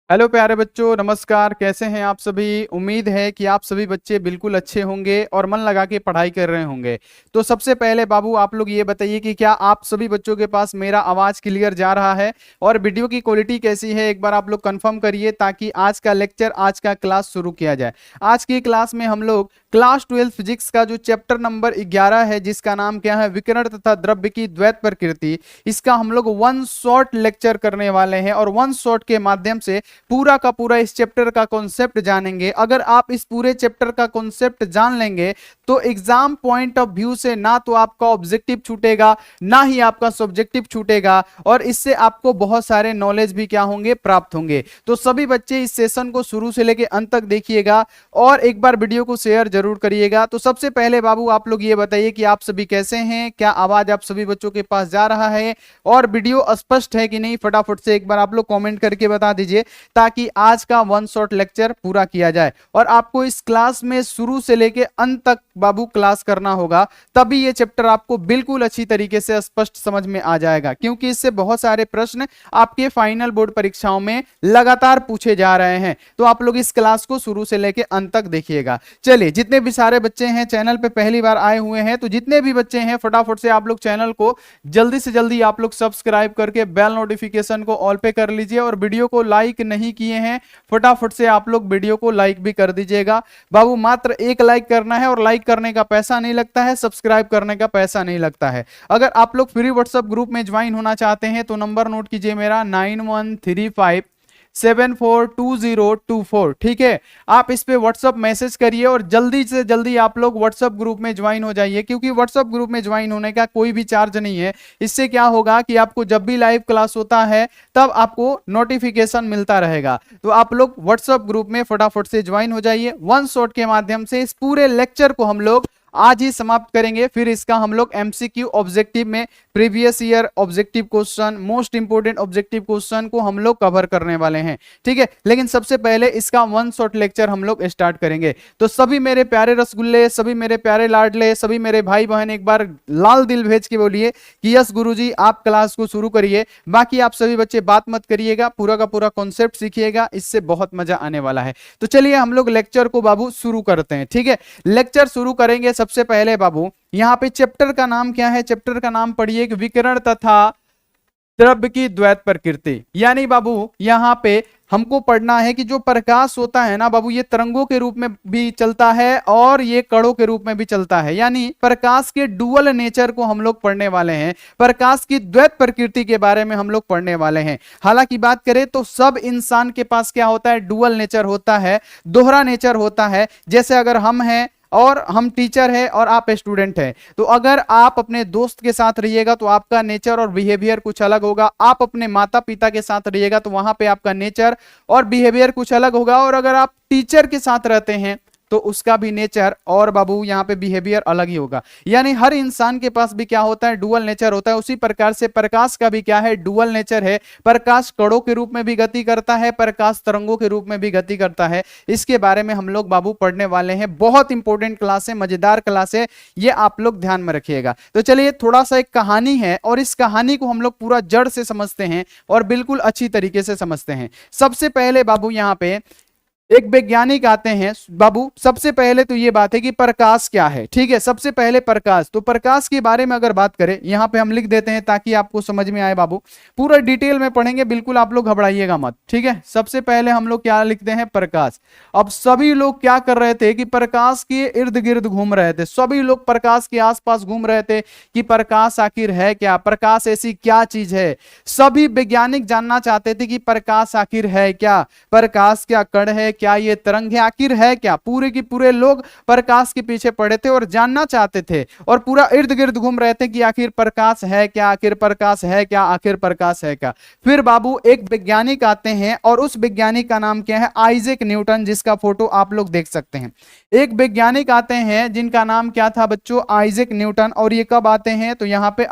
Hello प्यारे बच्चों, नमस्कार। कैसे हैं आप सभी? उम्मीद है कि आप सभी बच्चे बिल्कुल अच्छे होंगे और मन लगा के पढ़ाई कर रहे होंगे। तो सबसे पहले बाबू आप लोग ये बताइए कि क्या आप सभी बच्चों के पास मेरा आवाज क्लियर जा रहा है और वीडियो की क्वालिटी कैसी है, एक बार आप लोग कंफर्म करिए ताकि आज का लेक्चर, आज का क्लास शुरू किया जाए। आज की क्लास में हम लोग क्लास 12 फिजिक्स का जो चैप्टर नंबर 11 है, जिसका नाम क्या है, विकिरण तथा द्रव्य की द्वैत प्रकृति, इसका हम लोग वन शॉट लेक्चर करने वाले हैं और वन शॉट के माध्यम से पूरा का पूरा इस चैप्टर का कॉन्सेप्ट जानेंगे। अगर आप इस पूरे चैप्टर का कॉन्सेप्ट जान लेंगे तो एग्जाम पॉइंट ऑफ व्यू से ना तो आपका ऑब्जेक्टिव छूटेगा, ना ही आपका सब्जेक्टिव छूटेगा, और इससे आपको बहुत सारे नॉलेज भी क्या होंगे, प्राप्त होंगे। तो सभी बच्चे इस सेशन को शुरू से लेकर अंत तक देखिएगा और एक बार वीडियो को शेयर जरूर करिएगा। तो सबसे पहले बाबू आप लोग ये बताइए कि आप सभी कैसे हैं, क्या आवाज आप सभी बच्चों के पास जा रहा है और वीडियो स्पष्ट है कि नहीं, फटाफट से एक बार आप लोग कमेंट करके बता दीजिए ताकि आज का वन शॉट लेक्चर पूरा किया जाए। और आपको इस क्लास में शुरू से लेके अंत तक बाबू क्लास करना होगा, तभी ये चैप्टर आपको बिल्कुल अच्छी तरीके से स्पष्ट समझ में आ जाएगा, क्योंकि इससे बहुत सारे प्रश्न आपके फाइनल बोर्ड परीक्षाओं में लगातार पूछे जा रहे हैं। तो आप लोग इस क्लास को शुरू से लेके अंत तक देखिएगा। चलिए, जितने भी सारे बच्चे हैं चैनल पे पहली बार आए हुए हैं, तो जितने भी बच्चे हैं फटाफट से आप लोग चैनल को जल्दी से जल्दी आप लोग सब्सक्राइब करके बेल नोटिफिकेशन को ऑल पे कर लीजिए, और वीडियो को लाइक नहीं किए हैं फटाफट से आप लोग वीडियो को लाइक भी कर दीजिएगा। बाबू मात्र एक लाइक करना है और लाइक करने का पैसा नहीं लगता है, सब्सक्राइब करने का पैसा नहीं लगता है। अगर आप लोग फ्री व्हाट्सएप ग्रुप में ज्वाइन होना चाहते हैं तो नंबर नोट कीजिए मेरा 9135742024। ठीक है, आप इस पे व्हाट्सएप मैसेज करिए और जल्दी से जल्दी आप लोग व्हाट्सएप ग्रुप में ज्वाइन हो जाइए, क्योंकि व्हाट्सएप ग्रुप में ज्वाइन होने का कोई भी चार्ज नहीं है। इससे क्या होगा कि आपको जब भी लाइव क्लास होता है तब आपको नोटिफिकेशन मिलता रहेगा। तो आप लोग व्हाट्सएप ग्रुप में फटाफट से ज्वाइन हो जाइए। वन शॉट के माध्यम से इस पूरे लेक्चर को हम लोग आज ही समाप्त करेंगे, फिर इसका हम लोग एमसीक्यू ऑब्जेक्टिव में previous year objective question, most important objective question को हम लोग कवर करने वाले हैं। ठीक है, लेकिन सबसे पहले इसका वन शॉट लेक्चर हम लोग स्टार्ट करेंगे। तो सभी मेरे प्यारे रसगुल्ले, सभी मेरे प्यारे लाडले, सभी मेरे भाई बहन एक बार लाल दिल भेज के बोलिए कि यस गुरुजी, आप क्लास को शुरू करिए। बाकी आप सभी बच्चे बात मत करिएगा, पूरा का पूरा कॉन्सेप्ट सीखिएगा, इससे बहुत मजा आने वाला है। तो चलिए हम लोग लेक्चर को बाबू शुरू करते हैं। ठीक है, लेक्चर शुरू करेंगे। सबसे पहले बाबू यहां पे चैप्टर का नाम क्या है, चैप्टर का नाम पढ़िए कि विकिरण तथा द्रव्य की द्वैत प्रकृति। यानी बाबू यहां पे हमको पढ़ना है कि जो प्रकाश होता है ना बाबू, ये तरंगों के रूप में भी चलता है और ये कणों के रूप में भी चलता है। यानी प्रकाश के डुअल नेचर को हम लोग पढ़ने वाले हैं, प्रकाश की द्वैत प्रकृति के बारे में हम लोग पढ़ने वाले हैं। हालांकि बात करें तो सब इंसान के पास क्या होता है, डुअल नेचर होता है, दोहरा नेचर होता है। जैसे अगर हम हैं और हम टीचर है और आप स्टूडेंट हैं, तो अगर आप अपने दोस्त के साथ रहिएगा तो आपका नेचर और बिहेवियर कुछ अलग होगा। आप अपने माता पिता के साथ रहिएगा तो वहां पे आपका नेचर और बिहेवियर कुछ अलग होगा। और अगर आप टीचर के साथ रहते हैं तो उसका भी नेचर और बाबू यहाँ पे बिहेवियर अलग ही होगा। यानी हर इंसान के पास भी क्या होता है, डुअल नेचर होता है। उसी प्रकार से प्रकाश का भी क्या है, डुअल नेचर है। प्रकाश कणों के रूप में भी गति करता है, प्रकाश तरंगों के रूप में भी गति करता है। इसके बारे में हम लोग बाबू पढ़ने वाले हैं। बहुत इंपॉर्टेंट क्लास है, मजेदार क्लास है, ये आप लोग ध्यान में रखिएगा। तो चलिए, थोड़ा सा एक कहानी है और इस कहानी को हम लोग पूरा जड़ से समझते हैं और बिल्कुल अच्छी तरीके से समझते हैं। सबसे पहले बाबू यहाँ पे एक वैज्ञानिक आते हैं। बाबू सबसे पहले तो ये बात है कि प्रकाश क्या है। ठीक है, सबसे पहले प्रकाश, तो प्रकाश के बारे में अगर बात करें यहां पे हम लिख देते हैं ताकि आपको समझ में आए। बाबू पूरा डिटेल में पढ़ेंगे, बिल्कुल आप लोग घबराइएगा मत। ठीक है, सबसे पहले हम लोग क्या लिखते हैं, प्रकाश। अब सभी लोग क्या कर रहे थे कि प्रकाश के इर्द गिर्द घूम रहे थे, सभी लोग प्रकाश के आसपास घूम रहे थे कि प्रकाश आखिर है क्या, प्रकाश ऐसी क्या चीज है। सभी वैज्ञानिक जानना चाहते थे कि प्रकाश आखिर है क्या, प्रकाश क्या कण है, क्या ये तरंग है, आखिर है क्या। पूरे के पूरे लोग प्रकाश के पीछे पड़े थे और जानना चाहते थे और पूरा इर्द गिर्द घूम रहे थे कि आखिर प्रकाश है क्या, आखिर प्रकाश है क्या, आखिर प्रकाश है क्या। फिर बाबू एक वैज्ञानिक आते हैं और उस वैज्ञानिक का नाम क्या है, आइजैक न्यूटन, जिसका फोटो आप लोग देख सकते हैं। एक वैज्ञानिक आते हैं जिनका नाम क्या था बच्चों, आइजैक न्यूटन। और ये कब आते हैं, तो यहां पे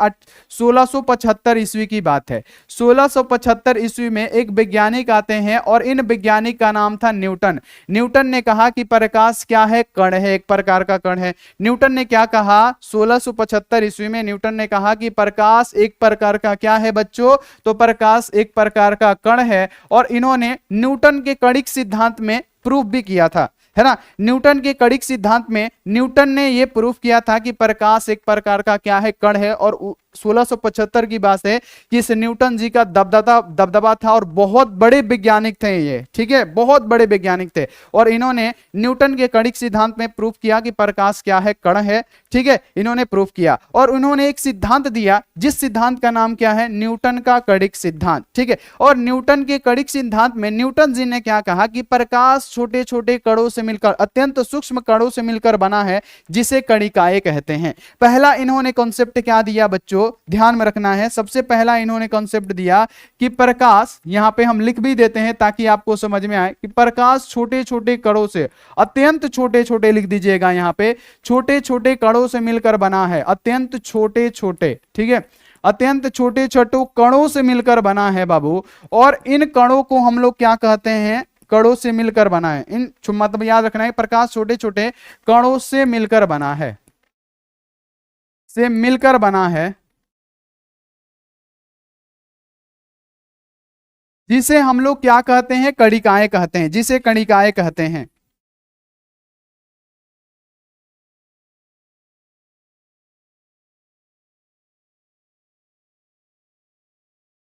1675 ईस्वी की बात है। 1675 ईस्वी में एक वैज्ञानिक आते हैं और इन वैज्ञानिक का नाम था न्यूटन। न्यूटन। न्यूटन ने कहा कि प्रकाश क्या है, कण है, एक प्रकार का कण है। न्यूटन ने क्या कहा 1675 ईस्वी में, न्यूटन ने कहा कि प्रकाश एक प्रकार का क्या है बच्चों, तो प्रकाश एक प्रकार का कण है। और इन्होंने न्यूटन के कणिक सिद्धांत में प्रूफ भी किया था, है ना। न्यूटन के कणिक सिद्धांत में न्यूटन ने यह प्रूफ किया था कि प्रकाश एक प्रकार का क्या है, कण है। और 1675 की बात है कि इस न्यूटन जी का दबदबा था और बहुत बड़े वैज्ञानिक थे ये, ठीक है, बहुत बड़े वैज्ञानिक थे। और इन्होंने न्यूटन के कणिक सिद्धांत में प्रूफ किया कि प्रकाश क्या है, कण है, ठीक है, इन्होंने प्रूफ किया। और उन्होंने एक सिद्धांत दिया जिस सिद्धांत का नाम क्या है, न्यूटन का कणिक सिद्धांत, ठीक है। और न्यूटन के कणिक सिद्धांत में न्यूटन जी ने क्या कहा कि प्रकाश छोटे छोटे कणों से मिलकर, अत्यंत सूक्ष्म कणों से मिलकर बना है, जिसे कणिकाएं कहते हैं। पहला इन्होंने कॉन्सेप्ट क्या दिया बच्चों, ध्यान में रखना है। सबसे पहला इन्होंने कॉन्सेप्ट दिया कि प्रकाश, यहां पे हम लिख भी देते हैं ताकि आपको समझ में आए कि प्रकाश छोटे छोटे कणों से, अत्यंत छोटे छोटे लिख दीजिएगा यहां पे, छोटे छोटे कणों से मिलकर बना है, अत्यंत छोटे छोटे, ठीक है, अत्यंत छोटे छोटे कणों से मिलकर बना है बाबू। और इन कणों को हम लोग क्या कहते हैं, कणों से मिलकर बना है। इन मतलब याद रखना है, प्रकाश छोटे छोटे कणों से मिलकर बना है, से मिलकर बना है, जिसे हम लोग क्या कहते हैं, कणिकाएं कहते हैं, जिसे कणिकाएं कहते हैं।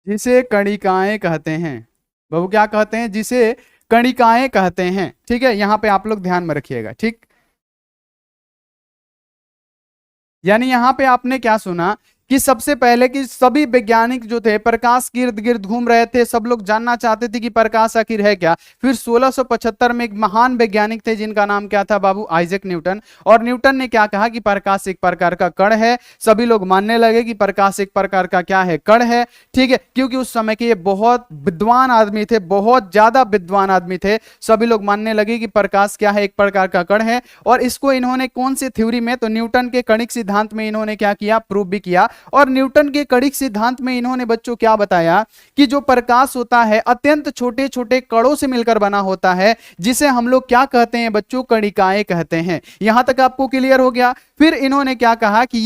जिसे कणिकाएं कहते हैं बाबू, क्या कहते हैं, जिसे कणिकाएं कहते हैं, ठीक है। यहां पे आप लोग ध्यान में रखिएगा, ठीक। यानी यहां पे आपने क्या सुना कि सबसे पहले कि सभी वैज्ञानिक जो थे प्रकाश के इर्द गिर्द घूम रहे थे, सब लोग जानना चाहते थे कि प्रकाश आखिर है क्या। फिर 1675 में एक महान वैज्ञानिक थे जिनका नाम क्या था बाबू, आइजैक न्यूटन। और न्यूटन ने क्या कहा कि प्रकाश एक प्रकार का कण है। सभी लोग मानने लगे कि प्रकाश एक प्रकार का क्या है, कण है, ठीक है, क्योंकि उस समय के ये बहुत विद्वान आदमी थे, बहुत ज्यादा विद्वान आदमी थे। सभी लोग मानने लगे कि प्रकाश क्या है, एक प्रकार का कण है। और इसको इन्होंने कौन सी थ्योरी में, तो न्यूटन के कणिक सिद्धांत में इन्होंने क्या किया, प्रूव भी किया। और न्यूटन के कणिक सिद्धांत में इन्होंने बच्चों क्या बताया कि जो प्रकाश होता है अत्यंत छोटे छोटे कणों से मिलकर बना होता है, जिसे हम लोग क्या कहते हैं बच्चों, कणिकाएं कहते हैं। यहां तक आपको क्लियर हो गया। फिर इन्होंने क्या कहा कि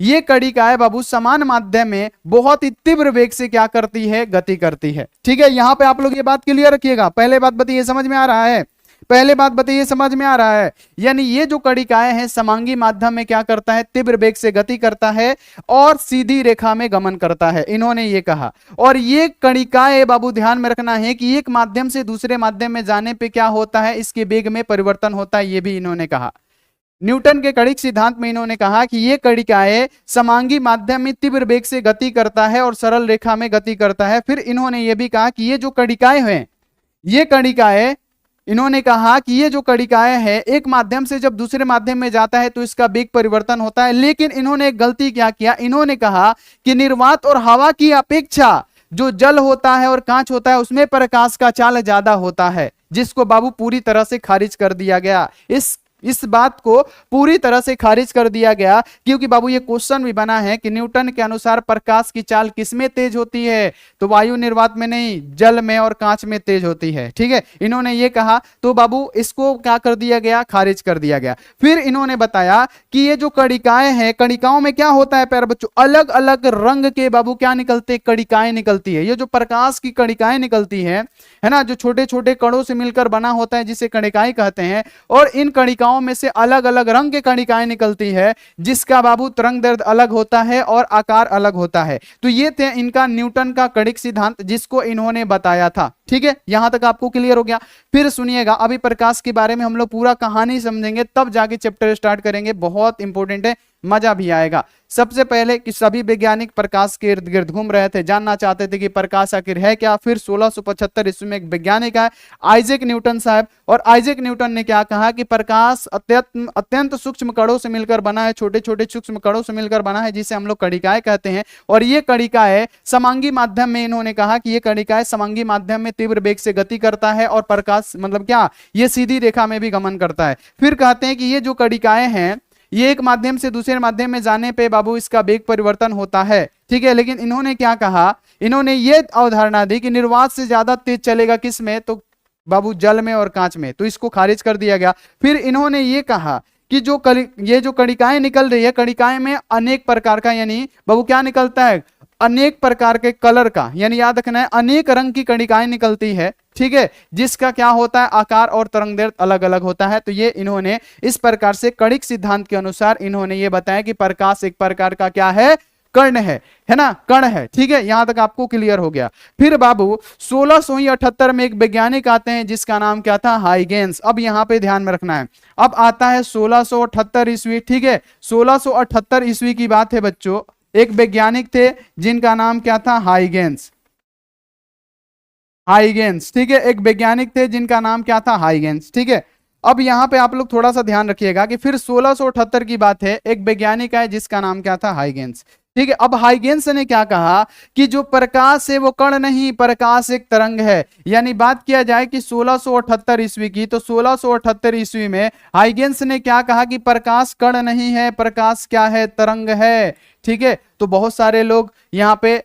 ये कणिकाएं बाबू समान माध्यम में बहुत ही तीव्र वेग से क्या करती है, गति करती है, ठीक है। यहां पे आप लोग ये बात क्लियर रखिएगा। पहले बात बताइए, समझ में आ रहा है, पहले बात बताइए, समझ में आ रहा है। यानी ये जो कणिकाएं हैं समांगी माध्यम में क्या करता है, तीव्र वेग से गति करता है और सीधी रेखा में गमन करता है, इन्होंने ये कहा। और ये कणिकाएं बाबू ध्यान में रखना है कि एक माध्यम से दूसरे माध्यम में जाने पे क्या होता है, इसके वेग में परिवर्तन होता है, ये भी इन्होंने कहा। न्यूटन के कणिक सिद्धांत में इन्होंने कहा कि ये कणिकाएं समांगी माध्यम में तीव्र वेग से गति करता है और सरल रेखा में गति करता है। फिर इन्होंने ये भी कहा कि ये जो कणिकाएं हैं, ये कणिकाएं, इन्होंने कहा कि ये जो कणिकाएं हैं एक माध्यम से जब दूसरे माध्यम में जाता है तो इसका वेग परिवर्तन होता है। लेकिन इन्होंने एक गलती क्या किया, इन्होंने कहा कि निर्वात और हवा की अपेक्षा जो जल होता है और कांच होता है उसमें प्रकाश का चाल ज्यादा होता है, जिसको बाबू पूरी तरह से खारिज कर दिया गया। इस बात को पूरी तरह से खारिज कर दिया गया, क्योंकि बाबू ये क्वेश्चन भी बना है कि न्यूटन के अनुसार प्रकाश की चाल किसमें तेज होती है, तो वायु निर्वात में नहीं, जल में और कांच में तेज होती है, ठीक है, इन्होंने ये कहा। तो बाबू इसको क्या कर दिया गया, खारिज कर दिया गया। फिर इन्होंने बताया कि ये जो कणिकाएं हैं, कणिकाओं में क्या होता है प्यारे बच्चों, अलग अलग रंग के बाबू क्या निकलते, कणिकाएं निकलती है। ये जो प्रकाश की कणिकाएं निकलती है ना, जो छोटे छोटे कणों से मिलकर बना होता है, जिसे कणिकाएं कहते हैं। और इन कणिकाओं में से अलग अलग रंग के कणिकाएं निकलती है, जिसका बाबू तरंगदैर्घ्य अलग होता है और आकार अलग होता है। तो ये थे इनका न्यूटन का कणिक सिद्धांत, जिसको इन्होंने बताया था, ठीक है। यहां तक आपको क्लियर हो गया। फिर सुनिएगा, अभी प्रकाश के बारे में हम लोग पूरा कहानी समझेंगे, तब जाके चैप्टर स्टार्ट करेंगे, बहुत इंपॉर्टेंट है, मजा भी आएगा। सबसे पहले कि सभी वैज्ञानिक प्रकाश के इर्द गिर्द घूम रहे थे, जानना चाहते थे कि प्रकाश आखिर है क्या। फिर 1675 ईस्वी में एक वैज्ञानिक है आइजैक न्यूटन साहब, और आइजैक न्यूटन ने क्या कहा कि प्रकाश अत्यंत सूक्ष्म कणों से मिलकर बना है, छोटे छोटे सूक्ष्म कणों से मिलकर बना है, जिसे हम लोग कणिकाएं कहते हैं। और ये कणिकाएं समांगी माध्यम में, इन्होंने कहा कि ये कणिकाएं समांगी माध्यम में तीव्र वेग से गति करता है और प्रकाश मतलब क्या, ये सीधी रेखा में भी गमन करता है। फिर कहते हैं कि ये जो कणिकाएं हैं, ये एक माध्यम से दूसरे माध्यम में जाने पे बाबू इसका वेग परिवर्तन होता है, ठीक है। लेकिन इन्होंने क्या कहा, इन्होंने ये अवधारणा दी कि निर्वात से ज्यादा तेज चलेगा किसमें, तो बाबू जल में और कांच में, तो इसको खारिज कर दिया गया। फिर इन्होंने ये कहा कि ये जो कणिकाएं निकल रही है, कणिकाएं में अनेक प्रकार का, यानी बाबू क्या निकलता है, अनेक प्रकार के कलर का, यानी याद रखना है अनेक रंग की कणिकाएं निकलती है, ठीक है, जिसका क्या होता है आकार और तरंगदैर्घ्य अलग अलग होता है। तो ये इन्होंने इस प्रकार से कणिक सिद्धांत के अनुसार इन्होंने ये बताया कि प्रकाश एक प्रकार का क्या है, कण है ना, कण है, ठीक है, यहां तक आपको क्लियर हो गया। फिर बाबू 1678 में एक वैज्ञानिक आते हैं जिसका नाम क्या था, हाइगेंस। अब यहां पे ध्यान में रखना है, अब आता है 1678 ईस्वी, ठीक है, 1678 ईस्वी की बात है बच्चों। एक वैज्ञानिक थे जिनका नाम क्या था, हाइगेंस, हाइगेंस, ठीक है, एक वैज्ञानिक थे जिनका नाम क्या था, हाइगेंस, ठीक है। अब यहां पे आप लोग थोड़ा सा ध्यान रखिएगा कि फिर 1678 की बात है, एक वैज्ञानिक है जिसका नाम क्या था, हाइगेंस, ठीक है। अब हाइगेंस ने क्या कहा कि जो प्रकाश है वो कण नहीं, प्रकाश एक तरंग है। यानी बात किया जाए कि 1678 ईस्वी की, तो 1678 ईस्वी में हाइगेंस ने क्या कहा कि प्रकाश कण नहीं है, प्रकाश क्या है, तरंग है, ठीक है। तो बहुत सारे लोग यहां पे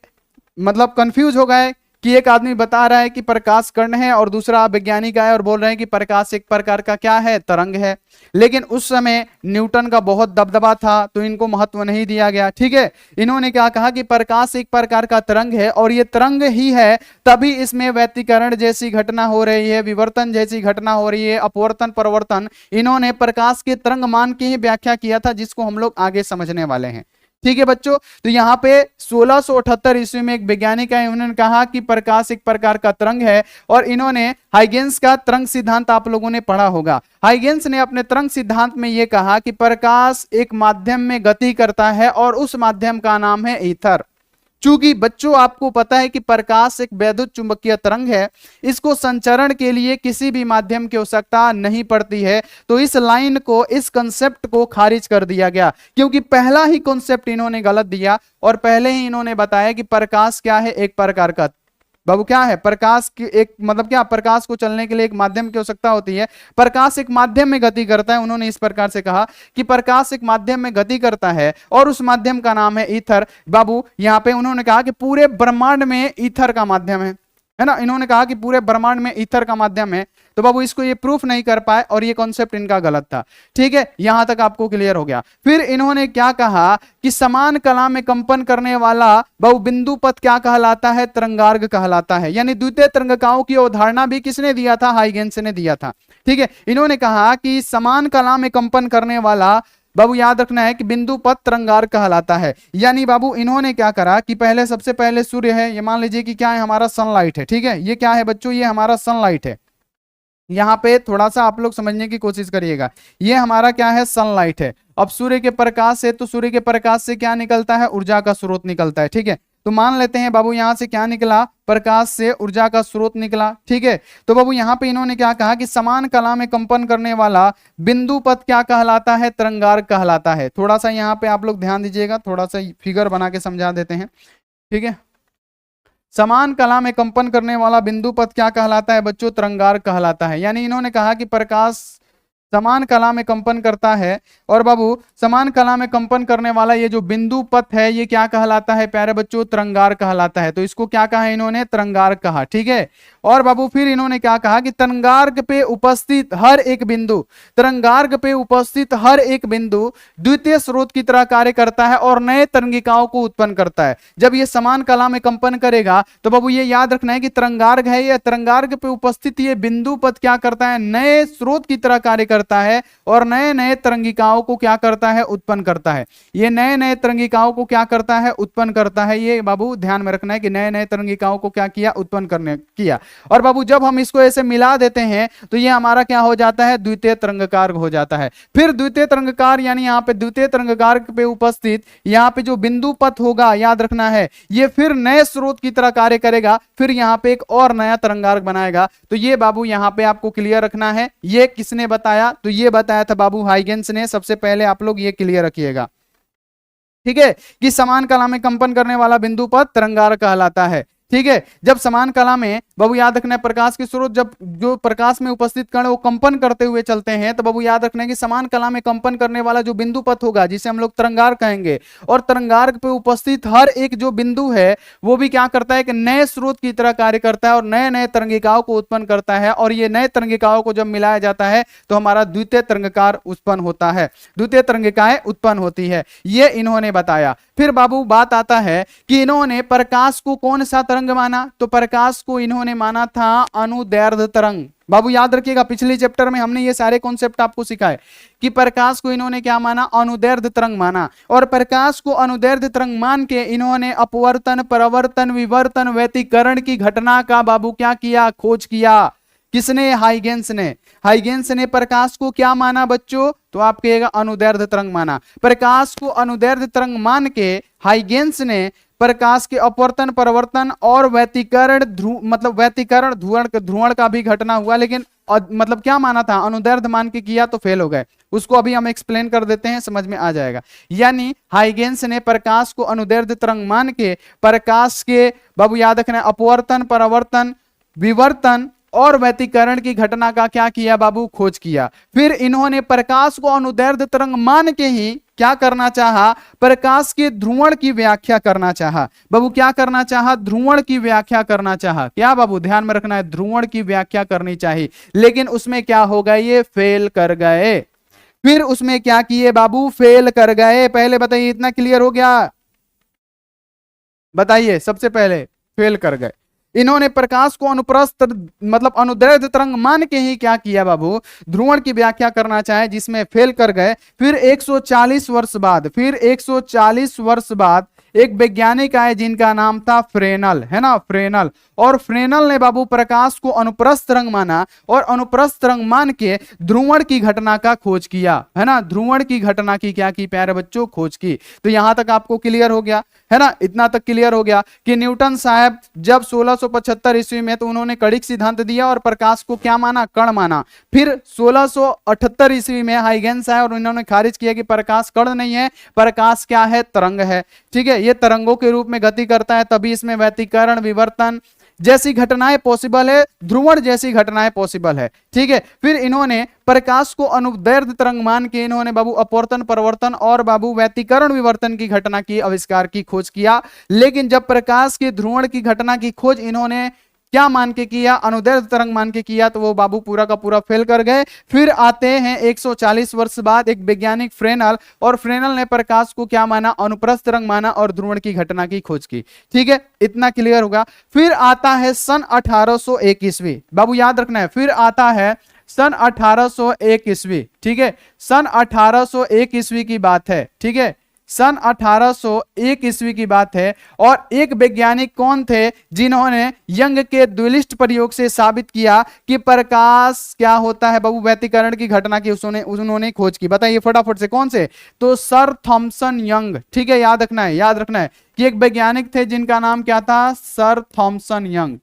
मतलब कंफ्यूज हो गए कि एक आदमी बता रहा है कि प्रकाश कण है और दूसरा वैज्ञानिक आया और बोल रहे हैं कि प्रकाश एक प्रकार का क्या है, तरंग है। लेकिन उस समय न्यूटन का बहुत दबदबा था तो इनको महत्व नहीं दिया गया, ठीक है। इन्होंने क्या कहा कि प्रकाश एक प्रकार का तरंग है और ये तरंग ही है, तभी इसमें व्यतिकरण जैसी घटना हो रही है, विवर्तन जैसी घटना हो रही है, अपवर्तन परिवर्तन। इन्होंने प्रकाश के तरंग मान की ही व्याख्या किया था, जिसको हम लोग आगे समझने वाले हैं, ठीक है बच्चों। तो यहां पे 1678 ईस्वी में एक वैज्ञानिक है, उन्होंने कहा कि प्रकाश एक प्रकार का तरंग है और इन्होंने हाइगेंस का तरंग सिद्धांत आप लोगों ने पढ़ा होगा। हाइगेंस ने अपने तरंग सिद्धांत में यह कहा कि प्रकाश एक माध्यम में गति करता है और उस माध्यम का नाम है ईथर। चूंकि बच्चों आपको पता है कि प्रकाश एक वैद्युत चुंबकीय तरंग है, इसको संचरण के लिए किसी भी माध्यम की आवश्यकता नहीं पड़ती है, तो इस लाइन को, इस कंसेप्ट को खारिज कर दिया गया, क्योंकि पहला ही कंसेप्ट इन्होंने गलत दिया और पहले ही इन्होंने बताया कि प्रकाश क्या है, एक प्रकार का बाबू क्या है, प्रकाश की एक मतलब क्या, प्रकाश को चलने के लिए एक माध्यम की आवश्यकता होती है, प्रकाश एक माध्यम में गति करता है। उन्होंने इस प्रकार से कहा कि प्रकाश एक माध्यम में गति करता है और उस माध्यम का नाम है ईथर। बाबू यहां पे उन्होंने कहा कि पूरे ब्रह्मांड में ईथर का माध्यम है ना, इन्होंने कहा कि पूरे ब्रह्मांड में ईथर का माध्यम है। तो बाबू इसको ये प्रूफ नहीं कर पाए और ये कॉन्सेप्ट इनका गलत था, ठीक है, यहां तक आपको क्लियर हो गया। फिर इन्होंने क्या कहा कि समान कला में कंपन करने वाला बाबू बिंदु पथ क्या कहलाता है, तरंगार्घ कहलाता है। यानी द्वितीय तरंगिकाओं की अवधारणा भी किसने दिया था, हाइगेंस ने दिया था, ठीक है। इन्होंने कहा कि समान कला में कंपन करने वाला बाबू याद रखना है कि बिंदु पथ तरंगार्घ कहलाता है। यानी बाबू इन्होंने क्या करा कि पहले सबसे पहले सूर्य है, ये मान लीजिए कि क्या है, हमारा सनलाइट है, ठीक है, ये क्या है बच्चों, ये हमारा सनलाइट है। यहां पे थोड़ा सा आप लोग समझने की कोशिश करिएगा, ये हमारा क्या है, सनलाइट है। अब सूर्य के प्रकाश से, तो सूर्य के प्रकाश से क्या निकलता है, ऊर्जा का स्रोत निकलता है, ठीक है। तो मान लेते हैं बाबू यहां से क्या निकला, प्रकाश से ऊर्जा का स्रोत निकला, ठीक है। तो बाबू यहां पे इन्होंने क्या कहा कि समान कला में कंपन करने वाला बिंदु पथ क्या कहलाता है, तरंगार्घ कहलाता है। थोड़ा सा यहाँ पे आप लोग ध्यान दीजिएगा, थोड़ा सा फिगर बना के समझा देते हैं, ठीक है। समान कला में कंपन करने वाला बिंदु पथ क्या कहलाता है बच्चों, तरंगार्घ कहलाता है। यानी इन्होंने कहा कि प्रकाश समान कला में कंपन करता है और बाबू समान कला में कंपन करने वाला ये जो बिंदु पथ है ये क्या कहलाता है प्यारे बच्चों, तरंगार्घ कहलाता है। तो इसको क्या कहा इन्होंने, तरंगार्घ कहा, ठीक है। और बाबू फिर इन्होंने क्या कहा कि तरंगार्घ पे उपस्थित हर एक बिंदु, तरंगार्घ पे उपस्थित हर एक बिंदु द्वितीय स्रोत की तरह कार्य करता है और नए तरंगिकाओं को उत्पन्न करता है। जब ये समान कला में कंपन करेगा तो बाबू ये याद रखना है कि तरंगार्घ है, ये तरंगार्घ पे उपस्थित ये बिंदु पथ क्या करता है, नए स्रोत की तरह कार्य करता है और नए नए तरंगिकाओं को क्या करता है, उत्पन्न करता है। ये नए नए तरंगिकाओं को क्या करता है, उत्पन्न करता है। ये बाबू ध्यान में रखना है कि नए नए तरंगिकाओं को क्या किया, उत्पन्न करने किया। और बाबू जब हम इसको ऐसे मिला देते हैं तो ये हमारा क्या हो जाता है, द्वितीय तरंगकार हो जाता है। फिर द्वितीय तरंगकार यानी यहाँ पे द्वितीय तरंगकार पे उपस्थित यहाँ पे जो बिंदु पथ होगा याद रखना है, ये फिर नए स्रोत की तरह कार्य करेगा, फिर यहाँ पे एक और नया तरंगार्घ बनाएगा। तो ये बाबू यहाँ पे आपको क्लियर रखना है। ये किसने बताया, तो ये बताया था बाबू हाइगेंस ने। सबसे पहले आप लोग ये क्लियर रखिएगा, ठीक है, कि समान कला में कंपन करने वाला बिंदु पथ तरंगार्घ कहलाता है। ठीक है। जब समान कला में बाबू याद रखना है प्रकाश के स्रोत, जब जो प्रकाश में उपस्थित कण वो कंपन करते हुए चलते हैं, तो बाबू याद रखना है कि समान कला में कंपन करने वाला जो बिंदु पथ होगा जिसे हम लोग तरंगार कहेंगे, और तरंगार पे उपस्थित हर एक जो बिंदु है वो भी क्या करता है कि नए स्रोत की तरह कार्य करता है और नए नए तरंगिकाओं को उत्पन्न करता है, और ये नए तरंगिकाओं को जब मिलाया जाता है तो हमारा द्वितीय तरंगकार उत्पन्न होता है, द्वितीय तरंगिकाएं उत्पन्न होती है, ये इन्होंने बताया। फिर बाबू बात आता है कि इन्होंने प्रकाश को कौन सा तरंग माना, तो प्रकाश को इन्होंने माना था अनुदैर्ध्य तरंग। बाबू याद रखिएगा पिछले चैप्टर में हमने ये सारे कॉन्सेप्ट आपको सिखाए कि प्रकाश को इन्होंने क्या माना, अनुदैर्ध्य तरंग माना, और प्रकाश को अनुदैर्ध्य तरंग मान के इन्होंने अपवर्तन, परावर्तन, विवर्तन, व्यतिकरण की घटना का बाबू क्या किया, खोज किया। किसने, हाइगेंस ने। हाइगेंस ने प्रकाश को क्या माना बच्चों, तो आप कहिएगा अनुदैर्ध्य तरंग माना। प्रकाश को अनुदैर्ध्य तरंग मान के हाइगेंस ने प्रकाश के अपवर्तन, परिवर्तन और व्यतिकरण मतलब व्यतिकरण ध्रुवण का भी घटना हुआ, लेकिन मतलब क्या माना था, अनुदैर्ध्य मान के किया तो फेल हो गए। उसको अभी हम एक्सप्लेन कर देते हैं, समझ में आ जाएगा। यानी हाइगेंस ने प्रकाश को अनुदैर्ध्य तरंग मान के प्रकाश के बाबू याद रखना अपवर्तन, परिवर्तन, विवर्तन और व्यतिकरण की घटना का क्या किया बाबू, खोज किया। फिर इन्होंने प्रकाश को अनुदैर्ध्य तरंग मान के ही क्या करना चाहा, प्रकाश के ध्रुवण की व्याख्या करना चाहा। बाबू क्या करना चाहा, ध्रुवण की व्याख्या करना चाहा। क्या बाबू ध्यान में रखना है, ध्रुवण की व्याख्या करनी चाहिए, लेकिन उसमें क्या हो गए, ये फेल कर गए। फिर उसमें क्या किए बाबू, फेल कर गए। पहले बताइए, इतना क्लियर हो गया, बताइए। सबसे पहले फेल कर गए। इन्होंने प्रकाश को अनुप्रस्थ मतलब अनुदैर्ध्य तरंग मान के ही क्या किया बाबू, ध्रुवण की व्याख्या करना चाहे, जिसमें फेल कर गए। फिर 140 वर्ष बाद, फिर 140 वर्ष बाद एक वैज्ञानिक आए जिनका नाम था फ्रेनल, है ना, फ्रेनल। और फ्रेनल ने बाबू प्रकाश को अनुप्रस्थ तरंग माना और अनुप्रस्थ तरंग मान के ध्रुवण की घटना का खोज किया, है ना, ध्रुवण की घटना की क्या की प्यारे बच्चों, खोज की। तो यहां तक आपको क्लियर हो गया, है ना, इतना तक क्लियर हो गया कि न्यूटन साहब जब 1675 ईस्वी में तो उन्होंने कड़िक सिद्धांत दिया और प्रकाश को क्या माना, कण माना। फिर 1678 ईस्वी में हाइगेंस आया और उन्होंने खारिज किया कि प्रकाश कण नहीं है, प्रकाश क्या है, तरंग है। ठीक है, ये तरंगों के रूप में गति करता है, तभी इसमें व्यतिकरण, विवर्तन जैसी घटनाएं पॉसिबल है, ध्रुवण जैसी घटनाएं पॉसिबल है। ठीक है, फिर इन्होंने प्रकाश को अनुदैर्ध्य तरंग मान के इन्होंने बाबू अपवर्तन, परिवर्तन और बाबू व्यतिकरण, विवर्तन की घटना की आविष्कार की खोज किया। लेकिन जब प्रकाश के ध्रुवण की घटना की खोज इन्होंने क्या मान के किया, अनुदैर्ध्य तरंग मान के किया, तो वो बाबू पूरा का पूरा फेल कर गए। फिर आते हैं 140 वर्ष बाद एक वैज्ञानिक फ्रेनल, और फ्रेनल ने प्रकाश को क्या माना, अनुप्रस्थ तरंग माना और ध्रुवण की घटना की खोज की। ठीक है, इतना क्लियर होगा। फिर आता है सन 1801 ईस्वी, बाबू याद रखना है, फिर आता है सन 1801 ईस्वी। ठीक है, सन 1801 ईस्वी की बात है। ठीक है, सन 1801 ईस्वी की बात है, और एक वैज्ञानिक कौन थे जिन्होंने यंग के द्विलिष्ट प्रयोग से साबित किया कि प्रकाश क्या होता है बाबू, व्यतिकरण की घटना की उन्होंने खोज की। बताइए फटाफट से, कौन से, तो सर थॉमसन यंग। ठीक है, याद रखना है, याद रखना है कि एक वैज्ञानिक थे जिनका नाम क्या था, सर थॉमसन यंग।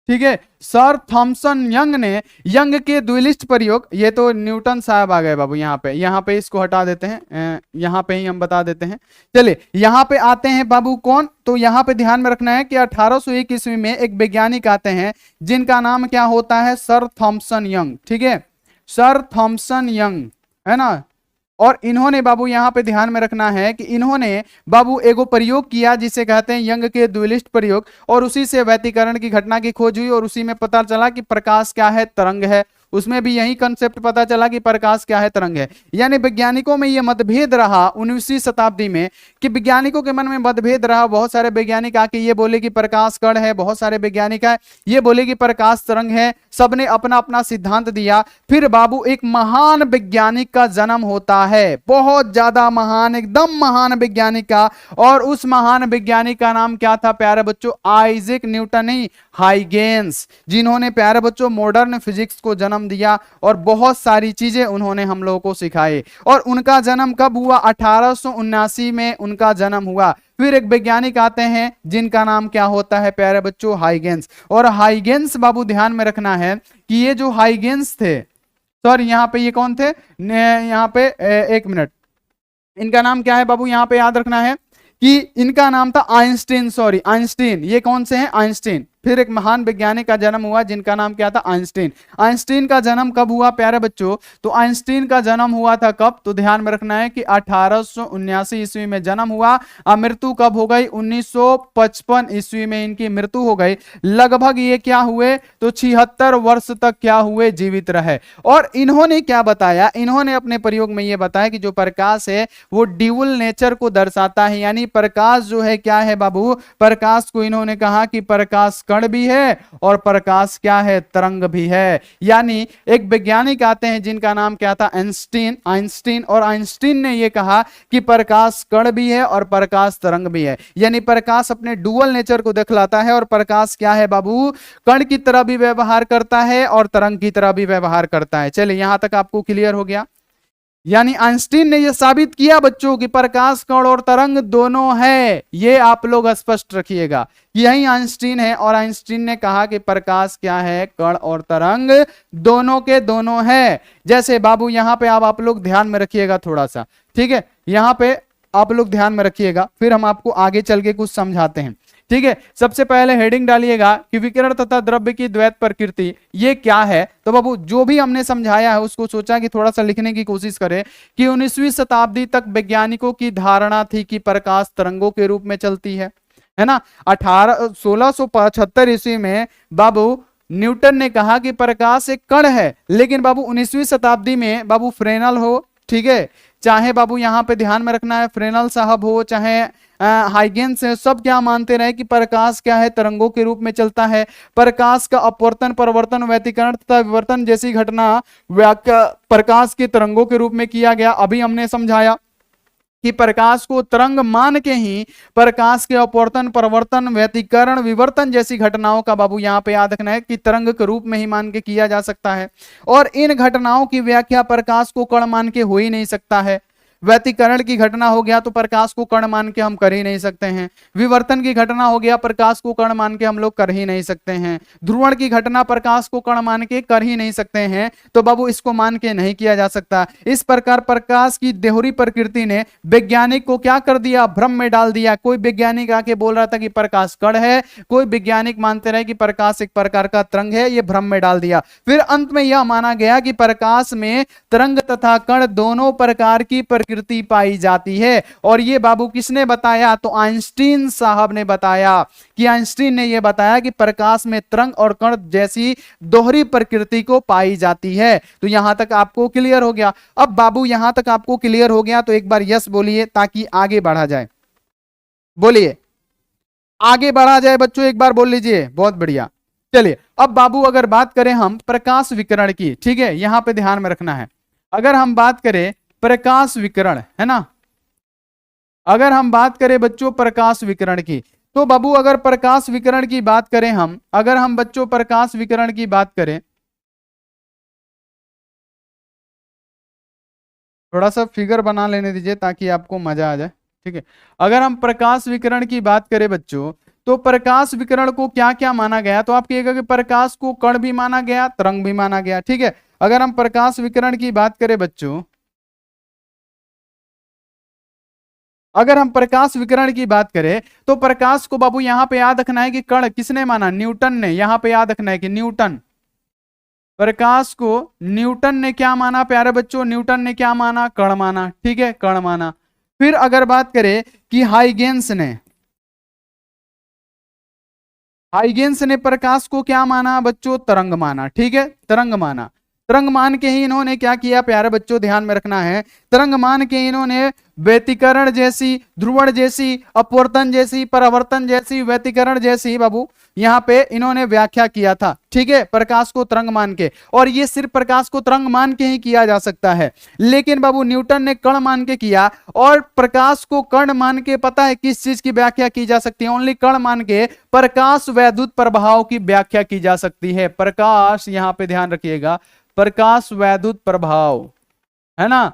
ठीक है, सर थॉमसन यंग ने यंग के द्विलिष्ट प्रयोग, ये तो न्यूटन साहब आ गए बाबू, यहाँ पे इसको हटा देते हैं, यहाँ पे ही हम बता देते हैं। चलिए यहाँ पे आते हैं बाबू कौन, तो यहाँ पे ध्यान में रखना है कि 1801 ईस्वी में एक वैज्ञानिक आते हैं जिनका नाम क्या होता है, सर थॉमसन यंग। ठीक है, सर थॉमसन यंग, है ना। और इन्होंने बाबू यहाँ पे ध्यान में रखना है कि इन्होंने बाबू एगो प्रयोग किया जिसे कहते हैं यंग के द्विलिष्ट प्रयोग, और उसी से व्यतिकरण की घटना की खोज हुई, और उसी में पता चला कि प्रकाश क्या है, तरंग है। उसमें भी यही कंसेप्ट पता चला कि प्रकाश क्या है, तरंग है। यानी वैज्ञानिकों में यह मतभेद रहा 19वीं शताब्दी में, कि वैज्ञानिकों के मन में मतभेद रहा। बहुत सारे वैज्ञानिक आके ये बोले कि प्रकाश कण है, बहुत सारे वैज्ञानिक है ये बोले कि प्रकाश तरंग है, सबने अपना अपना सिद्धांत दिया। फिर बाबू एक महान वैज्ञानिक का जन्म होता है, बहुत ज्यादा महान, एकदम महान वैज्ञानिक का, और उस महान वैज्ञानिक का नाम क्या था प्यारे बच्चों, आइजैक न्यूटन नहीं, हाइगेंस, जिन्होंने प्यारे बच्चों मॉडर्न फिजिक्स को जन्म दिया और बहुत सारी चीजें उन्होंने हम लोगों को सिखाई। और उनका जन्म कब हुआ, 1879 में उनका जन्म हुआ। फिर एक वैज्ञानिक आते हैं जिनका नाम क्या होता है प्यारे बच्चों, हाइगेंस। और हाइगेंस बाबू ध्यान में रखना है कि ये जो हाइगेंस थे, सर यहाँ पे ये कौन थे, यहाँ पे एक मिनट, इनका नाम क्या है बाबू, यहां पे याद रखना है कि इनका नाम था आइंस्टीन, सॉरी आइंस्टीन। ये कौन से हैं, आइंस्टीन। फिर एक महान वैज्ञानिक का जन्म हुआ जिनका नाम क्या था, आइंस्टीन। आइंस्टीन का जन्म कब हुआ प्यारे बच्चों, तो आइंस्टीन का जन्म हुआ था कब, तो ध्यान में रखना है कि 1879 ईस्वी में जन्म हुआ। मृत्यु कब हो गई, 1955 ईस्वी में इनकी मृत्यु हो गई। लगभग ये क्या हुए, तो 76 वर्ष तक क्या हुए, जीवित रहे। और इन्होंने क्या बताया, इन्होंने अपने प्रयोग में ये बताया कि जो प्रकाश है वो ड्यूल नेचर को दर्शाता है, यानी प्रकाश जो है क्या है बाबू, प्रकाश को इन्होंने कहा कि प्रकाश कण भी है और प्रकाश क्या है, तरंग भी है। यानी एक वैज्ञानिक आते हैं जिनका नाम क्या था, आइंस्टीन। आइंस्टीन और आइंस्टीन ने यह कहा कि प्रकाश कण भी है और प्रकाश तरंग भी है। यानी प्रकाश अपने डुअल नेचर को दिखलाता है और प्रकाश क्या है बाबू, कण की तरह भी व्यवहार करता है और तरंग की तरह भी व्यवहार करता है। चलिए यहां तक आपको क्लियर हो गया। यानी आइंस्टीन ने यह साबित किया बच्चों की प्रकाश कण और तरंग दोनों है। ये आप लोग स्पष्ट रखिएगा, यही आइंस्टीन है और आइंस्टीन ने कहा कि प्रकाश क्या है, कण और तरंग दोनों के दोनों है। जैसे बाबू यहां पे आप लोग ध्यान में रखिएगा थोड़ा सा, ठीक है, यहां पे आप लोग ध्यान में रखिएगा, फिर हम आपको आगे चल के कुछ समझाते हैं। ठीक है, सबसे पहले हेडिंग डालिएगा कि विकिरण तथा द्रव्य की द्वैत प्रकृति ये क्या है। तो बाबू जो भी हमने समझाया है उसको सोचा कि थोड़ा सा लिखने की कोशिश करें कि 19वीं शताब्दी तक वैज्ञानिकों की धारणा थी कि प्रकाश तरंगों के रूप में चलती है ना। 1675 ईस्वी में बाबू न्यूटन ने कहा कि प्रकाश एक कण है। लेकिन बाबू 19वीं शताब्दी में बाबू फ्रेनल हो, ठीक है, चाहे बाबू यहां पे ध्यान में रखना है फ्रेनल साहब हो चाहे हाइगेंस है, सब क्या मानते रहे कि प्रकाश क्या है, तरंगों के रूप में चलता है। प्रकाश का अपवर्तन, परिवर्तन, व्यतिकरण तथा विवर्तन जैसी घटना व्याख्या प्रकाश के तरंगों के रूप में किया गया। अभी हमने समझाया कि प्रकाश को तरंग मान के ही प्रकाश के अपवर्तन, परिवर्तन, व्यतिकरण, विवर्तन जैसी घटनाओं का बाबू यहां पे याद रखना है कि तरंग के रूप में ही मान के किया जा सकता है। और इन घटनाओं की व्याख्या प्रकाश को कण मान के हो ही नहीं सकता है। व्यतिकरण की घटना हो गया तो प्रकाश को कण मान के हम कर ही नहीं सकते हैं। विवर्तन की घटना हो गया, प्रकाश को कण मान के हम लोग कर ही नहीं सकते हैं। ध्रुवण की घटना प्रकाश को कण मान के कर ही नहीं सकते हैं। तो बाबू इसको मान के नहीं किया जा सकता। इस प्रकार प्रकाश की देहुरी प्रकृति ने वैज्ञानिक को क्या कर दिया, भ्रम में डाल दिया। कोई वैज्ञानिक आके बोल रहा था कि प्रकाश कण है, कोई वैज्ञानिक मानते रहे कि प्रकाश एक प्रकार का तरंग है, ये भ्रम में डाल दिया। फिर अंत में यह माना गया कि प्रकाश में तरंग तथा कण दोनों प्रकार की प्रकृति पाई जाती है। और ये बाबू किसने बताया, तो आइंस्टीन साहब ने बताया कि आइंस्टीन ने यह बताया कि प्रकाश में तरंग और कण जैसी दोहरी प्रकृति को पाई जाती है। तो यहां तक आपको क्लियर हो गया। अब बाबू यहां तक आपको क्लियर हो गया तो एक बार यस बोलिए ताकि आगे बढ़ा जाए। बोलिए, आगे बढ़ा जाए बच्चों, एक बार बोल लीजिए, बहुत बढ़िया। चलिए अब बाबू अगर बात करें हम प्रकाश विकिरण की, ठीक है, यहां पे ध्यान में रखना है। अगर हम बात करें प्रकाश विकिरण, है ना, अगर हम बात करें बच्चों प्रकाश विकिरण की, तो बाबू अगर प्रकाश विकिरण की बात करें हम, अगर हम बच्चों प्रकाश विकिरण की बात करें, थोड़ा सा फिगर बना लेने दीजिए ताकि आपको मजा आ जाए। ठीक है, अगर हम प्रकाश विकिरण की बात करें बच्चों, तो प्रकाश विकिरण को क्या क्या माना गया, तो आप कहिएगा कि प्रकाश को कण भी माना गया, तरंग भी माना गया। ठीक है, अगर हम प्रकाश विकिरण की बात करें बच्चों, अगर हम प्रकाश विकिरण की बात करें तो प्रकाश को बाबू यहां पे याद रखना है कि कण किसने माना, न्यूटन ने। यहां पे याद रखना है कि न्यूटन, प्रकाश को न्यूटन ने क्या माना प्यारे बच्चों, न्यूटन ने क्या माना, कण माना। ठीक है, कण माना। फिर अगर बात करें कि हाइगेंस ने, हाइगेंस ने प्रकाश को क्या माना बच्चों, तरंग माना। ठीक है, तरंग माना। तरंग मान के ही इन्होंने क्या किया प्यारे बच्चों, ध्यान में रखना है, तरंग मान के इन्होंने व्यतिकरण जैसी, ध्रुवण जैसी, अपवर्तन जैसी, परावर्तन जैसी, व्यतिकरण जैसी बाबू यहां पे इन्होंने व्याख्या किया था। ठीक है, प्रकाश को तरंग मान के, और ये सिर्फ प्रकाश को तरंग मान के ही किया जा सकता है। लेकिन बाबू न्यूटन ने कण मान के किया, और प्रकाश को कण मान के पता है किस चीज की व्याख्या की जा सकती है, ओनली कण मान के प्रकाश वैद्युत प्रभाव की व्याख्या की जा सकती है। प्रकाश, यहां पे ध्यान रखिएगा, प्रकाश वैद्युत प्रभाव, है ना।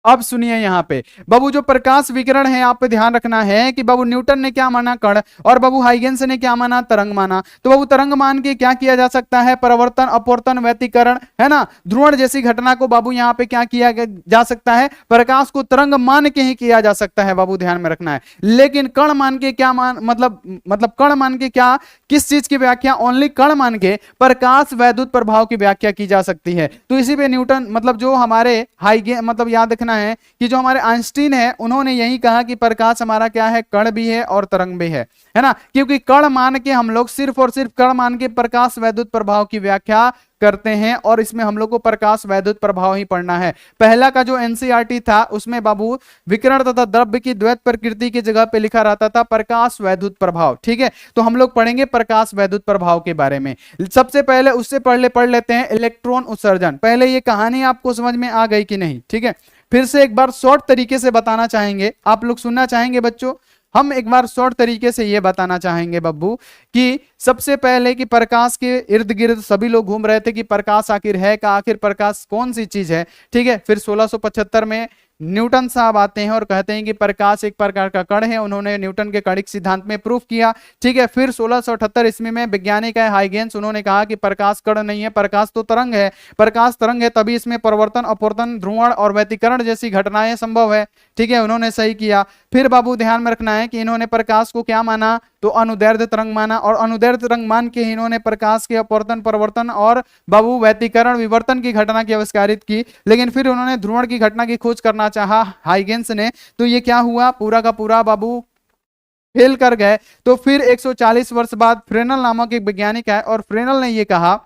अब सुनिए यहाँ पे बाबू, जो प्रकाश विकिरण है आप पे ध्यान रखना है कि बाबू न्यूटन ने क्या माना, कण, और बाबू हाइगेंस ने क्या माना, तरंग माना। तो बाबू तरंग मान के क्या किया जा सकता है, परिवर्तन, अपवर्तन, व्यतिकरण, है ना, ध्रुवण जैसी घटना को बाबू यहाँ पे क्या किया जा सकता है, प्रकाश को तरंग मान के ही किया जा सकता है, बाबू ध्यान में रखना है। लेकिन कण मान के क्या मतलब कण मान के क्या, किस चीज की व्याख्या, ओनली कण मान के प्रकाश वैद्युत प्रभाव की व्याख्या की जा सकती है। तो इसी पे न्यूटन मतलब जो हमारे हाइगेंस मतलब याद रखना है कि जो हमारे आइंस्टीन है उन्होंने यही कहा कि प्रकाश हमारा क्या है, कण भी है और तरंग भी है ना, क्योंकि कण मान के हम लोग सिर्फ और सिर्फ कण मान के प्रकाश वैद्युत प्रभाव की व्याख्या करते हैं, और इसमें हम लोग को प्रकाश वैद्युत प्रभाव ही पढ़ना है। पहला का जो एनसीईआरटी था उसमें बाबू विकिरण तथा द्रव्य की द्वैत प्रकृति की जगह पे लिखा रहता था प्रकाश वैद्युत प्रभाव, ठीक है। तो हम लोग पढ़ेंगे प्रकाश वैद्युत प्रभाव के बारे में। सबसे पहले उससे पढ़ लेते हैं इलेक्ट्रॉन उत्सर्जन। पहले ये कहानी आपको समझ में आ गई कि नहीं, ठीक है। फिर से एक बार शॉर्ट तरीके से बताना चाहेंगे, आप लोग सुनना चाहेंगे बच्चों, हम एक बार शॉर्ट तरीके से ये बताना चाहेंगे बब्बू कि सबसे पहले कि प्रकाश के इर्द गिर्द सभी लोग घूम रहे थे कि प्रकाश आखिर है का, आखिर प्रकाश कौन सी चीज है, ठीक है। फिर 1675 में न्यूटन साहब आते हैं और कहते हैं कि प्रकाश एक प्रकार का कण है, उन्होंने न्यूटन के कणिक सिद्धांत में प्रूफ किया, ठीक है। फिर 1678 ईस्वी में वैज्ञानिक है हाइगेंस, उन्होंने कहा कि प्रकाश कण नहीं है, प्रकाश तो तरंग है, प्रकाश तरंग है तभी इसमें परिवर्तन, अपवर्तन, ध्रुवण और व्यतिकरण जैसी घटनाएं संभव है, ठीक है, उन्होंने सही किया। फिर बाबू ध्यान में रखना है कि इन्होंने प्रकाश को क्या माना, तो अनुदैर्ध्य तरंग माना, और अनुदैर्ध्य तरंग मान के इन्होंने प्रकाश के अपवर्तन, परिवर्तन और बाबू व्यतिकरण, विवर्तन की घटना की आविष्कारित की। लेकिन फिर उन्होंने ध्रुवण की घटना की खोज करना चाहा हाइगेंस ने, तो ये क्या हुआ, पूरा का पूरा बाबू फेल कर गए। तो फिर 140 वर्ष बाद फ्रेनल नामक एक वैज्ञानिक है और फ्रेनल ने ये कहा,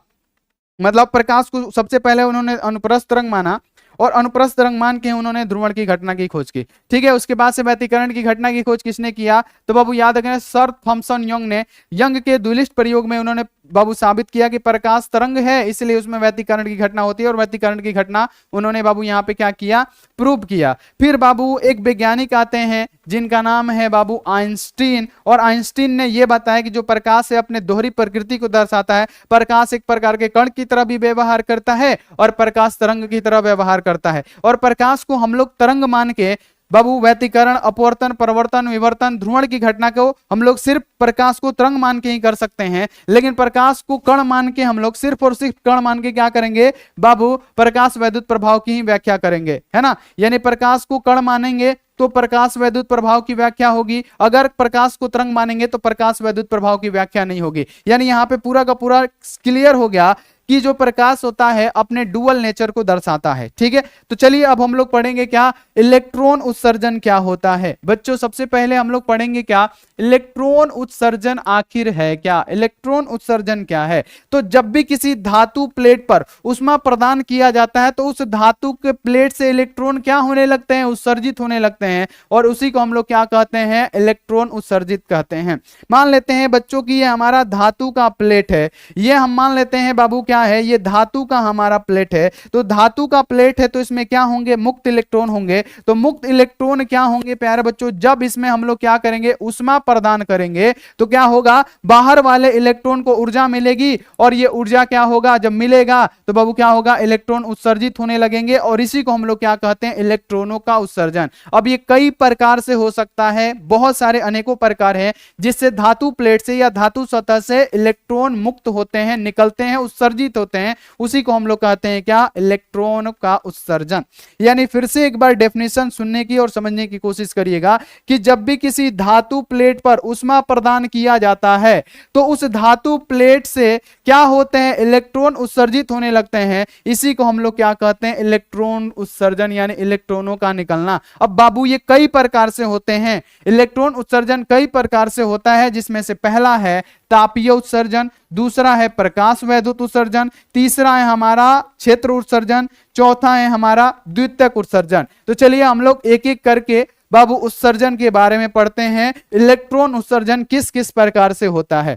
मतलब प्रकाश को सबसे पहले उन्होंने अनुप्रस्थ तरंग माना और अनुप्रस्थ तरंग मान के उन्होंने ध्रुवण की घटना की खोज की, ठीक है। उसके बाद से व्यतिकरण की घटना की खोज किसने किया, तो बाबू याद रखें सर थॉमसन यंग ने। यंग के द्विलिष्ट प्रयोग में उन्होंने बाबू साबित किया कि प्रकाश तरंग है, इसलिए उसमें व्यतिकरण की घटना होती है, और व्यतिकरण की घटना उन्होंने बाबू यहाँ पे क्या किया, प्रूव किया। फिर बाबू एक वैज्ञानिक आते हैं जिनका नाम है बाबू आइंस्टीन, और आइंस्टीन ने यह बताया कि जो प्रकाश है अपने दोहरी प्रकृति को दर्शाता है, प्रकाश एक प्रकार के कण की तरह भी व्यवहार करता है और प्रकाश तरंग की तरह व्यवहार करता है, और प्रकाश को हम लोग तरंग मान के बाबू व्यतिकरण, अपवर्तन, परिवर्तन, विवर्तन, ध्रुवण की घटना को हम लोग सिर्फ प्रकाश को तरंग मान के ही कर सकते हैं। लेकिन प्रकाश को कण मान के हम लोग सिर्फ और सिर्फ कण मान के क्या करेंगे बाबू, प्रकाश वैद्युत प्रभाव की ही व्याख्या करेंगे, है ना। यानी प्रकाश को कण मानेंगे तो प्रकाश वैद्युत प्रभाव की व्याख्या होगी, अगर प्रकाश को तरंग मानेंगे तो प्रकाश वैद्युत प्रभाव की व्याख्या नहीं होगी। यानी यहाँ पे पूरा का पूरा क्लियर हो गया कि जो प्रकाश होता है अपने डुअल नेचर को दर्शाता है, ठीक है। तो चलिए अब हम लोग पढ़ेंगे क्या, इलेक्ट्रॉन उत्सर्जन क्या होता है। बच्चों सबसे पहले हम लोग पढ़ेंगे क्या, इलेक्ट्रॉन उत्सर्जन आखिर है क्या, इलेक्ट्रॉन उत्सर्जन क्या है। तो जब भी किसी धातु प्लेट पर उष्मा प्रदान किया जाता है तो उस धातु के प्लेट से इलेक्ट्रॉन क्या होने लगते हैं, उत्सर्जित होने लगते हैं, और उसी को हम लोग क्या कहते हैं, इलेक्ट्रॉन उत्सर्जित कहते हैं। मान लेते हैं बच्चों की ये हमारा धातु का प्लेट है, ये हम मान लेते हैं बाबू क्या है, ये धातु का हमारा प्लेट है। तो धातु का प्लेट है तो इसमें क्या होंगे, मुक्त इलेक्ट्रॉन होंगे। तो मुक्त इलेक्ट्रॉन क्या होंगे प्यारे बच्चों, जब इसमें हम लोग क्या करेंगे, उष्मा प्रदान करेंगे तो क्या होगा, बाहर वाले इलेक्ट्रॉन को ऊर्जा मिलेगी, और ये ऊर्जा क्या होगा, जब मिलेगा तो बाबू क्या होगा, इलेक्ट्रॉन उत्सर्जित होने लगेंगे, और इसी को हम लोग क्या कहते हैं, इलेक्ट्रॉनों का उत्सर्जन। अब ये कई प्रकार से हो सकता है, बहुत सारे अनेकों प्रकार हैं जिससे धातु प्लेट से या धातु सतह से इलेक्ट्रॉन मुक्त होते हैं, निकलते हैं, उत्सर्जित होते हैं, उसी को हम लोग कहते हैं क्या, इलेक्ट्रॉन का उत्सर्जन। यानी फिर से एक बार डेफिनेशन सुनने की और समझने की कोशिश करिएगा कि जब भी किसी धातु प्लेट पर उष्मा प्रदान किया जाता है तो उस धातु प्लेट से क्या होते हैं, इलेक्ट्रॉन उत्सर्जित होने लगते हैं, इसी को हम लोग क्या कहते हैं, इलेक्ट्रॉन उत्सर्जन, यानी इलेक्ट्रॉनों का निकलना। अब बाबू ये कई प्रकार से होते हैं, इलेक्ट्रॉन उत्सर्जन कई प्रकार से होता है, जिसमें से पहला है तापीय उत्सर्जन, दूसरा है प्रकाश वैद्युत उत्सर्जन, तीसरा है हमारा क्षेत्र उत्सर्जन, चौथा है हमारा द्वितीयक उत्सर्जन। तो चलिए हम लोग एक एक करके बाबू उत्सर्जन के बारे में पढ़ते हैं, इलेक्ट्रॉन उत्सर्जन किस किस प्रकार से होता है,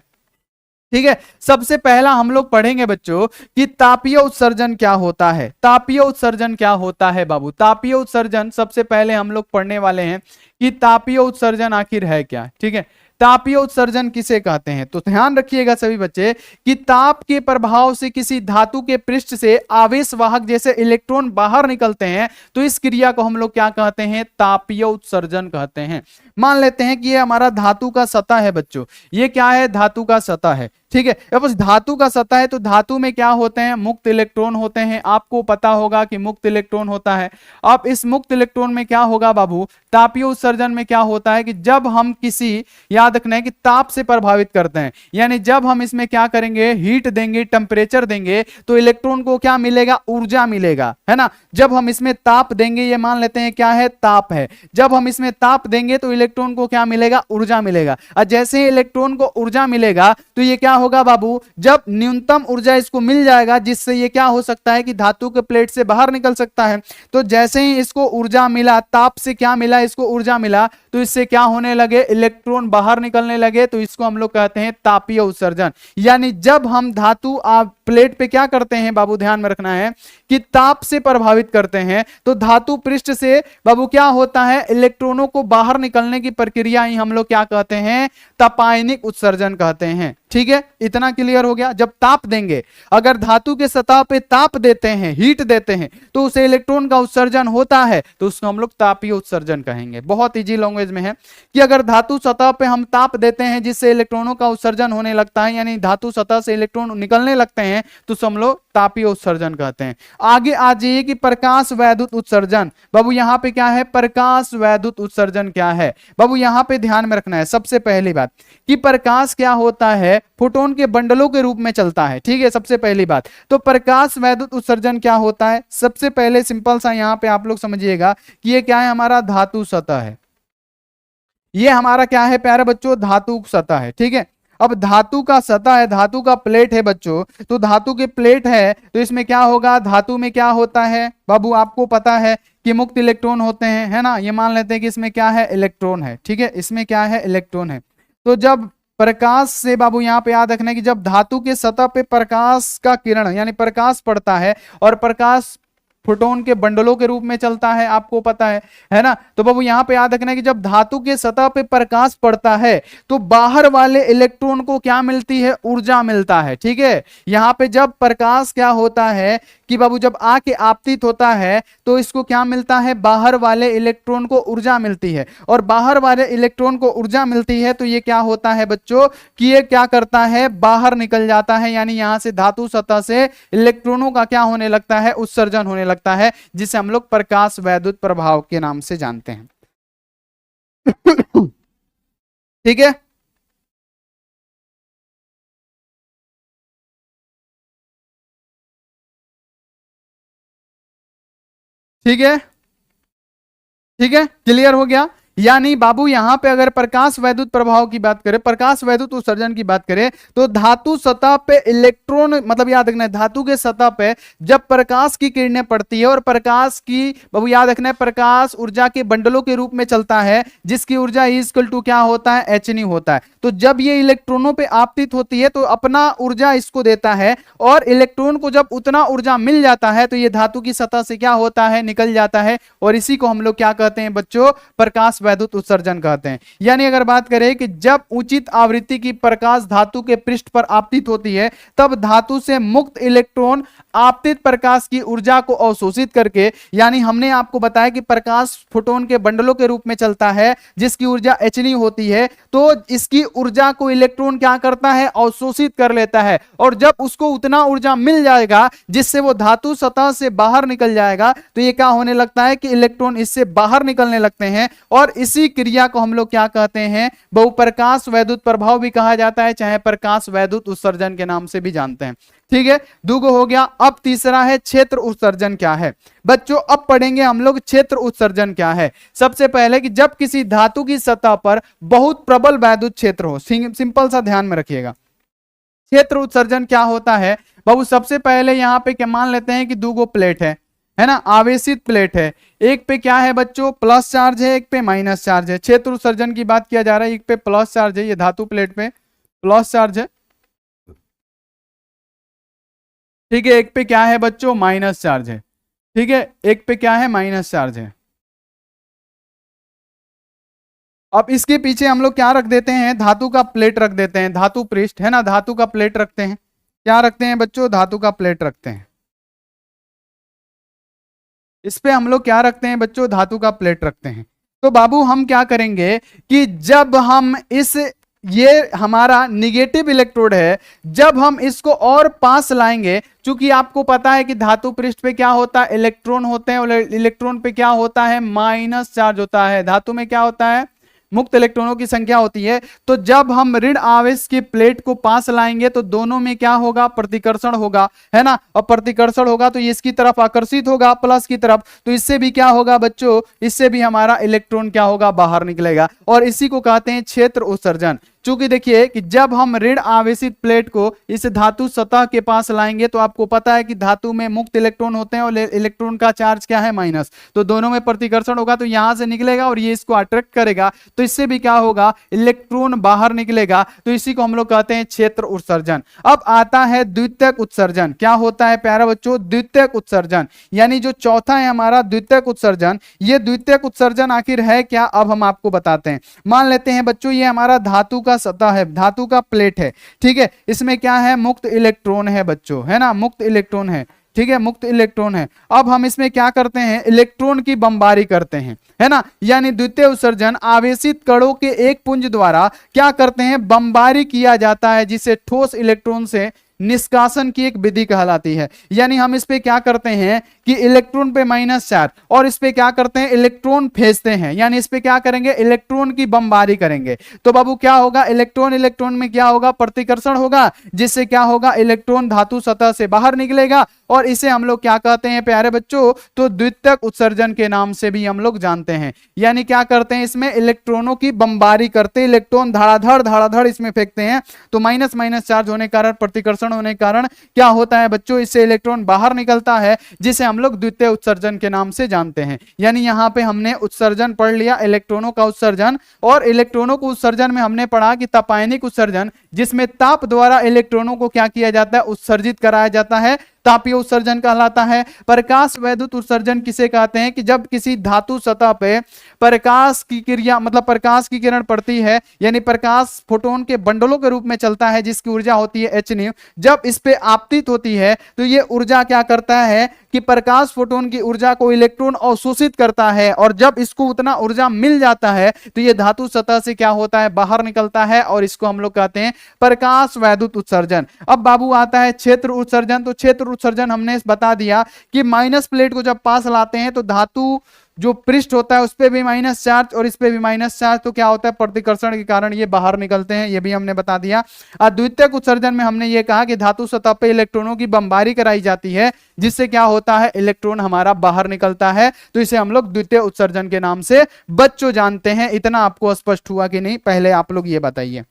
ठीक है। सबसे पहला हम लोग पढ़ेंगे बच्चों कि तापीय उत्सर्जन क्या होता है। तापीय उत्सर्जन क्या होता है बाबू, तापीय उत्सर्जन सबसे पहले हम लोग पढ़ने वाले हैं कि तापीय उत्सर्जन आखिर है क्या, ठीक है। तापीय उत्सर्जन किसे कहते हैं? तो ध्यान रखिएगा सभी बच्चे कि ताप के प्रभाव से किसी धातु के पृष्ठ से आवेश वाहक जैसे इलेक्ट्रॉन बाहर निकलते हैं तो इस क्रिया को हम लोग क्या कहते हैं? तापीय उत्सर्जन कहते हैं। मान लेते हैं कि ये हमारा धातु का सतह है बच्चों, ये क्या है? धातु का सतह है, ठीक है। अब उस धातु का सतह है तो धातु में क्या होते हैं? मुक्त इलेक्ट्रॉन होते हैं। आपको पता होगा कि मुक्त इलेक्ट्रॉन होता है। अब इस मुक्त इलेक्ट्रॉन में क्या होगा बाबू? तापीय उत्सर्जन में क्या होता है कि जब हम किसी, याद रखना है कि ताप से प्रभावित करते हैं, यानी जब हम इसमें क्या करेंगे? हीट देंगे, टेम्परेचर देंगे तो इलेक्ट्रॉन को क्या मिलेगा? ऊर्जा मिलेगा, है ना। जब हम इसमें ताप देंगे, ये मान लेते हैं क्या है? ताप है। जब हम इसमें ताप देंगे तो इलेक्ट्रॉन को क्या मिलेगा? ऊर्जा मिलेगा। और जैसे ही इलेक्ट्रॉन को ऊर्जा मिलेगा तो ये क्या होगा बाबू? जब न्यूनतम ऊर्जा इसको मिल जाएगा जिससे ये क्या हो सकता है कि धातु के प्लेट से बाहर निकल सकता है, तो जैसे ही इसको ऊर्जा मिला, ताप से क्या मिला? इसको ऊर्जा मिला, तो इससे क्या होने लगे? इलेक्ट्रॉन बाहर निकलने लगे। तो इसको हम लोग कहते हैं तापीय उत्सर्जन। यानी जब हम धातु प्लेट पे क्या करते हैं बाबू? ध्यान में रखना है कि ताप से प्रभावित करते हैं तो धातु पृष्ठ से बाबू क्या होता है? इलेक्ट्रॉनों को बाहर निकलने की प्रक्रिया ही हम लोग क्या कहते हैं? तापायनिक उत्सर्जन कहते हैं। ठीक है, इतना क्लियर हो गया। जब ताप देंगे, अगर धातु के सतह पे ताप देते हैं, हीट देते हैं, तो उसे इलेक्ट्रॉन का उत्सर्जन होता है, तो उसको हम लोग तापीय उत्सर्जन कहेंगे। बहुत इजी लैंग्वेज में है कि अगर धातु सतह पे हम ताप देते हैं जिससे इलेक्ट्रॉनों का उत्सर्जन होने लगता है, यानी धातु सतह से इलेक्ट्रॉन निकलने लगते हैं, तो हम लोग तापीय उत्सर्जन कहते हैं। आगे आ जाइए कि प्रकाश वैद्युत उत्सर्जन। बाबू यहां पे क्या है? प्रकाश वैद्युत उत्सर्जन क्या है? बाबू यहां पे ध्यान में रखना है सबसे पहली बात कि प्रकाश क्या होता है? फोटोन के बंडलों के रूप में चलता है। ठीक है, सबसे पहली बात। तो प्रकाश वैद्युत उत्सर्जन क्या होता है? सबसे पहले सिंपल सा यहां पे आप लोग समझिएगा कि ये क्या है? हमारा धातु सतह है। ये हमारा क्या है प्यारे बच्चों? धातु सतह है। ठीक है, अब धातु का सतह है, धातु का प्लेट है बच्चों, तो धातु के प्लेट है तो इसमें क्या होगा? धातु में क्या होता है बाबू? आपको पता है कि मुक्त इलेक्ट्रॉन होते हैं, है ना। ये मान लेते हैं कि इसमें क्या है? इलेक्ट्रॉन है। ठीक है, इसमें क्या है? इलेक्ट्रॉन है। तो जब प्रकाश से बाबू यहां पे याद रखना है कि जब धातु के सतह पे प्रकाश का किरण यानी प्रकाश पड़ता है और प्रकाश फोटोन के बंडलों के रूप में चलता है, आपको पता है ना। तो बाबू यहां पे याद रखना है कि जब धातु के सतह पे प्रकाश पड़ता है तो बाहर वाले इलेक्ट्रॉन को क्या मिलती है? ऊर्जा मिलता है। ठीक है, यहां पे जब प्रकाश क्या होता है कि बाबू जब आके आपतित होता है तो इसको क्या मिलता है? बाहर वाले इलेक्ट्रॉन को ऊर्जा मिलती है, और बाहर वाले इलेक्ट्रॉन को ऊर्जा मिलती है तो ये क्या होता है बच्चों कि ये क्या करता है? बाहर निकल जाता है, यानी यहां से धातु सतह से इलेक्ट्रॉनों का क्या होने लगता है? उत्सर्जन होने लगता है, जिसे हम लोग प्रकाश वैद्युत प्रभाव के नाम से जानते हैं। ठीक है, ठीक है, ठीक है, क्लियर हो गया। यानी बाबू यहां पे अगर प्रकाश वैद्युत प्रभाव की बात करें, प्रकाश वैद्युत उत्सर्जन की बात करें, तो धातु सतह पे इलेक्ट्रॉन, मतलब याद रखना है धातु के सतह पे जब प्रकाश की किरणें पड़ती है और प्रकाश की बाबू याद रखना है प्रकाश ऊर्जा के बंडलों के रूप में चलता है, जिसकी ऊर्जा इक्वल टू क्या होता है? h होता है। तो जब ये इलेक्ट्रॉनों पे आपतित होती है तो अपना ऊर्जा इसको देता है, और इलेक्ट्रॉन को जब उतना ऊर्जा मिल जाता है तो ये धातु की सतह से क्या होता है? निकल जाता है, और इसी को हम लोग क्या कहते हैं बच्चों? प्रकाश वैद्युत उत्सर्जन कहते हैं। यानी अगर बात करें कि जब उचित आवृत्ति की प्रकाश धातु के पृष्ठ पर आपतित होती है तब धातु से मुक्त इलेक्ट्रॉन आपतित प्रकाश की ऊर्जा को अवशोषित करके, यानी हमने आपको बताया कि प्रकाश फोटोन के बंडलों के रूप में चलता है जिसकी ऊर्जा h होती है, तो इसकी ऊर्जा को इलेक्ट्रॉन क्या करता है? अवशोषित कर लेता है, और जब उसको उतना ऊर्जा मिल जाएगा जिससे वो धातु सतह से बाहर निकल जाएगा तो ये क्या होने लगता है कि इलेक्ट्रॉन इससे बाहर निकलने लगते हैं, और इसी क्रिया को हम लोग क्या कहते हैं? बहुप्रकाश वैद्युत प्रभाव भी कहा जाता है, चाहे प्रकाश वैद्युत उत्सर्जन के नाम से भी जानते हैं। ठीक है, दूगो हो गया। अब तीसरा है क्षेत्र उत्सर्जन क्या है बच्चों? अब पढ़ेंगे हम लोग क्षेत्र उत्सर्जन क्या है। सबसे पहले कि जब किसी धातु की सतह पर बहुत प्रबल वैद्युत क्षेत्र हो, सिंपल सा ध्यान में रखिएगा। क्षेत्र उत्सर्जन क्या होता है बाबू? सबसे पहले यहां पे क्या मान लेते हैं कि दूगो प्लेट है ना, आवेशित प्लेट है। एक पे क्या है बच्चों? प्लस चार्ज है, एक पे माइनस चार्ज है। क्षेत्र उत्सर्जन की बात किया जा रहा है, एक पे प्लस चार्ज है, ये धातु प्लेट पे प्लस चार्ज है। ठीक है, एक पे क्या है बच्चों? माइनस चार्ज है। ठीक है, एक पे क्या है? माइनस चार्ज है। अब इसके पीछे हम लोग क्या रख देते हैं, धातु का प्लेट रख देते हैं, धातु पृष्ठ है ना, धातु का प्लेट रखते हैं। क्या रखते हैं बच्चों, धातु का प्लेट रखते हैं। इस पे हम लोग क्या रखते हैं बच्चों, धातु का प्लेट रखते हैं। तो बाबू हम क्या करेंगे कि जब हम ये हमारा निगेटिव इलेक्ट्रोड है, जब हम इसको और पास लाएंगे, चूंकि आपको पता है कि धातु पृष्ठ पे क्या होता है, इलेक्ट्रॉन होते हैं, और इलेक्ट्रॉन पे क्या होता है, माइनस चार्ज होता है। धातु में क्या होता है, मुक्त इलेक्ट्रॉनों की संख्या होती है। तो जब हम ऋण आवेश की प्लेट को पास लाएंगे तो दोनों में क्या होगा, प्रतिकर्षण होगा, है ना। और प्रतिकर्षण होगा तो ये इसकी तरफ आकर्षित होगा, प्लस की तरफ। तो इससे भी क्या होगा बच्चों, इससे भी हमारा इलेक्ट्रॉन क्या होगा, बाहर निकलेगा। और इसी को कहते हैं क्षेत्र उत्सर्जन। चूंकि देखिए कि जब हम ऋण आवेशित प्लेट को इस धातु सतह के पास लाएंगे तो आपको पता है कि धातु में मुक्त इलेक्ट्रॉन होते हैं और इलेक्ट्रॉन का चार्ज क्या है, माइनस। तो दोनों में प्रतिकर्षण होगा तो यहां से निकलेगा और ये इसको अट्रैक्ट करेगा, तो इससे भी क्या होगा, इलेक्ट्रॉन बाहर निकलेगा। तो इसी को हम लोग कहते हैं क्षेत्र उत्सर्जन। अब आता है द्वितीयक उत्सर्जन। क्या होता है प्यारा बच्चों, द्वितीयक उत्सर्जन, यानी जो चौथा है हमारा द्वितीयक उत्सर्जन। ये द्वितीयक उत्सर्जन आखिर है क्या, अब हम आपको बताते हैं। मान लेते हैं बच्चों ये हमारा धातु का सतह है, धातु का प्लेट है, ठीक है। इसमें क्या है, मुक्त इलेक्ट्रॉन है बच्चों, है ना, मुक्त इलेक्ट्रॉन है, ठीक है, मुक्त इलेक्ट्रॉन है। अब हम इसमें क्या करते हैं, इलेक्ट्रॉन की बमबारी करते हैं, है ना। यानी द्वितीय उत्सर्जन आवेशित कणों के एक पुंज द्वारा क्या करते हैं, बमबारी किया जाता है, जिसे ठोस इलेक्ट्रॉन से निष्कासन की एक विधि कहलाती है। यानी हम इस पे क्या करते हैं कि इलेक्ट्रॉन पे माइनस चार्ज, और इस पे क्या करते हैं, इलेक्ट्रॉन भेजते हैं। यानी इस पे क्या करेंगे, इलेक्ट्रॉन की बमबारी करेंगे। तो बाबू क्या होगा, इलेक्ट्रॉन इलेक्ट्रॉन में क्या होगा, प्रतिकर्षण होगा, जिससे क्या होगा, इलेक्ट्रॉन धातु सतह से बाहर निकलेगा। और इसे हम लोग क्या कहते हैं प्यारे बच्चों, तो द्वितीयक उत्सर्जन के नाम से भी हम लोग जानते हैं। यानी क्या करते हैं, इसमें इलेक्ट्रॉनों की बमबारी करते हैं, इलेक्ट्रॉन धड़ाधड़ इसमें फेंकते हैं। तो माइनस माइनस चार्ज होने के कारण, प्रतिकर्षण होने के कारण क्या होता है बच्चों, इससे इलेक्ट्रॉन बाहर निकलता है, जिसे हम लोग द्वितीय उत्सर्जन के नाम से जानते हैं। यानी यहां पे हमने उत्सर्जन पढ़ लिया, इलेक्ट्रॉनों का उत्सर्जन। और इलेक्ट्रॉनों को उत्सर्जन में हमने पढ़ा कि तापायनिक उत्सर्जन, जिसमें ताप द्वारा इलेक्ट्रॉनों को क्या किया जाता है, उत्सर्जित कराया जाता है, तापीय उत्सर्जन कहलाता है। प्रकाश वैद्युत उत्सर्जन किसे कहते हैं, कि जब किसी धातु सतह पे प्रकाश की क्रिया, मतलब प्रकाश की किरण पड़ती है, यानी प्रकाश फोटोन के बंडलों के रूप में चलता है, जिसकी ऊर्जा होती है h न्यू। जब इस पे आपतित होती है तो ये ऊर्जा क्या करता है कि प्रकाश फोटोन की ऊर्जा को इलेक्ट्रॉन अवशोषित करता है, और जब इसको उतना ऊर्जा मिल जाता है तो ये धातु सतह से क्या होता है, बाहर निकलता है, और इसको हम लोग कहते हैं प्रकाश वैद्युत उत्सर्जन। अब बाबू आता है क्षेत्र उत्सर्जन। तो क्षेत्र उत्सर्जन हमने बता दिया कि माइनस प्लेट को जब पास लाते हैं तो धातु जो पृष्ठ होता है उस पे भी माइनस चार्ज और इस पे भी माइनस चार्ज, तो क्या होता है, प्रतिकर्षण के कारण ये बाहर निकलते हैं, ये भी हमने बता दिया। द्वितीयक उत्सर्जन में हमने ये कहा कि धातु सतह पे इलेक्ट्रॉनों की बमबारी कराई जाती है, जिससे क्या होता है, इलेक्ट्रॉन हमारा बाहर निकलता है। तो इसे हम लोग द्वितीय उत्सर्जन के नाम से बच्चों जानते हैं। इतना आपको स्पष्ट हुआ कि नहीं, पहले आप लोग ये बताइए।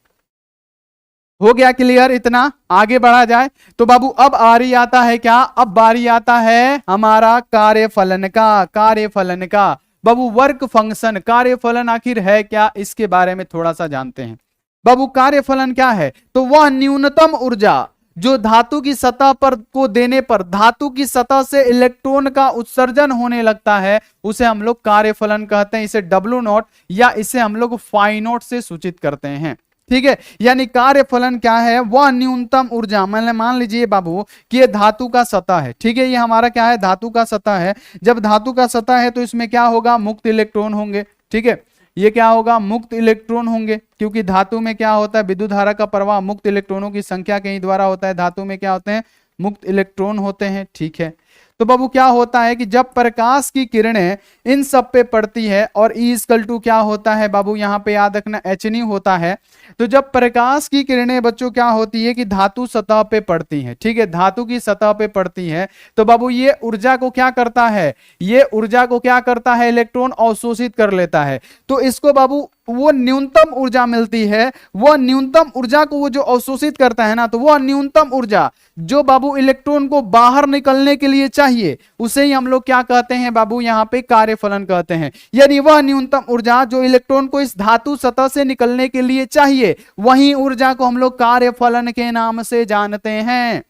हो गया क्लियर इतना, आगे बढ़ा जाए। तो बाबू अब बारी आता है क्या, अब बारी आता है हमारा कार्यफलन का। कार्यफलन का बाबू वर्क फंक्शन, कार्यफलन आखिर है क्या, इसके बारे में थोड़ा सा जानते हैं। बाबू कार्यफलन क्या है, तो वह न्यूनतम ऊर्जा जो धातु की सतह पर को देने पर धातु की सतह से इलेक्ट्रॉन का उत्सर्जन होने लगता है, उसे हम लोग कार्यफलन कहते हैं। इसे W0 या इसे हम लोग φ0 से सूचित करते हैं, ठीक है। यानी कार्यफलन क्या है, वह न्यूनतम ऊर्जा, मान लीजिए बाबू कि ये धातु का सतह है, ठीक है, ये हमारा क्या है, धातु का सतह है। जब धातु का सतह है तो इसमें क्या होगा, मुक्त इलेक्ट्रॉन होंगे, ठीक है। ये क्या होगा, मुक्त इलेक्ट्रॉन होंगे, क्योंकि धातु में क्या होता है, विद्युत धारा का प्रवाह मुक्त इलेक्ट्रॉनों की संख्या के ही द्वारा होता है। धातु में क्या होते हैं, मुक्त इलेक्ट्रॉन होते हैं, ठीक है। तो बाबू क्या होता है कि जब प्रकाश की किरणें इन सब पे पड़ती है, और E= क्या होता है बाबू, यहाँ पे याद रखना h होता है। तो जब प्रकाश की किरणें बच्चों क्या होती है कि धातु सतह पे पड़ती हैं, ठीक है, धातु की सतह पे पड़ती है, तो बाबू ये ऊर्जा को क्या करता है, ये ऊर्जा को क्या करता है, इलेक्ट्रॉन अवशोषित कर लेता है। तो इसको बाबू वो न्यूनतम ऊर्जा मिलती है, वो न्यूनतम ऊर्जा को वो जो अवशोषित करता है ना, तो वो न्यूनतम ऊर्जा जो बाबू इलेक्ट्रॉन को बाहर निकलने के लिए चाहिए, उसे ही हम लोग क्या कहते हैं बाबू, यहाँ पे कार्यफलन कहते हैं। यानी वह न्यूनतम ऊर्जा जो इलेक्ट्रॉन को इस धातु सतह से निकलने के लिए चाहिए, वही ऊर्जा को हम लोग कार्यफलन के नाम से जानते हैं।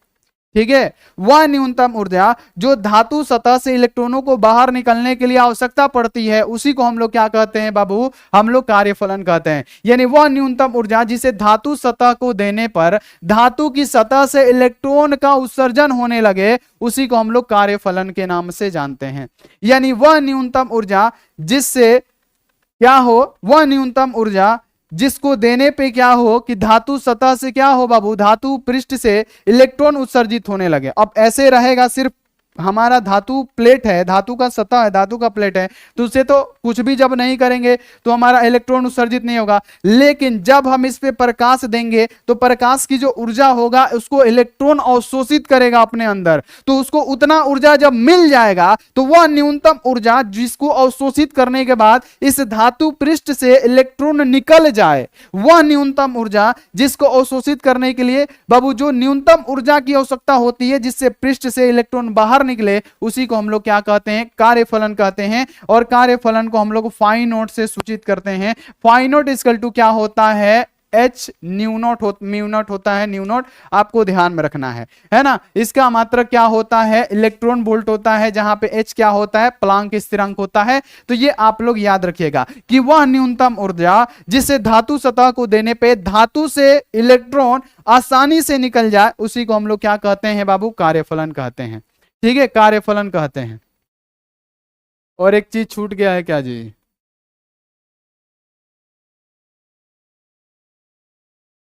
ठीक है। वह न्यूनतम ऊर्जा जो धातु सतह से इलेक्ट्रॉनों को बाहर निकलने के लिए आवश्यकता पड़ती है, उसी को हम लोग क्या कहते हैं बाबू, हम लोग कार्यफलन कहते हैं। यानी वह न्यूनतम ऊर्जा जिसे धातु सतह को देने पर धातु की सतह से इलेक्ट्रॉन का उत्सर्जन होने लगे, उसी को हम लोग कार्यफलन के नाम से जानते हैं। यानी वह न्यूनतम ऊर्जा जिससे क्या हो, वह न्यूनतम ऊर्जा जिसको देने पे क्या हो कि धातु सतह से क्या हो बाबू, धातु पृष्ठ से इलेक्ट्रॉन उत्सर्जित होने लगे। अब ऐसे रहेगा, सिर्फ हमारा धातु प्लेट है, धातु का सतह है, धातु का प्लेट है, तो उससे तो कुछ भी जब नहीं करेंगे तो हमारा इलेक्ट्रॉन उत्सर्जित नहीं होगा। लेकिन जब हम इस पे प्रकाश देंगे तो प्रकाश की जो ऊर्जा होगा उसको इलेक्ट्रॉन अवशोषित करेगा अपने अंदर, तो उसको उतना ऊर्जा जब मिल जाएगा तो वह न्यूनतम ऊर्जा जिसको अवशोषित करने के बाद इस धातु पृष्ठ से इलेक्ट्रॉन निकल जाए, वह न्यूनतम ऊर्जा जिसको अवशोषित करने के लिए बाबू जो न्यूनतम ऊर्जा की आवश्यकता होती है जिससे पृष्ठ से इलेक्ट्रॉन बाहर निकले, उसी को हम लोग क्या कहते हैं, कार्यफलन कहते हैं। और कार्यफलन को हम लोग फाई नोट से सूचित करते हैं। फाई नोट इक्वल टू क्या होता है, H new note mu naught होता है, न्यू नोट आपको ध्यान में रखना है ना। इसका मात्रक क्या होता है, इलेक्ट्रॉन वोल्ट होता है, जहां पे एच क्या होता है, प्लांक स्थिरांक होता है। तो ये आप लोग याद रखिएगा कि वह न्यूनतम ऊर्जा जिसे धातु सतह को देने पे धातु से इलेक्ट्रॉन आसानी से निकल जाए, उसी को हम लोग क्या कहते हैं बाबू, कार्यफलन कहते हैं। ठीक है, कार्यफलन कहते हैं। और एक चीज छूट गया है क्या जी,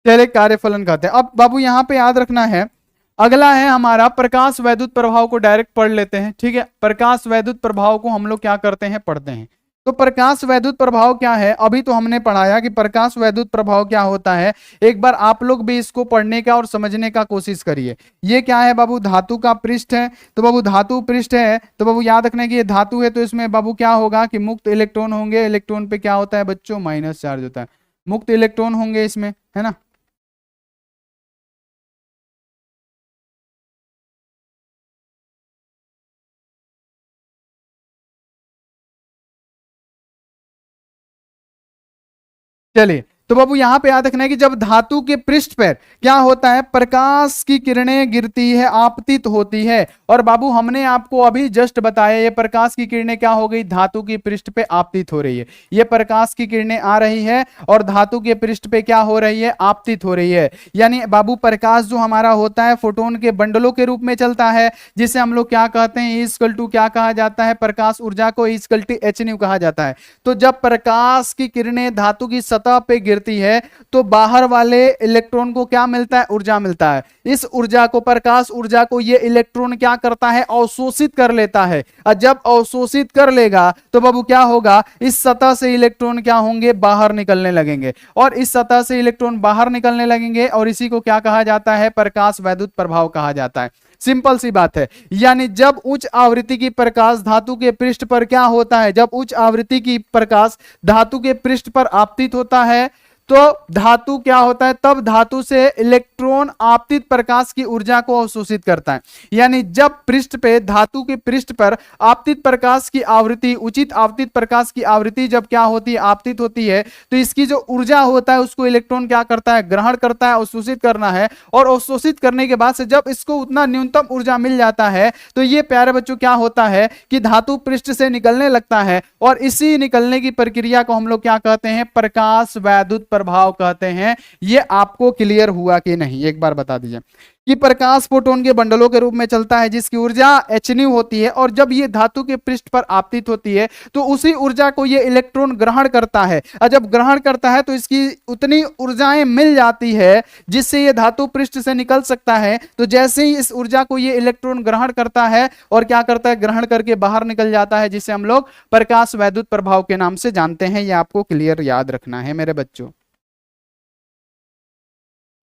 चलिए कार्यफलन कहते हैं। अब बाबू यहां पे याद रखना है, अगला है हमारा प्रकाश वैद्युत प्रभाव को डायरेक्ट पढ़ लेते हैं। ठीक है, प्रकाश वैद्युत प्रभाव को हम लोग क्या करते हैं, पढ़ते हैं। तो प्रकाश वैद्युत प्रभाव क्या है, अभी तो हमने पढ़ाया कि प्रकाश वैद्युत प्रभाव क्या होता है। एक बार आप लोग भी इसको पढ़ने का और समझने का कोशिश करिए। ये क्या है बाबू, धातु का पृष्ठ है। तो बाबू धातु पृष्ठ है तो बाबू याद रखना कि ये धातु है, तो इसमें बाबू क्या होगा कि मुक्त इलेक्ट्रॉन होंगे। इलेक्ट्रॉन पे क्या होता है बच्चों, माइनस चार्ज होता है। मुक्त इलेक्ट्रॉन होंगे इसमें, है ना। चलिए, तो बाबू यहां पे याद रखना है कि जब धातु के पृष्ठ पर क्या होता है, प्रकाश की किरणें गिरती है, आपतित होती है। और बाबू हमने आपको अभी जस्ट बताया ये प्रकाश की किरणें क्या हो गई, धातु की पृष्ठ पे आपतित हो रही है। ये प्रकाश की किरणें आ रही है और धातु के पृष्ठ पे क्या हो रही है, आपतित हो रही है। यानी बाबू प्रकाश जो हमारा होता है फोटोन के बंडलों के रूप में चलता है, जिसे हम लोग क्या कहते हैं, इक्वल टू क्या कहा जाता है, प्रकाश ऊर्जा को इक्वल टू एच न्यू कहा जाता है। तो जब प्रकाश की किरणें धातु की सतह पे गिरती है तो बाहर वाले इलेक्ट्रॉन को क्या मिलता है, ऊर्जा मिलता है। इस ऊर्जा को, प्रकाश ऊर्जा को ये इलेक्ट्रॉन क्या करता है, अवशोषित कर लेता है। और जब अवशोषित कर लेगा तो बाबू क्या होगा, इस सतह से इलेक्ट्रॉन क्या होंगे, बाहर निकलने लगेंगे। और इस सतह से इलेक्ट्रॉन बाहर निकलने लगेंगे और इसी को क्या कहा जाता है, प्रकाश वैद्युत प्रभाव कहा जाता है। सिंपल सी बात है। यानी जब उच्च आवृत्ति की प्रकाश धातु के पृष्ठ पर क्या होता है, जब उच्च आवृत्ति की प्रकाश धातु के पृष्ठ पर आपतित होता है तो धातु क्या होता है, तब धातु से इलेक्ट्रॉन आपतित प्रकाश की ऊर्जा को अवशोषित करता है। यानी जब पृष्ठ पे, धातु के पृष्ठ पर आपतित प्रकाश की आवृत्ति, उचित आपतित प्रकाश की आवृत्ति जब क्या होती है, आपतित होती है, तो इसकी जो ऊर्जा होता है उसको इलेक्ट्रॉन क्या करता है, ग्रहण करता है, अवशोषित करना है। और अवशोषित करने के बाद से जब इसको उतना न्यूनतम ऊर्जा मिल जाता है तो ये प्यारे बच्चों क्या होता है कि धातु पृष्ठ से निकलने लगता है। और इसी निकलने की प्रक्रिया को हम लोग क्या कहते हैं, प्रकाश वैद्युत प्रभाव कहते हैं। ये आपको क्लियर हुआ कि नहीं, एक बार बता दीजिए कि प्रकाश फोटोन के बंडलों के रूप में चलता है जिसकी ऊर्जा एच न्यू होती है। और जब ये धातु के पृष्ठ पर आपतित होती है तो उसी ऊर्जा को ये इलेक्ट्रॉन ग्रहण करता है। और जब ग्रहण करता है तो इसकी उतनी ऊर्जाएं मिल जाती है जिससे ये धातु पृष्ठ से निकल सकता है। तो जैसे ही इस ऊर्जा को ये इलेक्ट्रॉन ग्रहण करता है और क्या करता है, ग्रहण करके बाहर निकल जाता है, जिसे हम लोग प्रकाश वैद्युत प्रभाव के नाम से जानते हैं। ये आपको क्लियर याद रखना है मेरे बच्चों।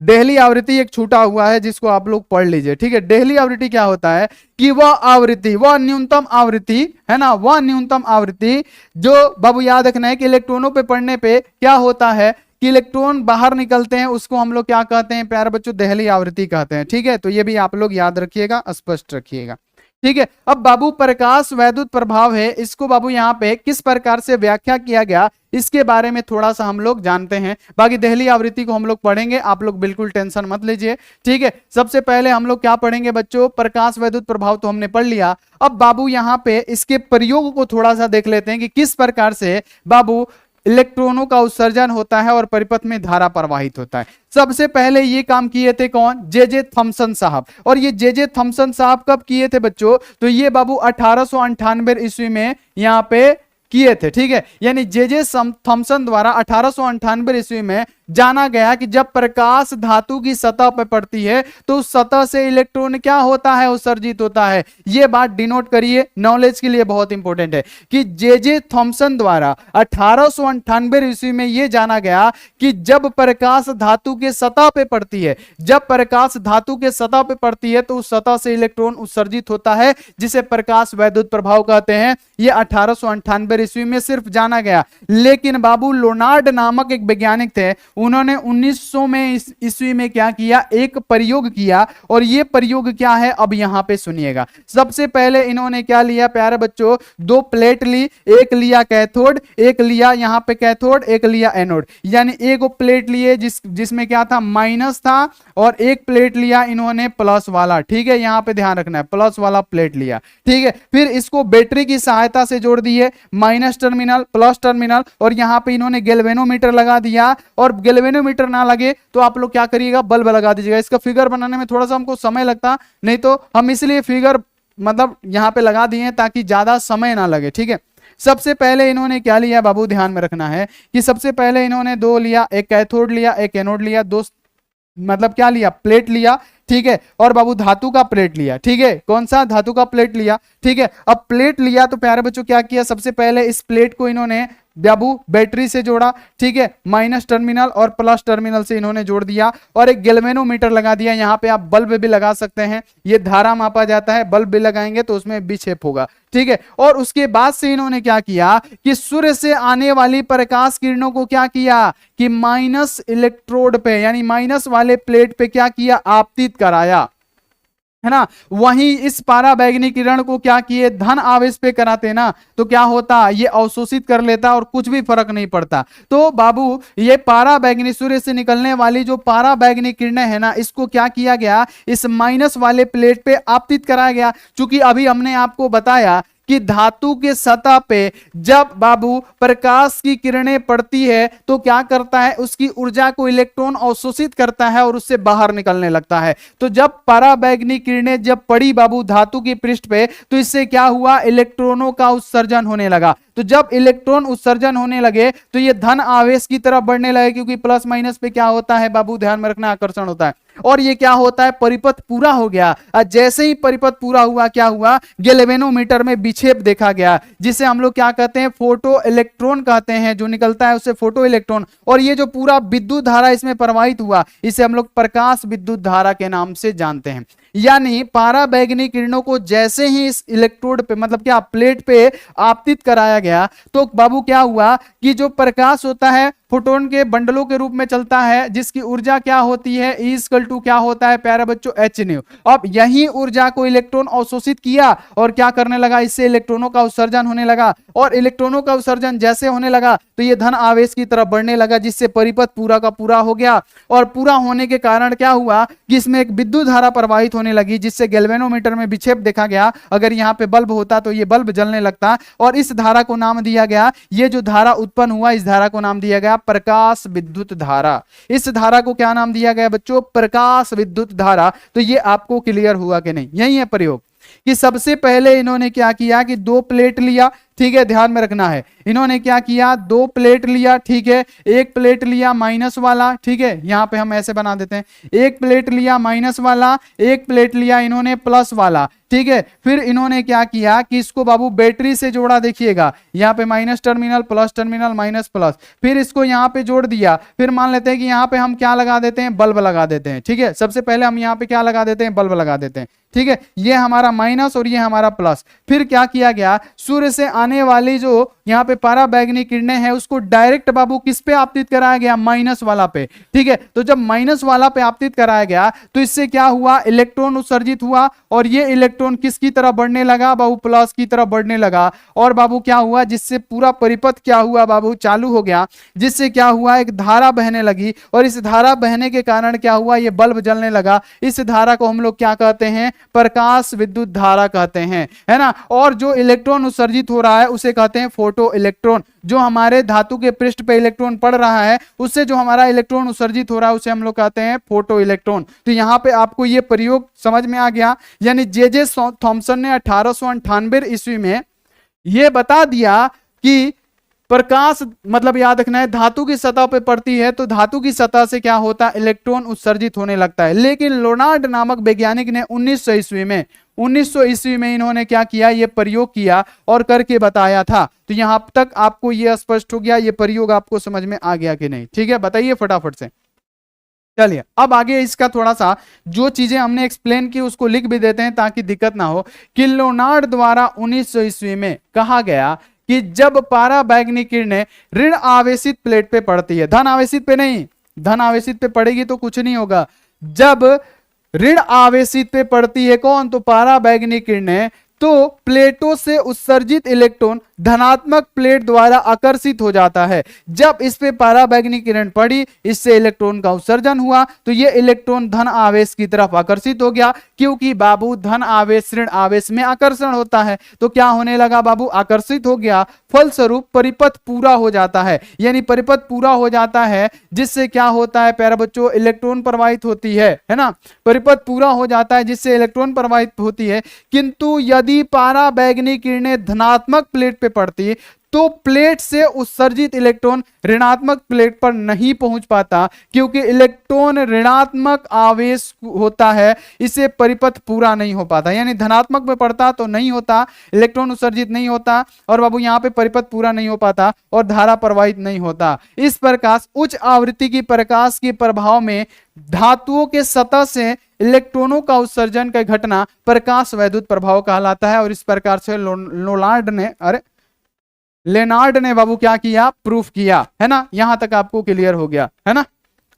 देहली आवृत्ति एक छूटा हुआ है जिसको आप लोग पढ़ लीजिए। ठीक है, देहली आवृत्ति क्या होता है कि वह आवृत्ति, वह न्यूनतम आवृत्ति है ना, वह न्यूनतम आवृत्ति जो बाबू याद रखना है कि इलेक्ट्रॉनों पे पड़ने पे क्या होता है कि इलेक्ट्रॉन बाहर निकलते हैं, उसको हम लोग क्या कहते हैं प्यारे बच्चों, देहली आवृत्ति कहते हैं। ठीक है, तो ये भी आप लोग याद रखिएगा, स्पष्ट रखिएगा। ठीक है। अब बाबू प्रकाश वैद्युत प्रभाव है, इसको बाबू यहाँ पे किस प्रकार से व्याख्या किया गया इसके बारे में थोड़ा सा हम लोग जानते हैं। बाकी दिल्ली आवृत्ति को हम लोग पढ़ेंगे, आप लोग बिल्कुल टेंशन मत लीजिए। ठीक है, सबसे पहले हम लोग क्या पढ़ेंगे बच्चों, प्रकाश वैद्युत प्रभाव तो हमने पढ़ लिया। अब बाबू यहाँ पे इसके प्रयोग को थोड़ा सा देख लेते हैं कि किस प्रकार से बाबू इलेक्ट्रॉनों का उत्सर्जन होता है और परिपथ में धारा प्रवाहित होता है। सबसे पहले ये काम किए थे कौन, जे थॉमसन साहब। और ये जे थॉमसन साहब कब किए थे बच्चों, तो ये बाबू 1898 ईस्वी में यहाँ पे किए थे। ठीक है, यानी जे थॉमसन द्वारा 1898 ईस्वी में जाना गया कि जब प्रकाश धातु की सतह पर पड़ती है तो उस सतह से इलेक्ट्रॉन क्या होता है, उत्सर्जित होता है। यह बात डिनोट करिए, नॉलेज के लिए बहुत इंपॉर्टेंट है कि जे थॉमसन द्वारा 1898 ईस्वी में यह जाना गया कि जब प्रकाश धातु के सतह पे पड़ती है, जब प्रकाश धातु के सतह पे पड़ती है तो उस सतह से इलेक्ट्रॉन उत्सर्जित होता है, जिसे प्रकाश वैद्युत प्रभाव कहते हैं। यह 1898 ईस्वी में सिर्फ जाना गया। लेकिन बाबू लोनार्ड नामक एक वैज्ञानिक थे, उन्होंने 1900 में ईस्वी में क्या किया, एक प्रयोग किया। और यह प्रयोग क्या है अब यहां पे सुनिएगा। सबसे पहले इन्होंने क्या लिया प्यारे बच्चों, दो प्लेट ली, एक लिया कैथोड, एक लिया यहां पे कैथोड, एक लिया एनोड। यानी एक प्लेट लिए जिसमें क्या था, माइनस था, और एक प्लेट लिया इन्होंने प्लस वाला। ठीक है, यहां पे ध्यान रखना है, प्लस वाला प्लेट लिया। ठीक है, फिर इसको बैटरी की सहायता से जोड़ दिए, माइनस टर्मिनल प्लस टर्मिनल, और यहां पे इन्होंने गैल्वेनोमीटर लगा दिया। और गैल्वेनोमीटर ना लगे तो आप लोग क्या करिएगा, बल्ब लगा दीजिएगा। इसका फिगर बनाने में थोड़ा सा हमको समय लगता, नहीं तो हम इसलिए फिगर मतलब यहां पे लगा दिए ताकि ज्यादा समय ना लगे। ठीक है, सबसे पहले इन्होंने क्या लिया बाबू, ध्यान में रखना है कि सबसे पहले इन्होंने दो लिया, एक कैथोड लिया एक एनोड लिया, दो मतलब क्या लिया, प्लेट लिया। ठीक है, और बाबू धातु का प्लेट लिया। ठीक है, कौन सा, धातु का प्लेट लिया। ठीक है, अब प्लेट लिया तो प्यारे बच्चों क्या किया, सबसे पहले इस प्लेट को इन्होंने बाबू बैटरी से जोड़ा। ठीक है, माइनस टर्मिनल और प्लस टर्मिनल से इन्होंने जोड़ दिया, और एक गैल्वेनोमीटर लगा दिया। यहां पे आप बल्ब भी लगा सकते हैं, ये धारा मापा जाता है, बल्ब भी लगाएंगे तो उसमें विक्षेप होगा। ठीक है, और उसके बाद से इन्होंने क्या किया कि सूर्य से आने वाली प्रकाश किरणों को क्या किया कि माइनस इलेक्ट्रोड पे यानी माइनस वाले प्लेट पे क्या किया, आपतित कराया, है ना। वहीं इस पाराबैंगनी किरण को क्या किए, धन आवेश पे कराते ना, तो क्या होता, ये अवशोषित कर लेता और कुछ भी फर्क नहीं पड़ता। तो बाबू ये पाराबैंगनी सूर्य से निकलने वाली जो पाराबैंगनी किरणें है ना, इसको क्या किया गया, इस माइनस वाले प्लेट पे आपतित कराया गया। चूंकि अभी हमने आपको बताया कि धातु के सतह पे जब बाबू प्रकाश की किरणें पड़ती है तो क्या करता है, उसकी ऊर्जा को इलेक्ट्रॉन अवशोषित करता है और उससे बाहर निकलने लगता है। तो जब पराबैंगनी किरणें जब पड़ी बाबू धातु की पृष्ठ पे, तो इससे क्या हुआ, इलेक्ट्रॉनों का उत्सर्जन होने लगा। तो जब इलेक्ट्रॉन उत्सर्जन होने लगे तो ये धन आवेश की तरफ बढ़ने लगे, क्योंकि प्लस माइनस पे क्या होता है बाबू, ध्यान में रखना, आकर्षण होता है। और ये क्या होता है, परिपथ पूरा हो गया। जैसे ही परिपथ पूरा हुआ, क्या हुआ, गैल्वेनोमीटर में विक्षेप देखा गया, जिसे हम लोग क्या कहते हैं, फोटो इलेक्ट्रॉन कहते हैं, जो निकलता है उससे फोटो इलेक्ट्रॉन। और ये जो पूरा विद्युत धारा इसमें प्रवाहित हुआ, इसे हम लोग प्रकाश विद्युत धारा के नाम से जानते हैं। यानी पाराबैंगनी किरणों को जैसे ही इस इलेक्ट्रोड पे मतलब क्या प्लेट पे आपतित कराया गया, तो बाबू क्या हुआ कि जो प्रकाश होता है फोटोन के बंडलों के रूप में चलता है, जिसकी ऊर्जा क्या होती है, E इक्वल टू क्या होता है प्यारे बच्चों, H न्यू। अब यही ऊर्जा को इलेक्ट्रॉन अवशोषित किया और क्या करने लगा, इससे इलेक्ट्रॉनों का उत्सर्जन होने लगा। और इलेक्ट्रॉनों का उत्सर्जन जैसे होने लगा तो ये धन आवेश की तरफ बढ़ने लगा, जिससे परिपथ पूरा का पूरा हो गया। और पूरा होने के कारण क्या हुआ कि इसमें एक विद्युत धारा प्रवाहित होने लगी, जिससे गैल्वेनोमीटर में विक्षेप देखा गया। अगर यहाँ पे बल्ब होता तो ये बल्ब जलने लगता, और इस धारा को नाम दिया गया, ये जो धारा उत्पन्न हुआ इस धारा को नाम दिया गया प्रकाश विद्युत धारा। इस धारा को क्या नाम दिया गया बच्चों, प्रकाश विद्युत धारा। तो ये आपको क्लियर हुआ कि नहीं, यही है प्रयोग कि सबसे पहले इन्होंने क्या किया कि दो प्लेट लिया, ठीक है, ध्यान में रखना है, इन्होंने क्या किया, दो प्लेट लिया, ठीक है, एक प्लेट लिया माइनस वाला, ठीक है, यहां पे हम ऐसे बना देते हैं, एक प्लेट लिया माइनस वाला, एक प्लेट लिया इन्होंने प्लस वाला, ठीक है। फिर इन्होंने क्या किया कि इसको बाबू बैटरी से जोड़ा, देखिएगा यहाँ पे minus terminal plus terminal minus plus, फिर इसको यहाँ पे जोड़ दिया। फिर मान लेते हैं कि यहाँ पे हम क्या लगा देते हैं, बल्ब लगा देते हैं, ठीक है। सबसे पहले हम यहाँ पे क्या लगा देते हैं, बल्ब लगा देते हैं, ठीक है। ये हमारा माइनस और ये हमारा प्लस। फिर क्या किया गया, सूर्य से आने वाली जो यहाँ पे पराबैंगनी किरणें हैं उसको डायरेक्ट बाबू किस पे आपतित कराया गया, माइनस वाला पे। ठीक है, तो जब माइनस वाला पे आपतित कराया गया तो इससे क्या हुआ, इलेक्ट्रॉन उत्सर्जित हुआ और ये इलेक्ट्रॉन किसकी तरफ बढ़ने लगा बाबू, प्लस की तरफ बढ़ने लगा। और बाबू क्या हुआ, जिससे पूरा परिपथ क्या हुआ बाबू, चालू हो गया, जिससे क्या हुआ, एक धारा बहने लगी और इस धारा बहने के कारण क्या हुआ, ये बल्ब जलने लगा। इस धारा को हम लोग क्या कहते हैं, प्रकाश विद्युत धारा कहते हैं, है ना। और जो इलेक्ट्रॉन उत्सर्जित हो रहा है उसे कहते हैं फोटो इलेक्ट्रॉन। जो हमारे धातु के पृष्ठ पे इलेक्ट्रॉन पड़ रहा है उससे जो हमारा इलेक्ट्रॉन उत्सर्जित हो रहा है उसे हम लोग कहते हैं फोटो इलेक्ट्रॉन। तो यहां पे आपको ये प्रयोग समझ में आ गया। यानी जे थॉमसन ने 1898 ईस्वी में ये बता दिया कि प्रकाश मतलब याद रखना है, धातु की सतह पे पड़ती है तो धातु की सतह से क्या होता है, इलेक्ट्रॉन उत्सर्जित होने लगता है। लेकिन लोनार्ड नामक वैज्ञानिक ने 1900 ईस्वी में इन्होंने क्या किया, ये प्रयोग किया और करके बताया था। तो यहां तक आपको ये स्पष्ट हो गया, ये प्रयोग आपको समझ में आ गया कि नहीं। ठीक है, बताइए फटाफट से। चलिए अब आगे इसका थोड़ा सा जो चीजें हमने एक्सप्लेन की उसको लिख भी देते हैं ताकि दिक्कत ना हो। कि लोनार्ड द्वारा 1900 ईस्वी में कहा गया कि जब पराबैंगनी किरणें ऋण आवेशित प्लेट पे पड़ती है, धन आवेशित पे नहीं, धन आवेशित पे पड़ेगी तो कुछ नहीं होगा। जब ऋण आवेशित पे पड़ती है कौन, तो पराबैंगनी किरणें, तो प्लेटों से उत्सर्जित इलेक्ट्रॉन धनात्मक प्लेट द्वारा आकर्षित हो जाता है। जब इस पे पराबैंगनी किरण पड़ी, इससे इलेक्ट्रॉन का उत्सर्जन हुआ तो ये इलेक्ट्रॉन धन आवेश की तरफ आकर्षित हो गया। क्योंकि बाबू धन आवेश ऋण आवेश में आकर्षण होता है, तो क्या होने लगा बाबू, आकर्षित हो गया। फलस्वरूप परिपथ पूरा हो जाता है। यानी परिपथ पूरा हो जाता है जिससे क्या होता है प्यारे बच्चों, इलेक्ट्रॉन प्रवाहित होती है ना। परिपथ पूरा हो जाता है जिससे इलेक्ट्रॉन प्रवाहित होती है। किंतु यदि पराबैंगनी किरणें धनात्मक प्लेट पे पड़ती तो प्लेट से उत्सर्जित इलेक्ट्रॉन ऋणात्मक प्लेट पर नहीं पहुंच पाता, क्योंकि इलेक्ट्रॉन ऋणात्मक आवेश होता है, इसे परिपथ पूरा नहीं हो पाता। यानी धनात्मक में पड़ता तो नहीं होता, इलेक्ट्रॉन उत्सर्जित नहीं होता और बाबू यहां पे परिपथ पूरा नहीं हो पाता और धारा प्रवाहित नहीं होता। इस प्रकार उच्च आवृत्ति की प्रकाश के प्रभाव में धातुओं के सतह से इलेक्ट्रॉनों का उत्सर्जन का घटना प्रकाश वैद्युत प्रभाव कहलाता है। और इस प्रकार से लेनार्ड ने बाबू क्या किया, प्रूफ किया, है ना। यहां तक आपको क्लियर हो गया, है ना,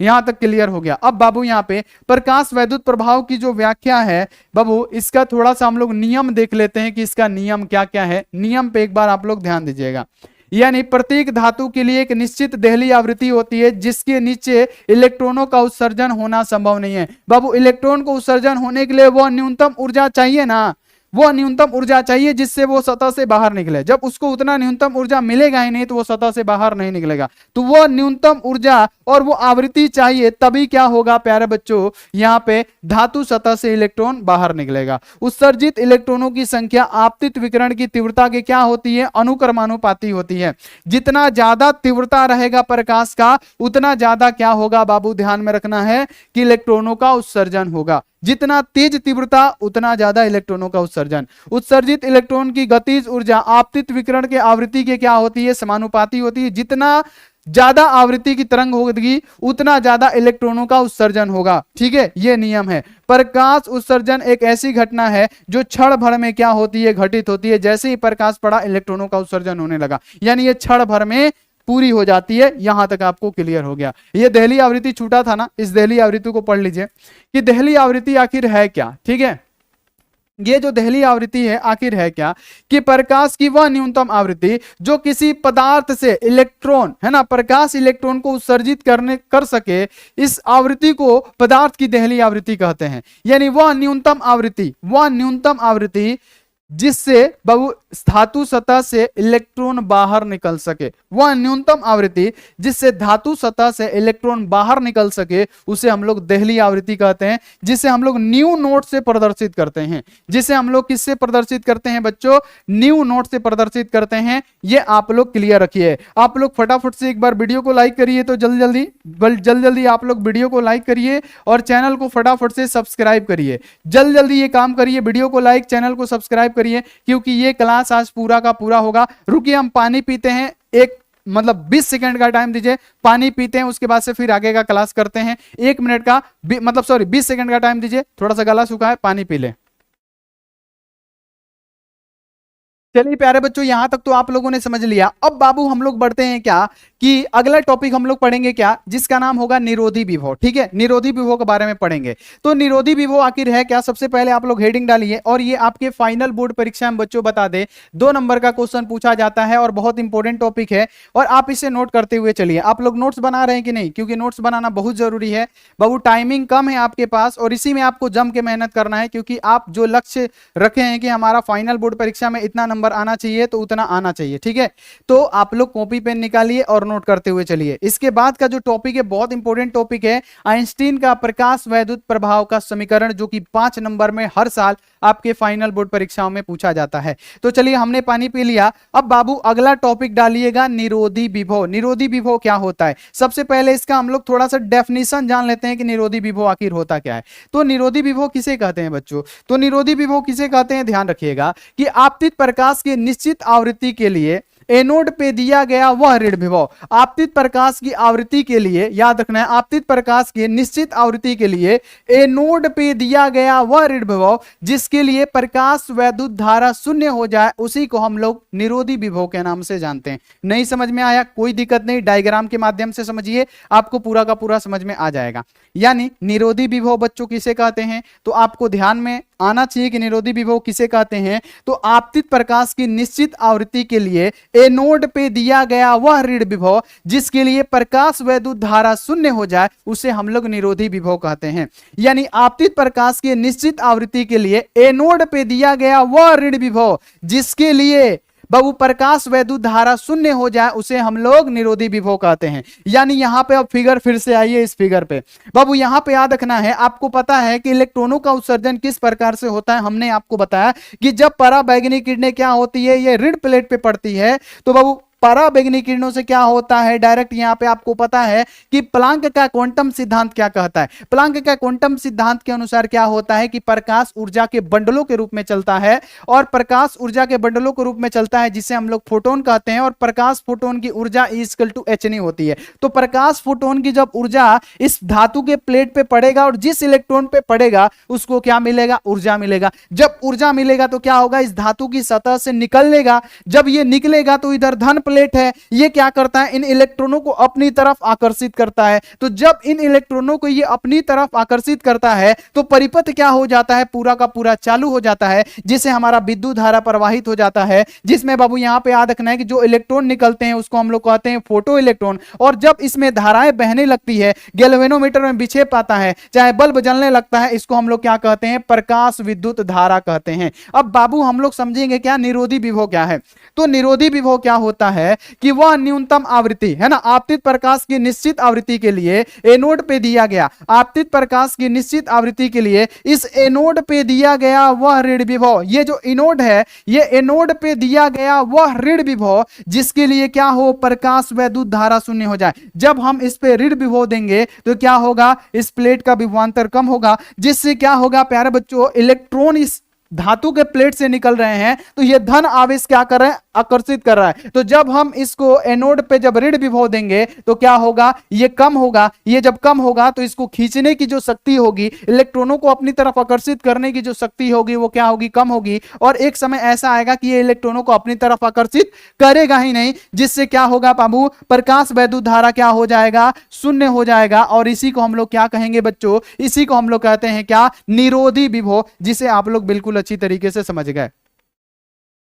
यहां तक क्लियर हो गया। अब बाबू यहां पे प्रकाश वैद्युत प्रभाव की जो व्याख्या है बाबू, इसका थोड़ा सा हम लोग नियम देख लेते हैं कि इसका नियम क्या क्या है। नियम पे एक बार आप लोग ध्यान दीजिएगा। यानी प्रत्येक धातु के लिए एक निश्चित देहली आवृत्ति होती है जिसके नीचे इलेक्ट्रॉनों का उत्सर्जन होना संभव नहीं है। बाबू इलेक्ट्रॉन को उत्सर्जन होने के लिए वो न्यूनतम ऊर्जा चाहिए ना, वो न्यूनतम ऊर्जा चाहिए जिससे वो सतह से बाहर निकले। जब उसको उतना न्यूनतम ऊर्जा मिलेगा ही नहीं तो वो सतह से बाहर नहीं निकलेगा। तो वो न्यूनतम ऊर्जा और वो आवृत्ति चाहिए, तभी क्या होगा प्यारे बच्चों, यहाँ पे धातु सतह से इलेक्ट्रॉन बाहर निकलेगा। उत्सर्जित इलेक्ट्रॉनों की संख्या आपतित विकिरण की तीव्रता के क्या होती है, अनुक्रमानुपाती होती है। जितना ज्यादा तीव्रता रहेगा प्रकाश का उतना ज्यादा क्या होगा बाबू, ध्यान में रखना है कि इलेक्ट्रॉनों का उत्सर्जन होगा। जितना तेज तीव्रता उतना ज्यादा इलेक्ट्रॉनों का उत्सर्जन। उत्सर्जित इलेक्ट्रॉन की गतिज ऊर्जा आपतित विकिरण के आवृत्ति के क्या होती है, समानुपाती होती है। जितना ज्यादा आवृत्ति की तरंग होगी उतना ज्यादा इलेक्ट्रॉनों का उत्सर्जन होगा। ठीक है, यह नियम है। प्रकाश उत्सर्जन एक ऐसी घटना है जो क्षण भर में क्या होती है, घटित होती है। जैसे ही प्रकाश पड़ा इलेक्ट्रॉनों का उत्सर्जन होने लगा, यानी ये क्षण भर में पूरी हो जाती है। यहां तक आपको क्लियर हो गया। ये देहली आवृत्ति छूटा था ना, इस देहली आवृत्ति को पढ़ लीजिए कि देहली आवृत्ति आखिर है क्या। ठीक है, ये जो देहली आवृत्ति है आखिर है क्या, कि प्रकाश की वह न्यूनतम आवृत्ति जो किसी पदार्थ से इलेक्ट्रॉन, है ना, प्रकाश इलेक्ट्रॉन को उत्सर्जित कर सके, इस आवृत्ति को पदार्थ की देहली आवृत्ति कहते हैं। यानी वह न्यूनतम आवृत्ति जिससे बाबू धातु सतह से इलेक्ट्रॉन बाहर निकल सके, वह न्यूनतम आवृत्ति जिससे धातु सतह से इलेक्ट्रॉन बाहर निकल सके, उसे हम लोग देहली आवृत्ति कहते हैं। जिसे हम लोग न्यू नोट से प्रदर्शित करते हैं। जिसे हम लोग किससे प्रदर्शित करते हैं बच्चों, न्यू नोट से प्रदर्शित करते हैं। ये आप लोग क्लियर रखिए। आप लोग फटाफट से एक बार वीडियो को लाइक करिए, तो जल्दी जल्दी आप लोग वीडियो को लाइक करिए और चैनल को फटाफट से सब्सक्राइब करिए। जल्दी ये काम करिए, वीडियो को लाइक, चैनल को सब्सक्राइब करिए, क्योंकि ये क्लास आज पूरा का पूरा होगा। रुकिए, हम पानी पीते हैं, एक मतलब 20 सेकंड का टाइम दीजिए, पानी पीते हैं, उसके बाद से फिर आगे का क्लास करते हैं। 1 मिनट का 20 सेकंड का टाइम दीजिए, थोड़ा सा गला सूखा है, पानी पी ले। चलिए प्यारे बच्चों, यहां तक तो आप लोगों ने समझ लिया। अब बाबू हम लोग बढ़ते हैं क्या कि अगला टॉपिक हम लोग पढ़ेंगे क्या, जिसका नाम होगा निरोधी विभव। ठीक है, निरोधी विभव के बारे में पढ़ेंगे। तो निरोधी विभव आखिर है क्या, सबसे पहले आप लोग हेडिंग डालिए। और ये आपके फाइनल बोर्ड परीक्षा में बच्चों बता दे 2 नंबर का क्वेश्चन पूछा जाता है और बहुत इंपॉर्टेंट टॉपिक है। और आप इसे नोट करते हुए चलिए। आप लोग नोट्स बना रहे हैं कि नहीं, क्योंकि नोट्स बनाना बहुत जरूरी है बाबू। टाइमिंग कम है आपके पास और इसी में आपको जम के मेहनत करना है, क्योंकि आप जो लक्ष्य रखे हैं कि हमारा फाइनल बोर्ड परीक्षा में इतना नंबर आना चाहिए, तो उतना आना चाहिए। ठीक है, तो आप लोग कॉपी पेन निकालिए और नोट करते हुए चलिए। इसके बाद का जो टॉपिक है बहुत इंपॉर्टेंट टॉपिक है, आइंस्टीन का प्रकाश वैद्युत प्रभाव का समीकरण, जो कि 5 नंबर में हर साल आपके फाइनल बोर्ड परीक्षाओं में पूछा जाता है। तो चलिए, हमने पानी पी लिया। अब बाबू अगला टॉपिक डालिएगा निरोधी विभव। निरोधी विभव क्या होता है, सबसे पहले इसका हम लोग थोड़ा सा डेफिनेशन जान लेते हैं कि निरोधी विभव आखिर होता क्या है। तो निरोधी विभव किसे कहते हैं बच्चों, तो निरोधी विभव किसे कहते हैं, ध्यान रखिएगा कि आपतित प्रकाश की निश्चित आवृत्ति के लिए एनोड पे दिया गया वह ऋण विभव। आपतित प्रकाश की आवृत्ति के लिए, याद रखना है, आपतित प्रकाश की निश्चित आवृत्ति के लिए एनोड पे दिया गया वह ऋण विभव जिसके लिए प्रकाश वैद्युत धारा शून्य हो जाए, उसी को हम लोग निरोधी विभव के नाम से जानते हैं। नहीं समझ में आया, कोई दिक्कत नहीं, डायग्राम के माध्यम से समझिए, आपको पूरा का पूरा समझ में आ जाएगा। यानी निरोधी विभव बच्चों किसे कहते हैं, तो आपको ध्यान में आना चाहिए कि निरोधी विभव किसे कहते हैं। तो आपतित प्रकाश की निश्चित आवृत्ति के लिए एनोड पे दिया गया वह ऋण विभव जिसके लिए प्रकाश वैद्युत धारा शून्य हो जाए, उसे हम लोग निरोधी विभव कहते हैं। यानी आपतित प्रकाश की निश्चित आवृत्ति के लिए एनोड पे दिया गया वह ऋण विभव जिसके लिए बाबू प्रकाश वैद्युत धारा शून्य हो जाए, उसे हम लोग निरोधी विभव कहते हैं। यानी यहां पे अब फिगर फिर से आइए, इस फिगर पे बाबू यहां पे याद रखना है, आपको पता है कि इलेक्ट्रॉनों का उत्सर्जन किस प्रकार से होता है। हमने आपको बताया कि जब पराबैंगनी किरणें क्या होती है, ये ऋण प्लेट पे पड़ती है, तो बाबू पराबैंगनी किरणों से क्या होता है, डायरेक्ट यहां पे आपको पता है कि प्लांक का क्वांटम सिद्धांत क्या कहता है। प्लांक का क्वांटम सिद्धांत के अनुसार क्या होता है कि प्रकाश ऊर्जा के बंडलों के रूप में चलता है, और प्रकाश ऊर्जा के बंडलों के रूप में चलता है, जिसे हम लोग फोटोन कहते हैं। और प्रकाश फोटोन की ऊर्जा E=hν होती है। तो प्रकाश फोटोन की जब ऊर्जा इस धातु के प्लेट पे पड़ेगा और जिस इलेक्ट्रॉन पे पड़ेगा उसको क्या मिलेगा, ऊर्जा मिलेगा। जब ऊर्जा मिलेगा तो क्या होगा, इस धातु की सतह से निकल लेगा। जब ये निकलेगा तो इधर धन प्लेट है, ये क्या करता है, इन इलेक्ट्रॉनों को अपनी तरफ आकर्षित करता है। तो जब इन इलेक्ट्रॉनों को ये अपनी तरफ आकर्षित करता है तो परिपथ क्या हो जाता है, पूरा का पूरा चालू हो जाता है, जिससे हमारा विद्युत धारा प्रवाहित हो जाता है। जिसमें बाबू यहां पे याद रखना है कि जो इलेक्ट्रॉन निकलते हैं उसको हम लोग कहते हैं फोटो इलेक्ट्रॉन। और जब इसमें धाराएं बहने लगती है, गैल्वेनोमीटर में विक्षेप आता है, चाहे बल्ब जलने लगता है, इसको हम लोग क्या कहते हैं, प्रकाश विद्युत धारा कहते हैं। अब बाबू हम लोग समझेंगे क्या निरोधी विभव क्या है। तो निरोधी विभव क्या होता है कि वह न्यूनतम आवृत्ति है ना, आपतित प्रकाश की निश्चित आवृत्ति के लिए एनोड पे दिया गया, आपतित प्रकाश की निश्चित आवृत्ति के लिए इस एनोड पे दिया गया वह ऋण विभव, ये जो एनोड है, ये एनोड पे दिया गया वह ऋण विभव जिसके लिए क्या हो, प्रकाश वैद्युत धारा शून्य हो जाए। जब हम इस पे ऋण विभव देंगे तो क्या होगा, इस प्लेट का विभवांतर कम होगा, जिससे क्या होगा प्यारे बच्चों, इलेक्ट्रॉन इस धातु के प्लेट से निकल रहे हैं तो ये धन आवेश क्या कर रहे हैं, आकर्षित कर रहा है। तो जब हम इसको एनोड पे जब ऋण विभव देंगे तो क्या होगा, ये कम होगा। ये जब कम होगा तो इसको खींचने की जो शक्ति होगी, इलेक्ट्रॉनों को अपनी तरफ आकर्षित करने की जो शक्ति होगी, वो क्या होगी, कम होगी। और एक समय ऐसा आएगा कि ये इलेक्ट्रॉनों को अपनी तरफ आकर्षित करेगा ही नहीं, जिससे क्या होगा बाबू, प्रकाश वैद्युत धारा क्या हो जाएगा, शून्य हो जाएगा। और इसी को हम लोग क्या कहेंगे बच्चों, इसी को हम लोग कहते हैं क्या, निरोधी विभव, जिसे आप लोग बिल्कुल अच्छी तरीके से समझ गए।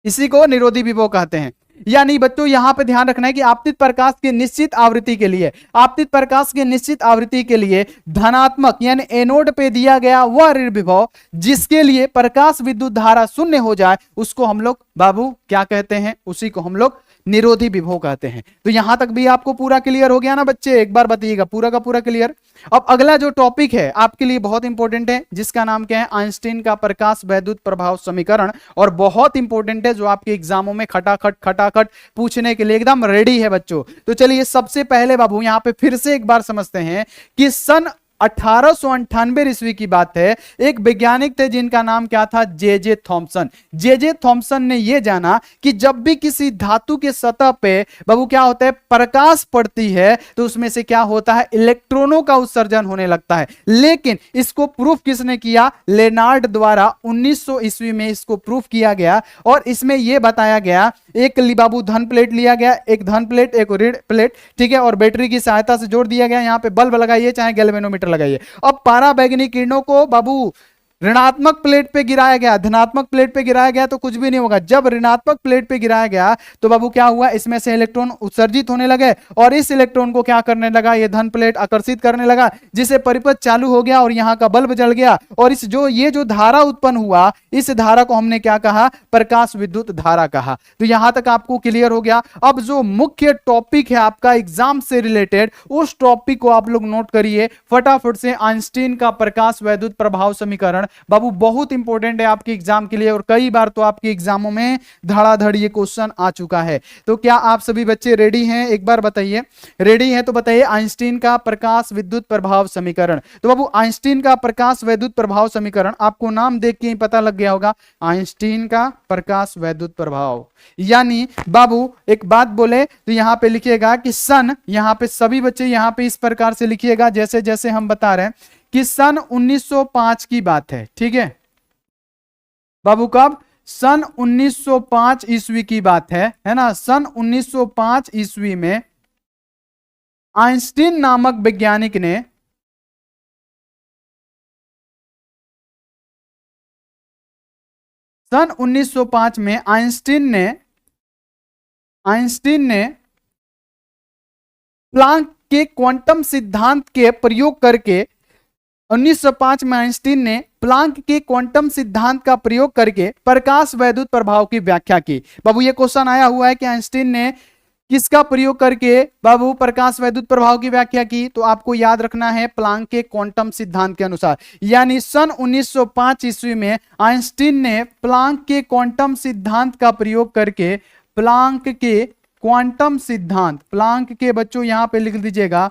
इसी को निरोधी विभव कहते हैं। यानी बच्चों यहां पे ध्यान रखना है कि आपतित प्रकाश की निश्चित आवृत्ति के लिए, आपतित प्रकाश की निश्चित आवृत्ति के लिए धनात्मक यानी एनोड पे दिया गया वह ऋण विभव जिसके लिए प्रकाश विद्युत धारा शून्य हो जाए, उसको हम लोग बाबू क्या कहते हैं, उसी को हम लोग निरोधी विभव कहते हैं। तो यहां तक भी आपको पूरा क्लियर हो गया ना बच्चे, एक बार बताइएगा, पूरा का पूरा क्लियर। अब अगला जो टॉपिक है आपके लिए बहुत इंपॉर्टेंट है, जिसका नाम क्या है, आइंस्टीन का प्रकाश वैद्युत प्रभाव समीकरण। और बहुत इंपॉर्टेंट है, जो आपके एग्जामों में खटाखट पूछने के लिए एकदम रेडी है बच्चों। तो चलिए सबसे पहले बाबू यहां पे फिर से एक बार समझते हैं कि सन 1898 ईस्वी की बात है। एक वैज्ञानिक थे जिनका नाम क्या था, जे जे थॉमसन। जे जे थॉमसन ने यह जाना कि जब भी किसी धातु के सतह पे बाबू क्या होता है, प्रकाश पड़ती है, तो उसमें से क्या होता है, इलेक्ट्रॉनों का उत्सर्जन होने लगता है। लेकिन इसको प्रूफ किसने किया, लेनार्ड द्वारा 1900 ईस्वी में इसको प्रूफ किया गया। और इसमें यह बताया गया, एक बाबू धन प्लेट लिया गया, एक धन प्लेट एक ऋण प्लेट, ठीक है, और बैटरी की सहायता से जोड़ दिया गया। यहां पे बल्ब लगाइए चाहे गैल्वेनोमीटर लगाइए। अब पराबैंगनी किरणों को बाबू ऋणात्मक प्लेट पे गिराया गया, धनात्मक प्लेट पे गिराया गया तो कुछ भी नहीं होगा। जब ऋणात्मक प्लेट पे गिराया गया तो बाबू क्या हुआ, इसमें से इलेक्ट्रॉन उत्सर्जित होने लगे और इस इलेक्ट्रॉन को क्या करने लगा, ये धन प्लेट आकर्षित करने लगा, जिसे परिपथ चालू हो गया और यहां का बल्ब जल गया। और इस जो धारा उत्पन्न हुआ, इस धारा को हमने क्या कहा, प्रकाश विद्युत धारा कहा। तो यहां तक आपको क्लियर हो गया। अब जो मुख्य टॉपिक है आपका एग्जाम से रिलेटेड, उस टॉपिक को आप लोग नोट करिए फटाफट से। आइंस्टीन का प्रकाश वैद्युत प्रभाव समीकरण बाबू बहुत इंपॉर्टेंट है आपके एग्जाम के लिए, और कई बार तो आपके एग्जामों में धड़ाधड़ ये क्वेश्चन आ चुका है। तो क्या आप सभी बच्चे रेडी हैं, एक बार बताइए। रेडी हैं तो बताइए आइंस्टीन का प्रकाश विद्युत प्रभाव समीकरण। तो बाबू आइंस्टीन का प्रकाश वैद्युत प्रभाव समीकरण आपको नाम देख के ही पता लग गया होगा, आइंस्टीन का प्रकाश वैद्युत प्रभाव। यानी बाबू एक बात बोले तो यहां पे लिखिएगा कि सन, यहां पे सभी बच्चे यहां पे इस प्रकार से लिखिएगा जैसे जैसे हम बता रहे हैं कि सन 1905 की बात है, ठीक है बाबू। कब, सन 1905 ईस्वी की बात है ना। सन 1905 ईस्वी में आइंस्टीन नामक वैज्ञानिक ने सन 1905 में आइंस्टीन ने प्लांक के क्वांटम सिद्धांत के प्रयोग करके 1905 में आइंस्टीन ने प्लांक के क्वांटम सिद्धांत का प्रयोग करके प्रकाश वैद्युत प्रभाव की व्याख्या की। बाबू ये क्वेश्चन आया हुआ है कि आइंस्टीन ने किसका प्रयोग करके बाबू प्रकाश वैद्युत प्रभाव की व्याख्या की, तो आपको याद रखना है प्लांक के क्वांटम सिद्धांत के अनुसार। यानी सन 1905 ईस्वी में आइंस्टीन ने प्लांक के क्वांटम सिद्धांत का प्रयोग करके प्लांक के क्वांटम सिद्धांत, प्लांक के बच्चों यहां पे लिख दीजिएगा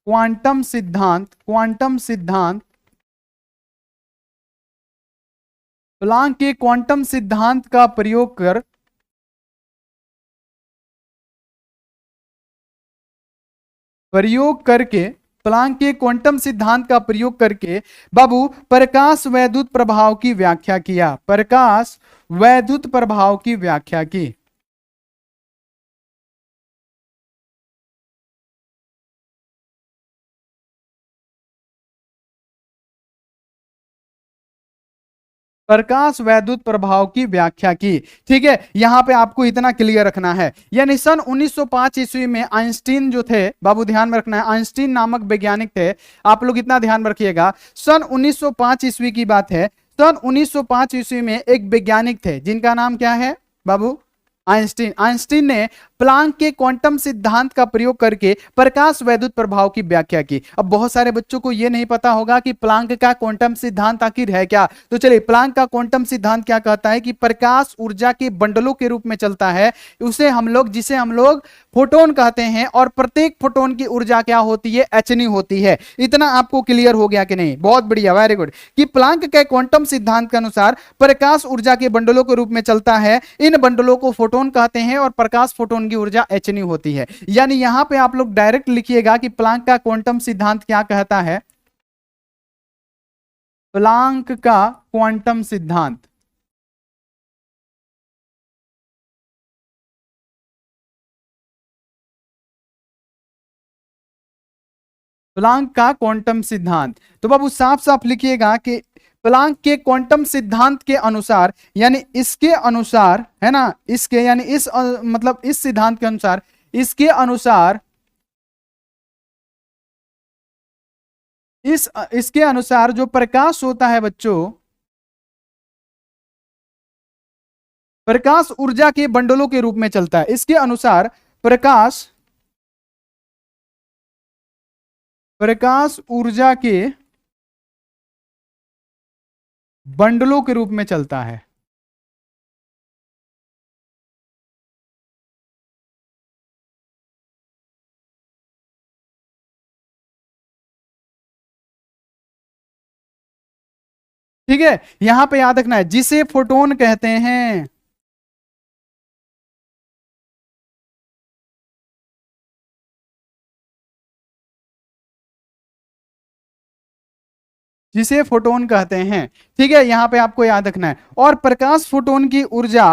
क्वांटम सिद्धांत, क्वांटम सिद्धांत, प्लांक के क्वांटम सिद्धांत का प्रयोग करके प्लांक के क्वांटम सिद्धांत का प्रयोग करके बाबू प्रकाश वैद्युत प्रभाव की व्याख्या किया, प्रकाश वैद्युत प्रभाव की व्याख्या की। प्रकाश वैद्युत प्रभाव की व्याख्या की, ठीक है। यहां पे आपको इतना क्लियर रखना है। यानी सन 1905 ईस्वी में आइंस्टीन जो थे बाबू, ध्यान में रखना है, आइंस्टीन नामक वैज्ञानिक थे। आप लोग इतना ध्यान में रखिएगा, सन 1905 ईस्वी की बात है। सन 1905 ईस्वी में एक वैज्ञानिक थे जिनका नाम क्या है बाबू, आइंस्टीन। आइंस्टीन ने प्लांक के क्वांटम सिद्धांत का प्रयोग करके प्रकाश वैद्युत प्रभाव की व्याख्या की। अब बहुत सारे बच्चों को यह नहीं पता होगा कि प्लांक का क्वांटम सिद्धांत आखिर है क्या। तो चलिए, प्लांक का क्वांटम सिद्धांत क्या कहता है कि प्रकाश ऊर्जा के बंडलों के रूप में चलता है, जिसे हम लोग फोटोन कहते हैं, और प्रत्येक फोटोन की ऊर्जा क्या होती है, एचनी होती है। इतना आपको क्लियर हो गया कि नहीं, बहुत बढ़िया, वेरी गुड। कि प्लांक के क्वांटम सिद्धांत के अनुसार प्रकाश ऊर्जा के बंडलों के रूप में चलता है, इन बंडलों को फोटोन कहते हैं और प्रकाश फोटोन की ऊर्जा एचनी होती है। यानी यहां पे आप लोग डायरेक्ट लिखिएगा कि प्लांक का क्वांटम सिद्धांत क्या कहता है, प्लांक का क्वांटम सिद्धांत, प्लांक का क्वांटम सिद्धांत। तो बाबू साफ साफ लिखिएगा कि प्लांक के क्वांटम सिद्धांत के अनुसार, यानी इसके अनुसार, है ना, इसके यानी मतलब इस सिद्धांत के अनुसार, इसके अनुसार, इसके अनुसार जो प्रकाश होता है बच्चों, प्रकाश ऊर्जा के बंडलों के रूप में चलता है। इसके अनुसार प्रकाश ऊर्जा के बंडलों के रूप में चलता है। ठीक है, यहां पे याद रखना है जिसे फोटोन कहते हैं, जिसे फोटोन कहते हैं। ठीक है, यहां पे आपको याद रखना है। और प्रकाश फोटोन की ऊर्जा,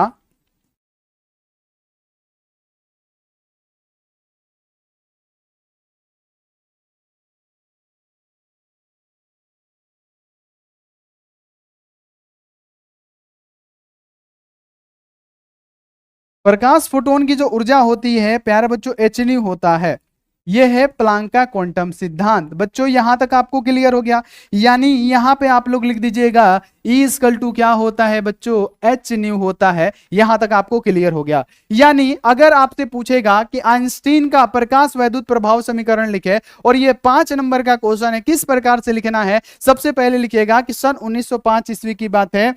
प्रकाश फोटोन की जो ऊर्जा होती है प्यारे बच्चों एच न्यू होता है। यह है प्लांक का क्वांटम सिद्धांत। बच्चों यहां तक आपको क्लियर हो गया। यानी यहां पे आप लोग लिख दीजिएगा E इक्वल टू क्या होता है बच्चों, एच न्यू होता है। यहां तक आपको क्लियर हो गया। यानी अगर आपसे पूछेगा कि आइंस्टीन का प्रकाश वैद्युत प्रभाव समीकरण लिखे और ये 5 नंबर का क्वेश्चन है, किस प्रकार से लिखना है, सबसे पहले लिखिएगा कि सन 1905 ईस्वी की बात है,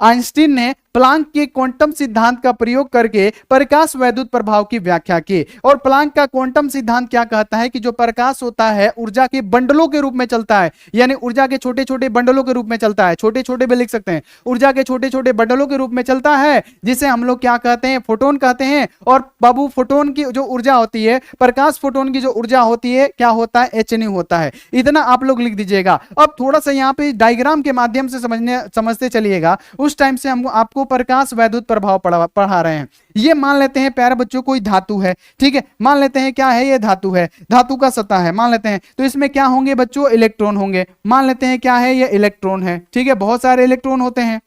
आइंस्टीन ने प्लांक के क्वांटम सिद्धांत का प्रयोग करके प्रकाश वैद्युत प्रभाव की व्याख्या की। और प्लांक का क्वांटम सिद्धांत क्या कहता है कि जो प्रकाश होता है ऊर्जा के बंडलों के रूप में चलता है, यानी ऊर्जा के छोटे छोटे बंडलों के रूप में चलता है, छोटे छोटे भी लिख सकते हैं, ऊर्जा के छोटे छोटे बंडलों के रूप में चलता है, जिसे हम लोग क्या कहते हैं, फोटोन कहते हैं। और बाबू फोटोन की जो ऊर्जा होती है, प्रकाश फोटोन की जो ऊर्जा होती है क्या होता है, एच न्यू होता है। इतना आप लोग लिख दीजिएगा। अब थोड़ा सा यहाँ पे डायग्राम के माध्यम से समझते चलिएगा। उस टाइम से हम आपको प्रकाश वैद्युत प्रभाव पढ़ा रहे हैं। ये मान लेते हैं प्यारे बच्चों कोई धातु है, ठीक है, मान लेते हैं क्या है, ये धातु है, धातु का सतह है मान लेते हैं, तो इसमें क्या होंगे बच्चों, इलेक्ट्रॉन होंगे। मान लेते हैं क्या है, ये इलेक्ट्रॉन है, ठीक है, बहुत सारे इलेक्ट्रॉन होते हैं।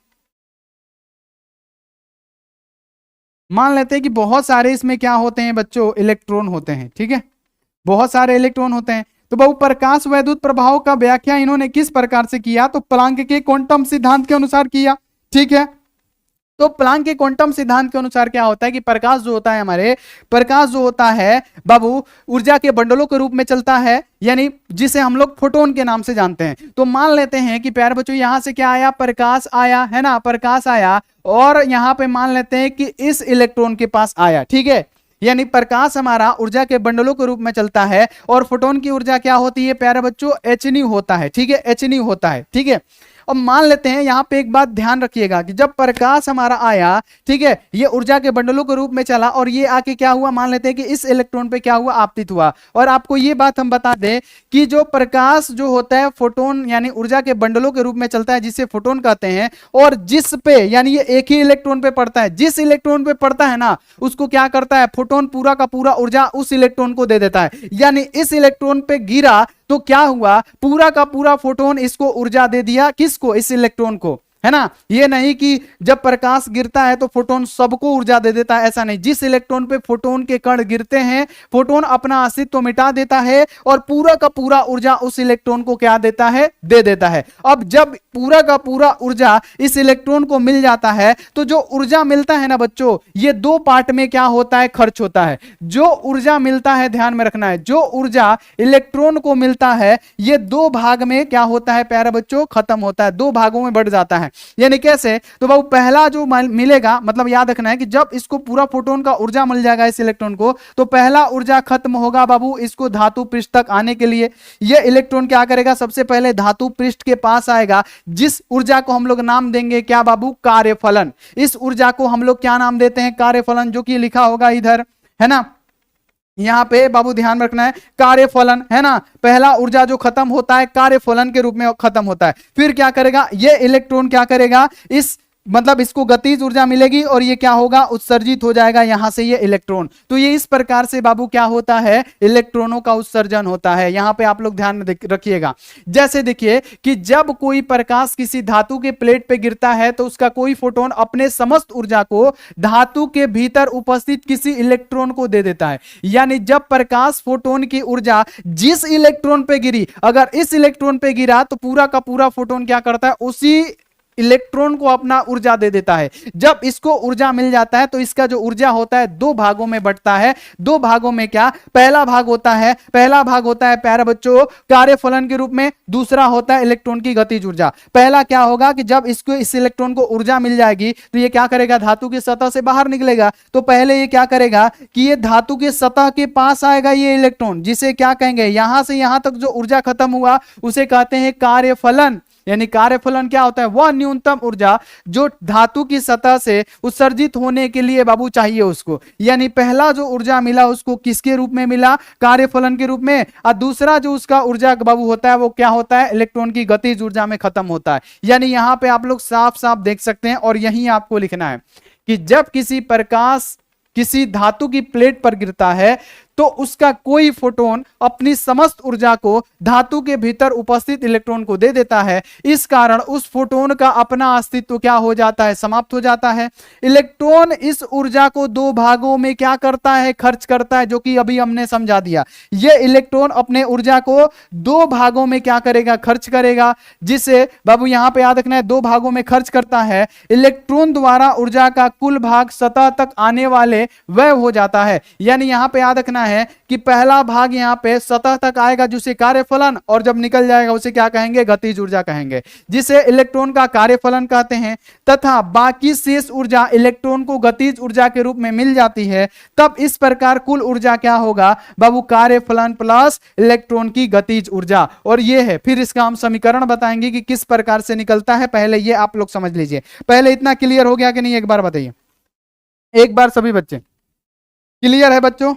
मान लेते हैं कि बहुत सारे इसमें क्या होते हैं बच्चों, इलेक्ट्रॉन होते हैं, ठीक है, बहुत सारे इलेक्ट्रॉन होते हैं। तो बहु प्रकाश वैद्युत प्रभाव का व्याख्या इन्होंने किस प्रकार से किया, तो प्लांक के क्वांटम सिद्धांत के अनुसार किया। ठीक है, तो प्लांक के क्वांटम सिद्धांत के अनुसार क्या होता है कि प्रकाश जो होता है, हमारे प्रकाश जो होता है बाबू ऊर्जा के बंडलों के रूप में चलता है, यानी जिसे हम लोग फोटोन के नाम से जानते हैं। तो मान लेते हैं कि प्यारे बच्चों यहां से क्या आया, प्रकाश आया है ना, प्रकाश आया, और यहां पे मान लेते हैं कि इस इलेक्ट्रॉन के पास आया। ठीक है, यानी प्रकाश हमारा ऊर्जा के बंडलों के रूप में चलता है, और फोटोन की ऊर्जा क्या होती है प्यारे बच्चों, एच न्यू होता है। ठीक है, एच न्यू होता है। ठीक है, अब मान लेते हैं यहां पे एक बात ध्यान रखिएगा कि जब प्रकाश हमारा आया, ठीक है, ये ऊर्जा के बंडलों के रूप में चला, और ये आके क्या हुआ, मान लेते हैं कि इस इलेक्ट्रॉन पे क्या हुआ, आपतित हुआ। और आपको ये बात हम बता दें कि जो प्रकाश जो होता है फोटोन यानी ऊर्जा के बंडलों के रूप में चलता है, जिसे फोटोन कहते हैं, और जिस पे यानी ये एक ही इलेक्ट्रॉन पे पड़ता है, जिस इलेक्ट्रॉन पे पड़ता है ना, उसको क्या करता है, फोटोन पूरा का पूरा ऊर्जा उस इलेक्ट्रॉन को दे देता है। यानी इस इलेक्ट्रॉन पे गिरा तो क्या हुआ, पूरा का पूरा फोटोन इसको ऊर्जा दे दिया, किसको, इस इलेक्ट्रॉन को, है ना। ये नहीं कि जब प्रकाश गिरता है तो फोटोन सबको ऊर्जा दे देता है, ऐसा नहीं। जिस इलेक्ट्रॉन पे फोटोन के कण गिरते हैं, फोटोन अपना अस्तित्व तो मिटा देता है, और पूरा का पूरा ऊर्जा उस इलेक्ट्रॉन को क्या देता है, दे देता है। अब जब पूरा का पूरा ऊर्जा इस इलेक्ट्रॉन को मिल जाता है, तो जो ऊर्जा मिलता है ना बच्चों, ये दो पार्ट में क्या होता है, खर्च होता है। जो ऊर्जा मिलता है, ध्यान में रखना है, जो ऊर्जा इलेक्ट्रॉन को मिलता है, ये दो भाग में क्या होता है प्यारे बच्चों, खत्म होता है, दो भागों में बढ़ जाता है। यानी कैसे, तो बाबू पहला जो मिलेगा, मतलब याद रखना है कि जब इसको पूरा फोटोन का ऊर्जा मिल जाएगा इस इलेक्ट्रॉन को, तो पहला ऊर्जा खत्म होगा बाबू इसको धातु पृष्ठ तक आने के लिए। यह इलेक्ट्रॉन क्या करेगा, सबसे पहले धातु पृष्ठ के पास आएगा, जिस ऊर्जा को हम लोग नाम देंगे क्या बाबू, कार्यफलन। इस ऊर्जा को हम लोग क्या नाम देते हैं, कार्यफलन, जो कि लिखा होगा इधर, है ना, यहां पे बाबू ध्यान रखना है, कार्यफलन, है ना। पहला ऊर्जा जो खत्म होता है कार्यफलन के रूप में खत्म होता है। फिर क्या करेगा, ये इलेक्ट्रॉन क्या करेगा, इस मतलब इसको गतिज ऊर्जा मिलेगी, और ये क्या होगा, उत्सर्जित हो जाएगा यहां से ये इलेक्ट्रॉन। तो ये इस प्रकार से बाबू क्या होता है, इलेक्ट्रॉनों का उत्सर्जन होता है। यहां पे आप लोग ध्यान में रखिएगा। जैसे देखिए कि जब कोई प्रकाश किसी धातु के प्लेट पे गिरता है, तो उसका कोई फोटोन अपने समस्त ऊर्जा को धातु के भीतर उपस्थित किसी इलेक्ट्रॉन को दे देता है। यानी जब प्रकाश फोटोन की ऊर्जा जिस इलेक्ट्रॉन पे गिरी, अगर इस इलेक्ट्रॉन पे गिरा, तो पूरा का पूरा फोटोन क्या करता है, उसी इलेक्ट्रॉन को अपना ऊर्जा दे देता है। जब इसको ऊर्जा मिल जाता है, तो इसका जो ऊर्जा होता है दो भागों में बंटता है। दो भागों में क्या, पहला भाग होता है प्यारे बच्चों कार्यफलन के रूप में, दूसरा होता है इलेक्ट्रॉन की गतिज ऊर्जा। पहला क्या होगा कि जब इसको इस इलेक्ट्रॉन को ऊर्जा मिल जाएगी, तो ये क्या करेगा, धातु की सतह से बाहर निकलेगा। तो पहले ये क्या करेगा कि ये धातु के सतह के पास आएगा ये इलेक्ट्रॉन, जिसे क्या कहेंगे, यहां से यहां तक जो ऊर्जा खत्म हुआ उसे कहते हैं कार्यफलन। यानी कार्यफलन क्या होता है, वह न्यूनतम ऊर्जा जो धातु की सतह से उत्सर्जित होने के लिए बाबू चाहिए उसको। यानी पहला जो ऊर्जा मिला उसको किसके रूप में मिला, कार्यफलन के रूप में, और दूसरा जो उसका ऊर्जा बाबू होता है वो क्या होता है, इलेक्ट्रॉन की गतिज ऊर्जा में खत्म होता है। यानी यहां पे आप लोग साफ साफ देख सकते हैं, और यही आपको लिखना है कि जब किसी प्रकाश किसी धातु की प्लेट पर गिरता है तो उसका कोई फोटोन अपनी समस्त ऊर्जा को धातु के भीतर उपस्थित इलेक्ट्रॉन को दे देता है। इस कारण उस फोटोन का अपना अस्तित्व क्या हो जाता है, समाप्त हो जाता है। इलेक्ट्रॉन इस ऊर्जा को दो भागों में क्या करता है, खर्च करता है, जो कि अभी हमने समझा दिया। यह इलेक्ट्रॉन अपने ऊर्जा को दो भागों में क्या करेगा, खर्च करेगा, जिसे बाबू यहां पे याद रखना है, दो भागों में खर्च करता है। इलेक्ट्रॉन द्वारा ऊर्जा का कुल भाग सतह तक आने वाले वह हो जाता है। यानी यहां पे याद रखना है कि पहला भाग यहां पे सतह तक आएगा जिसे कार्यफलन, और जब निकल जाएगा उसे क्या कहेंगे, गतिज ऊर्जा कहेंगे, जिसे इलेक्ट्रॉन का कार्यफलन कहते हैं। तथा बाकी शेष ऊर्जा इलेक्ट्रॉन को गतिज ऊर्जा के रूप में मिल जाती है। तब इस प्रकार कुल ऊर्जा क्या होगा बाबू, कार्यफलन प्लस इलेक्ट्रॉन की गतिज ऊर्जा। और ये है, फिर इसका हम समीकरण बताएंगे कि किस प्रकार से निकलता है। पहले ये आप लोग समझ लीजिए। पहले इतना क्लियर हो गया कि नहीं, एक बार बताइए, एक बार सभी बच्चे क्लियर है बच्चों?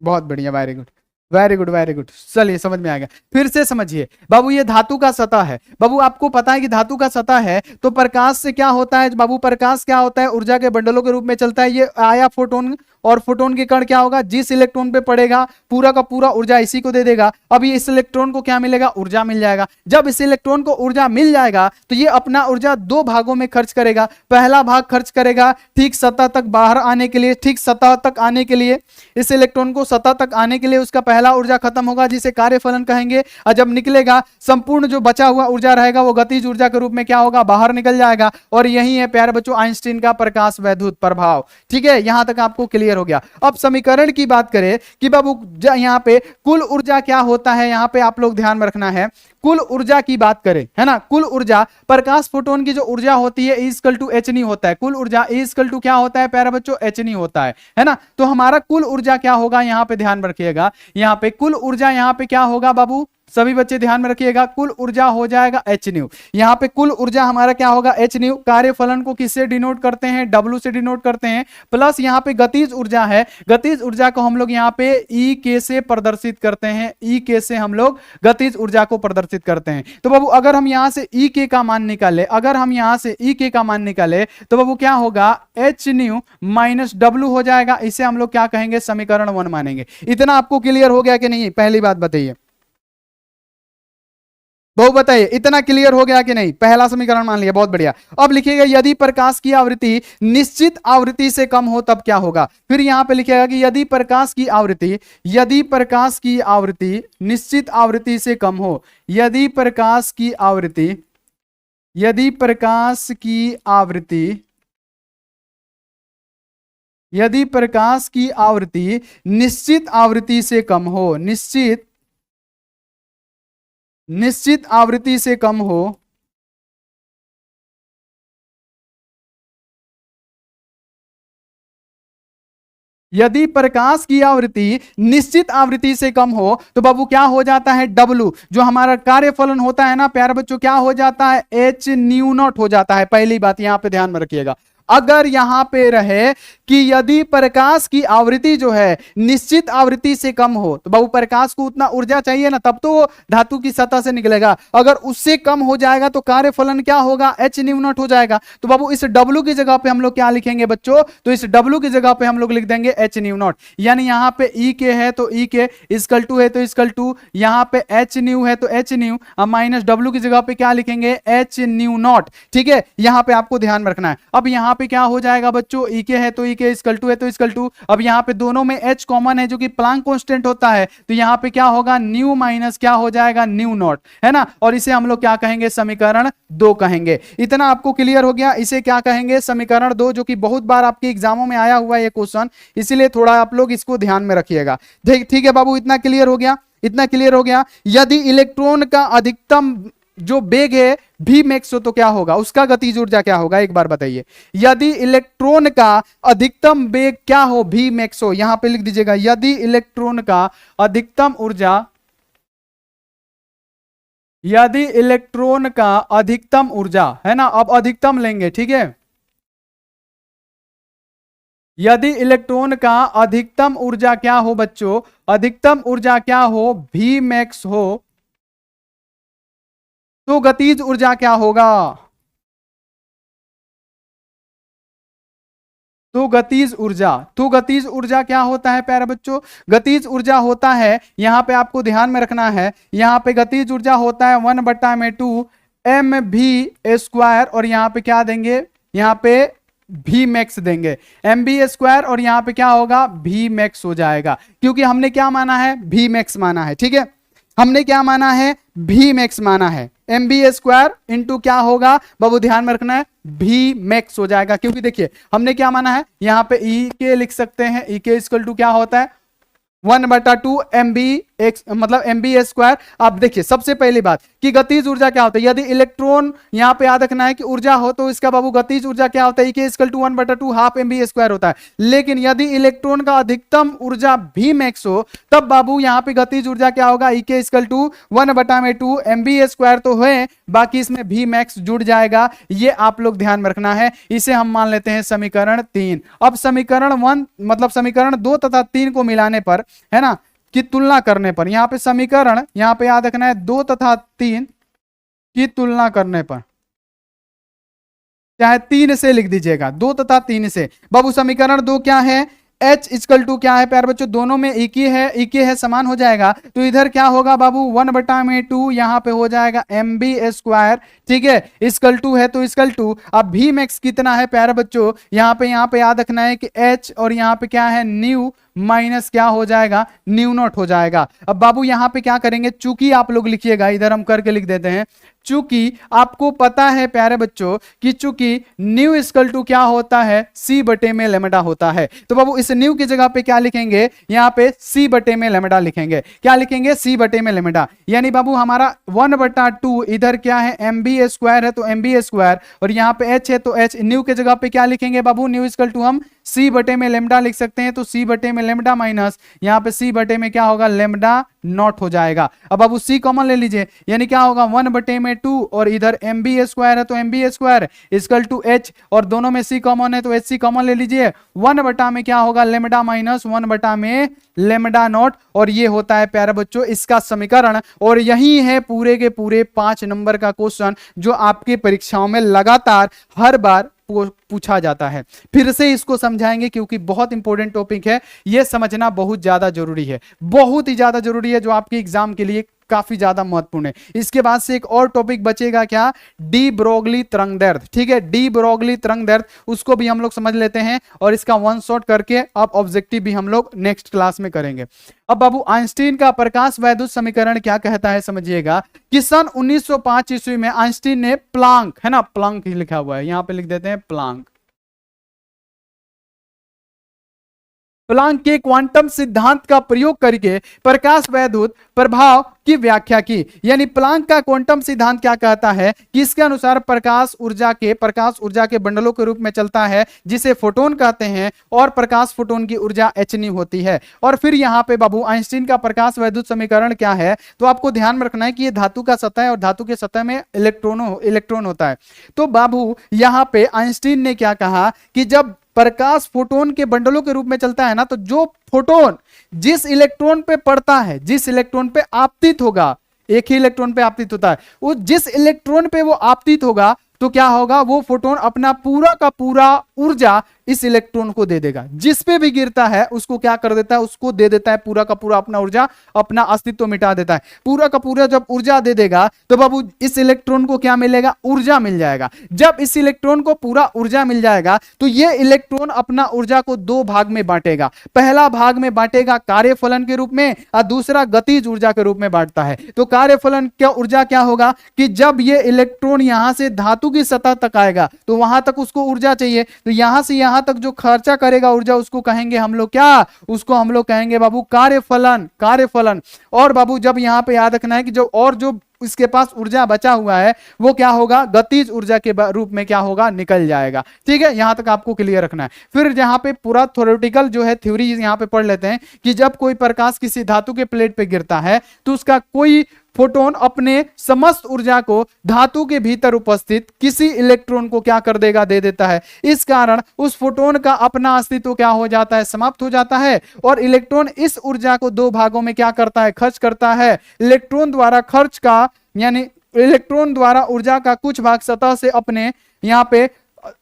बहुत बढ़िया, very good very good very good. चलिए समझ में आ गया। फिर से समझिए बाबू, ये धातु का सतह है। बाबू आपको पता है कि धातु का सतह है तो प्रकाश से क्या होता है बाबू, प्रकाश क्या होता है, ऊर्जा के बंडलों के रूप में चलता है। ये आया फोटोन, और फोटोन के कण क्या होगा, जिस इलेक्ट्रॉन पे पड़ेगा पूरा का पूरा ऊर्जा इसी को दे देगा। अब ये इस इलेक्ट्रॉन को क्या मिलेगा, ऊर्जा मिल जाएगा। जब इस इलेक्ट्रॉन को ऊर्जा मिल जाएगा तो ये अपना ऊर्जा दो भागों में खर्च करेगा। पहला भाग खर्च करेगा ठीक सतह तक बाहर आने के लिए, ठीक सतह तक आने के लिए, इस इलेक्ट्रॉन को सतह तक आने के लिए उसका पहला ऊर्जा खत्म होगा जिसे कार्यफलन कहेंगे। और जब निकलेगा संपूर्ण जो बचा हुआ ऊर्जा रहेगा वो गतिज ऊर्जा के रूप में क्या होगा, बाहर निकल जाएगा। और यही है प्यारे बच्चों आइंस्टीन का प्रकाश वैद्युत प्रभाव। ठीक है, यहां तक आपको क्लियर हो गया। अब समीकरण की बात करें कि बाबू यहां पे कुल ऊर्जा क्या होता है, यहां पे आप लोग ध्यान में रखना है। कुल ऊर्जा की बात करें, है ना, कुल ऊर्जा प्रकाश फोटोन की जो ऊर्जा होती है E = H होता है। कुल ऊर्जा E क्या होता है प्यारे बच्चों, H होता है ना। तो हमारा कुल ऊर्जा क्या होगा, यहां पे ध्यान रखिएगा, यहां पे कुल ऊर्जा यहां पे क्या होगा बाबू, सभी बच्चे ध्यान में रखिएगा, कुल ऊर्जा हो जाएगा H। यहां पे कुल ऊर्जा हमारा क्या होगा, H। कार्यफलन को किससे डिनोट करते हैं, W से डिनोट करते हैं। प्लस यहां पे गतिज ऊर्जा है, गतिज ऊर्जा को हम लोग यहां पे EK से प्रदर्शित करते हैं। EK से हम लोग गतिज ऊर्जा को प्रदर्शित करते हैं। तो बाबू अगर हम यहां से EK का मान निकाले, अगर हम यहां से EK का मान निकाले तो बाबू क्या होगा, H माइनस W हो जाएगा। इसे हम लोग क्या कहेंगे, समीकरण 1 मानेंगे। इतना आपको क्लियर हो गया कि नहीं, पहली बात बताइए बहु, बताइए इतना क्लियर हो गया कि नहीं। पहला समीकरण मान लिया, बहुत बढ़िया। अब लिखिएगा यदि प्रकाश की आवृत्ति निश्चित आवृत्ति से कम हो तब क्या होगा। फिर यहां पे लिखिएगा कि यदि प्रकाश की आवृत्ति, यदि प्रकाश की आवृत्ति निश्चित आवृत्ति से कम हो, यदि प्रकाश की आवृत्ति, यदि प्रकाश की आवृत्ति, यदि प्रकाश की आवृत्ति निश्चित आवृत्ति से कम हो, निश्चित आवृत्ति से कम हो, यदि प्रकाश की आवृत्ति निश्चित आवृत्ति से कम हो तो बाबू क्या हो जाता है, W जो हमारा कार्यफलन होता है ना प्यारे बच्चों, क्या हो जाता है, H0 हो जाता है। पहली बात यहां पे ध्यान में रखिएगा। अगर यहां पे रहे कि यदि प्रकाश की आवृत्ति जो है निश्चित आवृत्ति से कम हो तो बाबू प्रकाश को उतना ऊर्जा चाहिए ना, तब तो वो धातु की सतह से निकलेगा। अगर उससे कम हो जाएगा तो कार्यफलन क्या होगा, H0 हो जाएगा। तो बाबू इस W की जगह पे हम लोग क्या लिखेंगे बच्चों, तो इस W की जगह पे हम लोग लिख देंगे H0। यानी यहां पे EK है तो EK = है तो = यहां पे H है तो H माइनस W की जगह पे क्या लिखेंगे, H0। ठीक है, यहां पे आपको ध्यान रखना है। अब यहां पे क्या हो जाएगा बच्चों, EK है तो EK = है तो = अब यहां पे दोनों में H कॉमन है जो कि प्लांक कांस्टेंट होता है, तो यहां पे क्या होगा, न्यू माइनस क्या हो जाएगा, μ0, है ना। और इसे हम लोग क्या कहेंगे, समीकरण 2 कहेंगे। इतना आपको क्लियर हो गया। इसे क्या कहेंगे, समीकरण 2, जो कि बहुत बार आपके एग्जामों में आया हुआ है ये क्वेश्चन, इसीलिए थोड़ा आप लोग इसको ध्यान में रखिएगा। ठीक है बाबू, इतना क्लियर हो गया, इतना क्लियर हो गया। यदि इलेक्ट्रॉन का अधिकतम जो वेग है Vmax हो तो क्या होगा, उसका गतिज ऊर्जा क्या होगा, एक बार बताइए। यदि इलेक्ट्रॉन का अधिकतम वेग क्या हो, Vmax हो, यहां पे लिख दीजिएगा, यदि इलेक्ट्रॉन का अधिकतम ऊर्जा यदि इलेक्ट्रॉन का अधिकतम ऊर्जा, है ना, अब अधिकतम लेंगे, ठीक है, यदि इलेक्ट्रॉन का अधिकतम ऊर्जा क्या हो बच्चों, अधिकतम ऊर्जा क्या हो, V मैक्स हो, तो गतिज ऊर्जा क्या होगा, तो गतिज ऊर्जा क्या होता है प्यारे बच्चों, गतिज ऊर्जा होता है, यहां पे आपको ध्यान में रखना है, यहां पे गतिज ऊर्जा होता है 1/2 mv² और यहां पे क्या देंगे, यहां पे भी मैक्स देंगे, mv² और यहां पे क्या होगा, भी मैक्स हो जाएगा, क्योंकि हमने क्या माना है, भी मैक्स माना है, ठीक है, हमने क्या माना है, भी मैक्स माना है, mv² इंटू क्या होगा बाबू, ध्यान में रखना है, भी मैक्स हो जाएगा, क्योंकि देखिए हमने क्या माना है, यहां पे ई के लिख सकते हैं, ई के इक्वल टू क्या होता है 1/2 mv मतलब mv²। आप देखिए सबसे पहली बात कि गतिज ऊर्जा क्या होता है, यदि इलेक्ट्रॉन यहां पे याद रखना है कि ऊर्जा हो तो इसका बाबू गतिज ऊर्जा क्या होता है, E equal to 1/2 half mv² होता है, लेकिन यदि इलेक्ट्रॉन का अधिकतम ऊर्जा भी मैक्स हो तब बाबू यहां पे गतिज ऊर्जा क्या होगा, E इक्वल टू 1/2 mv² तो है, बाकी इसमें भी मैक्स जुड़ जाएगा, ये आप लोग ध्यान में रखना है, इसे हम मान लेते हैं समीकरण 3। अब समीकरण 1 मतलब समीकरण 2 तथा 3 को मिलाने पर, है ना, की तुलना करने पर, यहां पे समीकरण, यहां पे याद रखना है 2 तथा 3 की तुलना करने पर, चाहे 3 से लिख दीजिएगा, 2 तथा 3 से, बाबू समीकरण 2 क्या है, H इक्वल टू क्या है प्यारे बच्चों, दोनों में एक ही है, एक ही है, समान हो जाएगा, तो इधर क्या होगा बाबू 1/2 यहां पे हो जाएगा mv², ठीक है, इक्वल टू है तो इक्वल टू, अब भी मैक्स कितना है प्यारे बच्चों, यहां पे याद रखना है कि H और यहां पे क्या है न्यू माइनस क्या हो जाएगा, न्यू नॉट हो जाएगा। अब बाबू यहां पे क्या करेंगे, चूंकि आप लोग लिखिएगा, इधर हम करके लिख देते हैं, चूंकि आपको पता है प्यारे बच्चों कि चूंकि न्यू इक्वल टू क्या होता है, C बटे में लेमडा होता है, तो बाबू इस न्यू की जगह पे क्या लिखेंगे, यहां पे C बटे में लेमडा लिखेंगे, क्या लिखेंगे, C बटे में लेमडा, यानी बाबू हमारा 1/2 इधर क्या है mv² है तो mv² और यहां पे H है तो H, न्यू के जगह पे क्या लिखेंगे बाबू, न्यू इक्वल टू हम C बटे में लेमडा लिख सकते हैं, तो C बटे में लेमडा माइनस यहां पे C बटे में क्या होगा, लेमडा नॉट हो जाएगा। अब बाबू C कॉमन ले लीजिए, यानी क्या होगा 1/2 और इधर mv² है तो mv² इक्वल टू H और दोनों में C कॉमन है तो HC कॉमन ले लीजिए, 1/, में क्या होगा लेमडा माइनस 1/, में लेमडा नॉट, और ये होता है प्यारे बच्चों इसका समीकरण, और यही है पूरे के पूरे 5 नंबर का क्वेश्चन जो आपके परीक्षाओं में लगातार हर बार पूछा जाता है। फिर से इसको समझाएंगे क्योंकि बहुत इंपॉर्टेंट टॉपिक है, यह समझना बहुत ज्यादा जरूरी है, बहुत ही ज्यादा जरूरी है, जो आपके एग्जाम के लिए काफी ज्यादा महत्वपूर्ण है। इसके बाद से एक और टॉपिक बचेगा क्या, डी ब्रोगली तरंगदैर्ध्य, ठीक है, डी ब्रोगली तरंगदैर्ध्य, उसको भी हम लोग समझ लेते हैं और इसका वन शॉट करके अब ऑब्जेक्टिव भी हम लोग नेक्स्ट क्लास में करेंगे। अब बाबू आइंस्टीन का प्रकाश वैद्युत समीकरण क्या कहता है, समझिएगा कि सन 1905 ईस्वी में आइंस्टीन ने प्लांक, है ना, प्लांक ही लिखा हुआ है, यहां पे लिख देते हैं प्लांक, प्लांक के क्वांटम सिद्धांत का प्रयोग करके प्रकाश वैद्युत प्रभाव की व्याख्या की, यानी प्लांक का क्वांटम सिद्धांत क्या कहता है कि इसके अनुसार प्रकाश ऊर्जा के बंडलों के रूप में चलता है जिसे फोटोन कहते हैं, और प्रकाश फोटोन की ऊर्जा hν होती है। और फिर यहाँ पे बाबू आइंस्टीन का प्रकाश वैद्युत समीकरण क्या है, तो आपको ध्यान में रखना है कि ये धातु का सतह है और धातु के सतह में इलेक्ट्रॉन होता है। तो बाबू यहाँ पे आइंस्टीन ने क्या कहा कि जब प्रकाश फोटोन के बंडलों के रूप में चलता है ना, तो जो फोटोन जिस इलेक्ट्रॉन पे पड़ता है, जिस इलेक्ट्रॉन पे आपतित होगा, एक ही इलेक्ट्रॉन पे आपतित होता है, वो जिस इलेक्ट्रॉन पे वो आपतित होगा तो क्या होगा, वो फोटोन अपना पूरा का पूरा ऊर्जा इस इलेक्ट्रॉन को दे देगा, जिस पे भी गिरता है उसको क्या कर देता है, उसको दे देता है पूरा का पूरा अपना ऊर्जा, अपना अस्तित्व मिटा देता है, पूरा का पूरा जब ऊर्जा दे देगा तो बाबू इस इलेक्ट्रॉन को क्या मिलेगा, ऊर्जा मिल जाएगा। जब इस इलेक्ट्रॉन को पूरा ऊर्जा मिल जाएगा तो ये इलेक्ट्रॉन अपना ऊर्जा को 2 भाग में बांटेगा, पहला भाग में बांटेगा कार्यफलन के रूप में और दूसरा गतिज ऊर्जा के रूप में बांटता है। तो कार्यफलन क्या ऊर्जा क्या होगा कि जब ये इलेक्ट्रॉन यहां से धातु की सतह तक आएगा तो वहां तक उसको ऊर्जा चाहिए, तो यहां से यहां तक जो खर्चा करेगा ऊर्जा उसको कहेंगे हम लोग क्या, उसको हम लोग कहेंगे बाबू कार्यफलन। और बाबू जब यहां पे याद रखना है कि जो इसके पास ऊर्जा बचा हुआ है वो क्या होगा, गतिज ऊर्जा के रूप में क्या होगा, निकल जाएगा। ठीक है, यहां तक आपको क्लियर रखना है। फिर यहां पे पूरा थ्योरेटिकल जो है थ्योरी यहां पे पढ़ लेते हैं कि जब कोई प्रकाश किसी धातु के प्लेट पे गिरता है तो उसका कोई फोटोन अपने समस्त ऊर्जा को धातु के भीतर उपस्थित किसी इलेक्ट्रॉन को क्या कर देगा, दे देता है। इस कारण उस फोटोन का अपना अस्तित्व क्या हो जाता है, समाप्त हो जाता है। और इलेक्ट्रॉन इस ऊर्जा को दो भागों में क्या करता है, खर्च करता है। इलेक्ट्रॉन द्वारा खर्च का यानी इलेक्ट्रॉन द्वारा ऊर्जा का कुछ भाग सतह से अपने यहां पे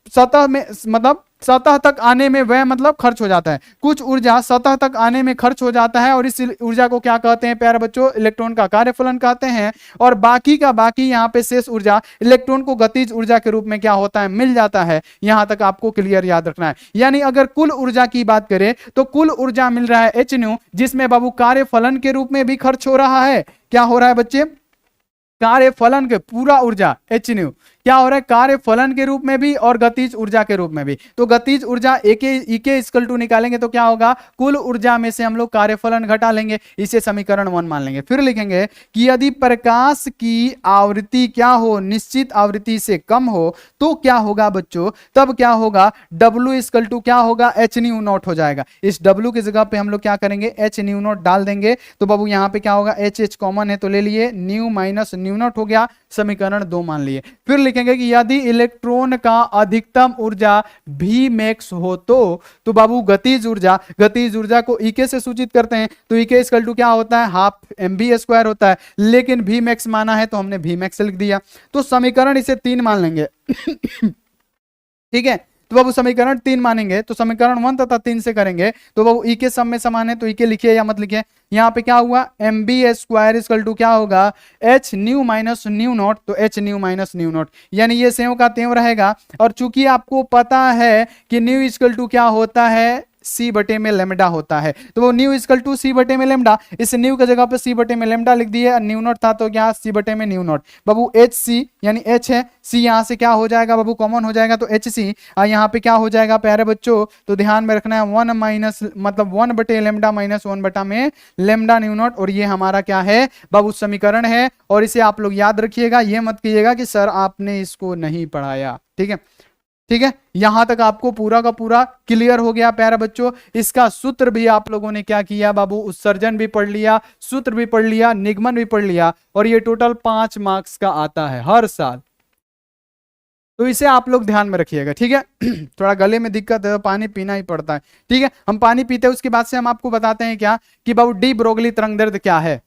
सतह में मतलब सतह तक आने में वह मतलब खर्च हो जाता है। कुछ ऊर्जा सतह तक आने में खर्च हो जाता है और इस ऊर्जा को क्या कहते हैं प्यारे बच्चों, इलेक्ट्रॉन का कार्यफलन कहते हैं। और बाकी का बाकी यहाँ पे शेष ऊर्जा इलेक्ट्रॉन को गतिज ऊर्जा के रूप में क्या होता है, मिल जाता है। यहां तक आपको क्लियर याद रखना है। यानी अगर कुल ऊर्जा की बात करें तो कुल ऊर्जा मिल रहा है एच न्यू, जिसमें बाबू कार्यफलन के रूप में भी खर्च हो रहा है। क्या हो रहा है बच्चे, कार्यफलन के पूरा ऊर्जा एच न्यू क्या हो रहा है, कार्यफलन के रूप में भी और गतिज ऊर्जा के रूप में भी। तो गतिज ऊर्जा एक इक्वल टू निकालेंगे तो क्या होगा, कुल ऊर्जा में से हम लोग कार्यफलन घटा लेंगे, इसे समीकरण 1 मान लेंगे। फिर लिखेंगे कि यदि प्रकाश की आवृत्ति क्या हो, निश्चित आवृत्ति से कम हो तो क्या होगा बच्चों, तब क्या होगा, W इक्वल टू क्या होगा, एच न्यू नॉट हो जाएगा। इस W की जगह पे हम लोग क्या करेंगे, एच न्यू नॉट डाल देंगे। तो बाबू यहाँ पे क्या होगा, एच कॉमन है तो ले लिए, न्यू माइनस न्यू नॉट हो गया, समीकरण 2 मान लिए। फिर लिखेंगे कि यदि इलेक्ट्रॉन का अधिकतम ऊर्जा V मैक्स हो तो बाबू गतिज ऊर्जा को E से सूचित करते हैं। तो E इक्वल टू क्या होता है, हाफ mv² होता है। लेकिन V मैक्स माना है तो हमने V मैक्स लिख दिया। तो समीकरण इसे 3 मान लेंगे ठीक है। तो बाबू समीकरण 3 मानेंगे तो समीकरण 1 तथा 3 से करेंगे तो बाबू ई के सम में समान है तो ई के लिखिए या मत लिखिए। यहाँ पे क्या हुआ, mv² इक्वल टू क्या होगा, H nu minus nu naught, तो H nu minus nu naught, यानी ये सेव का तेव रहेगा। और चूंकि आपको पता है कि न्यू इक्वल टू क्या होता है, सी बटे में लेमडा होता है, तो वो न्यू इक्वल टू सी बटे में लेमडा, इस न्यू की जगह पे सी बटे में लेमडा लिख दिए। न्यू नॉट था तो क्या, सी बटे में न्यू नॉट। बाबू एच सी यानी एच है, सी यहाँ से क्या हो जाएगा बाबू, कॉमन हो जाएगा तो एच सी। यहाँ पे क्या हो जाएगा प्यारे बच्चों, तो ध्यान में रखना है 1 माइनस मतलब 1 बटे लेमडा माइनस 1 बटा में लेमडा न्यू नॉट। और ये हमारा क्या है बाबू, समीकरण है। और इसे आप लोग याद रखिएगा, ये मत कीजिएगा कि सर आपने इसको नहीं पढ़ाया। ठीक है, ठीक है, यहां तक आपको पूरा का पूरा क्लियर हो गया प्यारे बच्चों। इसका सूत्र भी आप लोगों ने क्या किया बाबू, उत्सर्जन भी पढ़ लिया, सूत्र भी पढ़ लिया, निगमन भी पढ़ लिया। और ये टोटल 5 मार्क्स का आता है हर साल, तो इसे आप लोग ध्यान में रखिएगा। ठीक है थोड़ा गले में दिक्कत है तो पानी पीना ही पड़ता है। ठीक है, हम पानी पीते हैं, उसके बाद से हम आपको बताते हैं क्या कि बाबू डी ब्रोगली तरंगदैर्ध्य क्या है।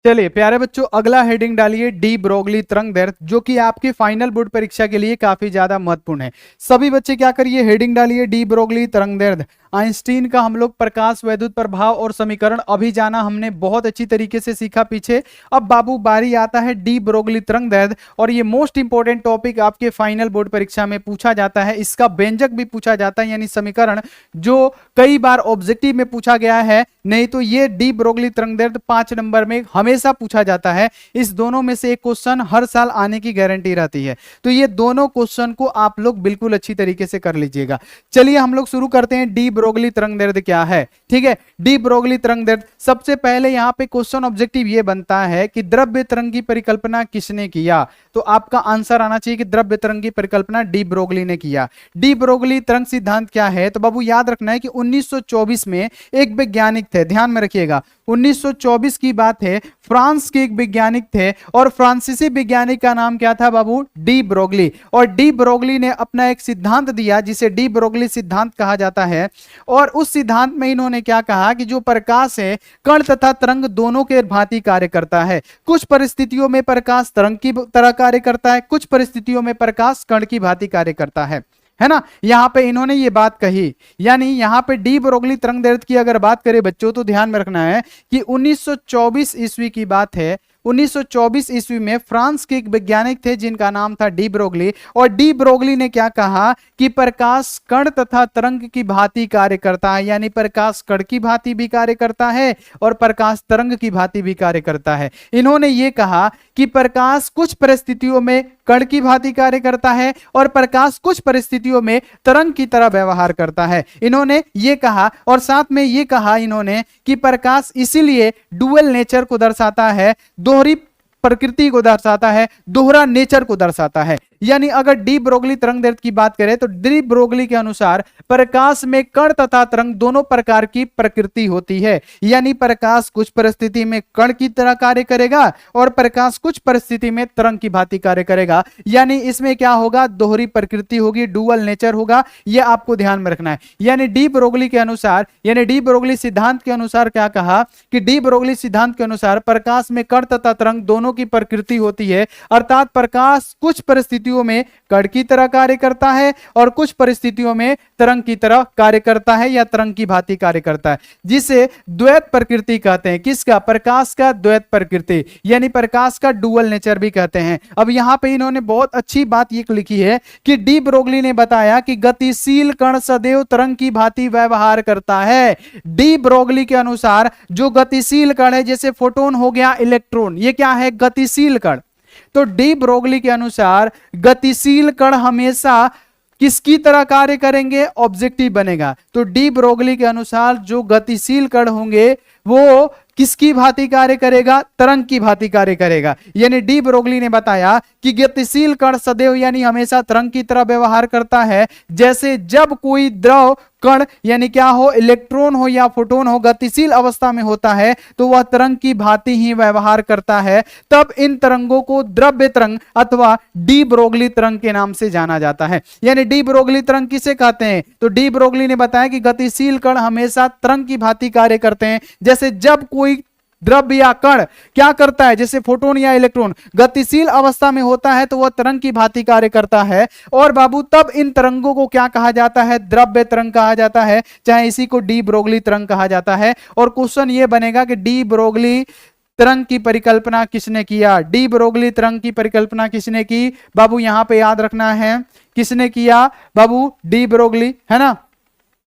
चलिए प्यारे बच्चों, अगला हेडिंग डालिए डी ब्रोगली तरंगदैर्ध्य, जो कि आपकी फाइनल बोर्ड परीक्षा के लिए काफी ज्यादा महत्वपूर्ण है। सभी बच्चे क्या करिए, हेडिंग डालिए डी ब्रोगली तरंगदैर्ध्य। आइंस्टीन का हम लोग प्रकाश वैद्युत प्रभाव और समीकरण अभी जाना हमने बहुत अच्छी तरीके से सीखा पीछे। अब बाबू बारी आता है डी ब्रोगली तरंगदैर्ध्य, और ये मोस्ट इंपॉर्टेंट टॉपिक आपके फाइनल बोर्ड परीक्षा में पूछा जाता है। इसका व्यंजक भी पूछा जाता है, यानी समीकरण, जो कई बार ऑब्जेक्टिव में पूछा गया है। नहीं तो ये डी ब्रोगली तरंगदैर्ध्य 5 नंबर में हमेशा पूछा जाता है। इस दोनों में से एक क्वेश्चन हर साल आने की गारंटी रहती है। तो ये दोनों क्वेश्चन को आप लोग बिल्कुल अच्छी तरीके से कर लीजिएगा। चलिए हम लोग शुरू करते हैं, डी ब्रोगली तरंगदैर्ध्य क्या है। ठीक है, डी ब्रोगली तरंगदैर्ध्य, सबसे पहले यहां पे क्वेश्चन ऑब्जेक्टिव ये बनता है कि द्रव्य तरंग की परिकल्पना किसने किया। तो आपका आंसर आना चाहिए कि द्रव्य तरंग की परिकल्पना डी ब्रोगली ने किया। डी ब्रोगली तरंग सिद्धांत क्या है, तो बाबू याद रखना है कि 1924 में एक वैज्ञानिक थे, ध्यान में रखिएगा 1924 की बात है। फ्रांस के एक वैज्ञानिक थे और फ्रांसीसी वैज्ञानिक का नाम क्या था बाबू, डी ब्रोगली। और डी ब्रोगली ने अपना एक सिद्धांत दिया जिसे डी ब्रोगली सिद्धांत कहा जाता है। और उस सिद्धांत में इन्होंने क्या कहा कि जो प्रकाश है कण तथा तरंग दोनों के भांति कार्य करता है। कुछ परिस्थितियों में प्रकाश तरंग की तरह कार्य करता है, कुछ परिस्थितियों में प्रकाश कण की भांति कार्य करता है ना। यहां पे इन्होंने ये बात कही, यानी यहां पे डी ब्रोगली तरंगदैर्ध्य की अगर बात करें बच्चों तो ध्यान में रखना है कि 1924 ईस्वी की बात है। 1924 ईस्वी में फ्रांस के एक वैज्ञानिक थे जिनका नाम था डी ब्रोगली। और डी ब्रोगली ने क्या कहा कि प्रकाश कण तथा तरंग की भांति कार्य करता है, यानी प्रकाश कण की भांति भी कार्य करता है और प्रकाश तरंग की भांति भी कार्य करता है। इन्होंने ये कहा कि प्रकाश कुछ परिस्थितियों में कण की भांति कार्य करता है और प्रकाश कुछ परिस्थितियों में तरंग की तरह व्यवहार करता है, इन्होंने ये कहा। और साथ में ये कहा इन्होंने कि प्रकाश इसीलिए डुअल नेचर को दर्शाता है, दोहरी प्रकृति को दर्शाता है, दोहरा नेचर को दर्शाता है। यानी अगर डी ब्रोगली तरंगदैर्ध्य की बात करें तो डी ब्रोगली के अनुसार प्रकाश में कण तथा तरंग दोनों प्रकार की प्रकृति होती है। यानी प्रकाश कुछ परिस्थिति में कण की तरह कार्य करेगा और प्रकाश कुछ परिस्थिति में तरंग की भांति कार्य करेगा। यानी इसमें क्या होगा, दोहरी प्रकृति होगी, डुअल नेचर होगा, यह आपको ध्यान में रखना है। यानी डी ब्रोगली के अनुसार, यानी डी ब्रोगली सिद्धांत के अनुसार क्या कहा कि डी ब्रोगली सिद्धांत के अनुसार प्रकाश में कण तथा तरंग दोनों की प्रकृति होती है, अर्थात प्रकाश कुछ परिस्थितियों में कण की तरह कार्य करता है और कुछ परिस्थितियों में तरंग की तरह कार्य करता है या तरंग की भांति कार्य करता है, जिसे द्वैत प्रकृति कहते हैं। किसका, प्रकाश का द्वैत प्रकृति, यानी प्रकाश का डुअल नेचर भी कहते हैं। अब यहां पे इन्होंने बहुत अच्छी बात ये लिखी है कि डी ब्रोगली ने बताया कि गतिशील कण सदैव तरंग की भांति व्यवहार करता है। डी ब्रोगली के अनुसार जो गतिशील कण है, जैसे फोटोन हो गया, इलेक्ट्रॉन, ये क्या है, गतिशील कण। तो डी ब्रोगली के अनुसार गतिशील कण हमेशा किसकी तरह कार्य करेंगे, ऑब्जेक्टिव बनेगा। तो डी ब्रोगली के अनुसार जो गतिशील कण होंगे वो किसकी भांति कार्य करेगा, तरंग की भांति कार्य करेगा। यानी डी ब्रोगली ने बताया कि गतिशील कण सदैव यानी हमेशा तरंग की तरह व्यवहार करता है। जैसे जब कोई द्रव कण यानी क्या हो, इलेक्ट्रॉन हो या फोटोन हो, गतिशील अवस्था में होता है तो वह तरंग की भांति ही व्यवहार करता है। तब इन तरंगों को द्रव्य तरंग अथवा डी ब्रोगली तरंग के नाम से जाना जाता है। यानी डी ब्रोगली तरंग किसे कहते हैं, तो डी ब्रोगली ने बताया कि गतिशील कण हमेशा तरंग की भांति कार्य करते हैं। जैसे जब कोई द्रव्य या कण क्या करता है, जैसे फोटोन या इलेक्ट्रॉन गतिशील अवस्था में होता है तो वह तरंग की भांति कार्य करता है। और बाबू तब इन तरंगों को क्या कहा जाता है, द्रव्य तरंग कहा जाता है, चाहे इसी को डी ब्रोगली तरंग कहा जाता है। और क्वेश्चन ये बनेगा कि डी ब्रोगली तरंग की परिकल्पना किसने किया, डी ब्रोगली तरंग की परिकल्पना किसने की, बाबू यहां पे याद रखना है, किसने किया बाबू, डी ब्रोगली, है ना।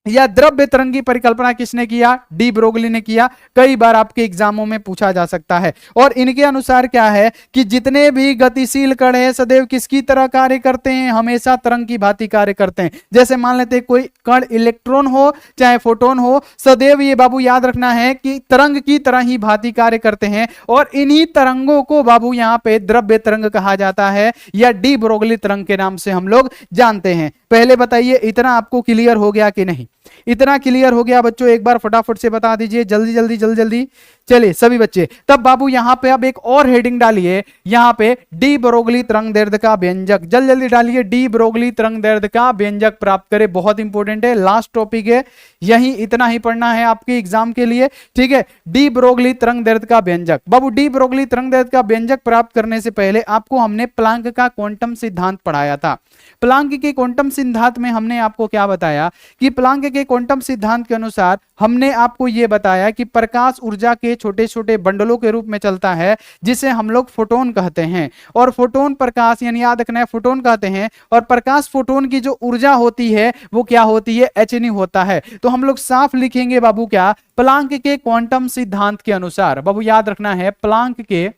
या द्रव्य तरंग की परिकल्पना किसने किया, डी ब्रोगली ने किया। कई बार आपके एग्जामों में पूछा जा सकता है। और इनके अनुसार क्या है कि जितने भी गतिशील कण है सदैव किसकी तरह कार्य करते हैं, हमेशा तरंग की भांति कार्य करते हैं। जैसे मान लेते हैं कोई कण इलेक्ट्रॉन हो चाहे फोटोन हो, सदैव ये बाबू याद रखना है कि तरंग की तरह ही भांति कार्य करते हैं। और इन्हीं तरंगों को बाबू यहाँ पे द्रव्य तरंग कहा जाता है या डी ब्रोगली तरंग के नाम से हम लोग जानते हैं। पहले बताइए इतना आपको क्लियर हो गया कि नहीं, इतना क्लियर हो गया बच्चों, एक बार फटाफट से बता दीजिए, जल्दी जल्दी जल्दी जल्दी। चलिए सभी बच्चे, तब बाबू यहां पे अब एक और हेडिंग डालिए, यहां पे डी ब्रोगली तरंगदैर्ध्य का व्यंजक, जल्दी जल्दी डालिए, डी ब्रोगली तरंगदैर्ध्य का व्यंजक प्राप्त करें। बहुत इंपॉर्टेंट है, लास्ट टॉपिक है, यही इतना ही पढ़ना है आपके एग्जाम के लिए, ठीक है। डी ब्रोगली तरंगदैर्ध्य का व्यंजक, बाबू डी ब्रोगली तरंगदैर्ध्य का व्यंजक प्राप्त करने से पहले आपको हमने प्लांक का क्वांटम सिद्धांत पढ़ाया था। प्लांक के क्वांटम सिद्धांत में हमने आपको क्या बताया कि प्लांक के क्वांटम सिद्धांत के अनुसार हमने आपको यह बताया कि प्रकाश ऊर्जा के छोटे छोटे बंडलों के रूप में चलता है, जिसे हम लोग फोटोन कहते हैं। और फोटोन प्रकाश यानी याद रखना है फोटोन कहते हैं, और प्रकाश फोटोन की जो ऊर्जा होती है वो क्या होती है, एच होता है। तो हम लोग साफ लिखेंगे बाबू क्या, प्लांक के क्वांटम सिद्धांत के अनुसार, बाबू याद रखना है प्लांक के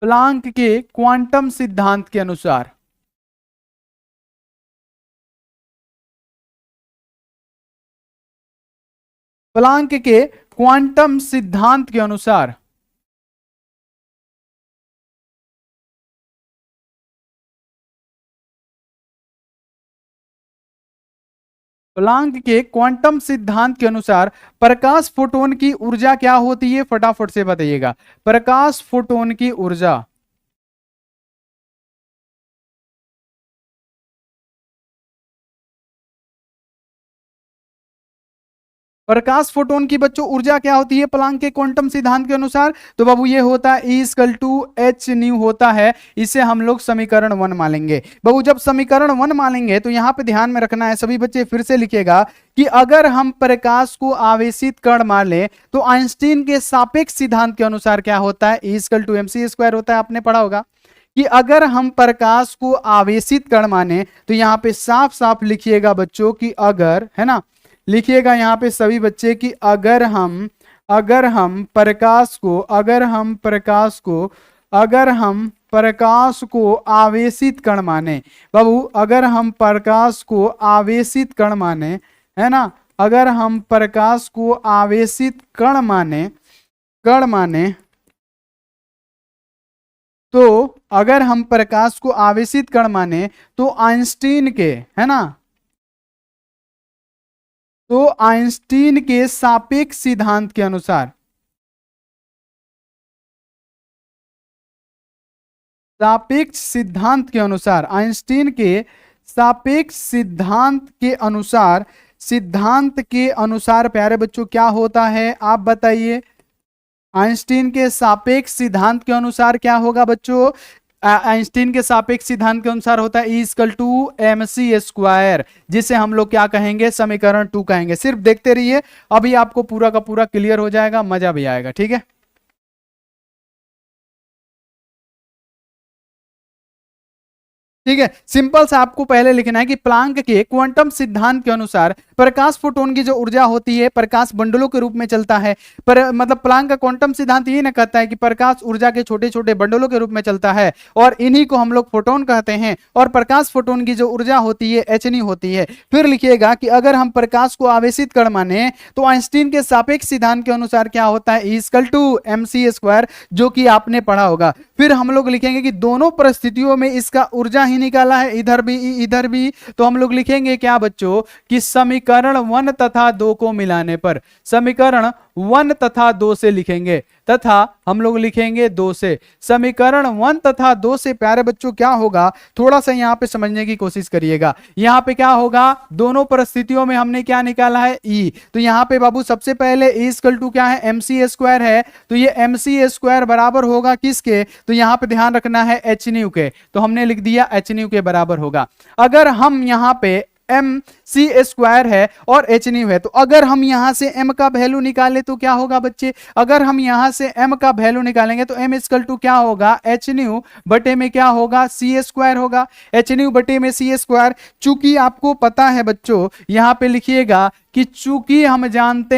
क्वांटम सिद्धांत के अनुसार, प्लांक के क्वांटम सिद्धांत के अनुसार प्लांक के क्वांटम सिद्धांत के अनुसार प्रकाश फोटोन की ऊर्जा क्या होती है, फटाफट से बताइएगा। प्रकाश फोटोन की ऊर्जा, प्रकाश फोटोन की बच्चों ऊर्जा क्या होती है प्लांक के क्वांटम सिद्धांत के अनुसार, तो बाबू ये होता है E=h होता है। इसे हम लोग समीकरण 1 मानेंगे। बाबू जब समीकरण 1 मानेंगे तो यहां पे ध्यान में रखना है, सभी बच्चे फिर से लिखेगा कि अगर हम प्रकाश को आवेशित कण मान लें तो आइंस्टीन के सापेक्ष सिद्धांत के अनुसार क्या होता है, E=mc² होता है, आपने पढ़ा होगा कि अगर हम प्रकाश को आवेशित कण माने तो यहां पे साफ साफ लिखिएगा बच्चों कि अगर, है ना, लिखिएगा यहां पे सभी बच्चे कि अगर हम प्रकाश को आवेशित कण माने, बाबू अगर हम प्रकाश को आवेशित कण माने, है ना, अगर हम प्रकाश को आवेशित कण माने तो अगर हम प्रकाश को आवेशित कण माने तो आइंस्टीन के, है ना, तो आइंस्टीन के सापेक्ष सिद्धांत के अनुसार, सापेक्ष सिद्धांत के अनुसार, आइंस्टीन के सापेक्ष सिद्धांत के अनुसार, सिद्धांत के अनुसार प्यारे बच्चों क्या होता है आप बताइए। आइंस्टीन के सापेक्ष सिद्धांत के अनुसार क्या होगा बच्चों? आइंस्टीन के सापेक्ष सिद्धांत के अनुसार होता है E इक्वल टू mc², जिसे हम लोग क्या कहेंगे, समीकरण 2 कहेंगे। सिर्फ देखते रहिए, अभी आपको पूरा का पूरा क्लियर हो जाएगा, मजा भी आएगा, ठीक है। ठीक है, सिंपल सा आपको पहले लिखना है कि प्लांक के क्वांटम सिद्धांत के अनुसार प्रकाश फोटोन की जो ऊर्जा होती है प्रकाश बंडलों के रूप में चलता है। पर मतलब प्लांक का क्वांटम सिद्धांत ये ना कहता है कि प्रकाश ऊर्जा के छोटे छोटे बंडलों के रूप में चलता है और इन्हीं को हम लोग फोटोन कहते हैं, और प्रकाश फोटोन की जो ऊर्जा होती है hν होती है। फिर लिखिएगा कि अगर हम प्रकाश को आवेशित कण माने तो आइंस्टीन के सापेक्ष सिद्धांत के अनुसार क्या होता है, E इक्वल टू mc², जो कि आपने पढ़ा होगा। फिर हम लोग लिखेंगे कि दोनों परिस्थितियों में इसका ऊर्जा ही निकाला है, इधर भी इधर भी, तो हम लोग लिखेंगे क्या बच्चों कि समीकरण 1 तथा 2 को मिलाने पर, समीकरण 1 तथा 2 से लिखेंगे, तथा हम लोग लिखेंगे 2 से, समीकरण 1 तथा 2 से प्यारे बच्चों क्या होगा, थोड़ा सा यहां पे समझने की कोशिश करिएगा। यहां पे क्या होगा, दोनों परिस्थितियों में हमने क्या निकाला है, E, तो यहां पे बाबू सबसे पहले E इक्वल टू क्या है, mc² है, तो ये mc² बराबर होगा किसके, तो यहां पे ध्यान रखना है hν के, तो हमने लिख दिया hν के बराबर होगा। अगर हम यहां पे mc² है और hν है, तो अगर हम यहां से m का वैल्यू निकाले तो क्या होगा बच्चे, अगर हम यहां से m का वैल्यू निकालेंगे तो m इक्वल टू क्या होगा, hν बटे में क्या होगा, c² होगा, hν बटे में c²। चूंकि आपको पता है बच्चों, यहां पे लिखिएगा कि चूंकि हम जानते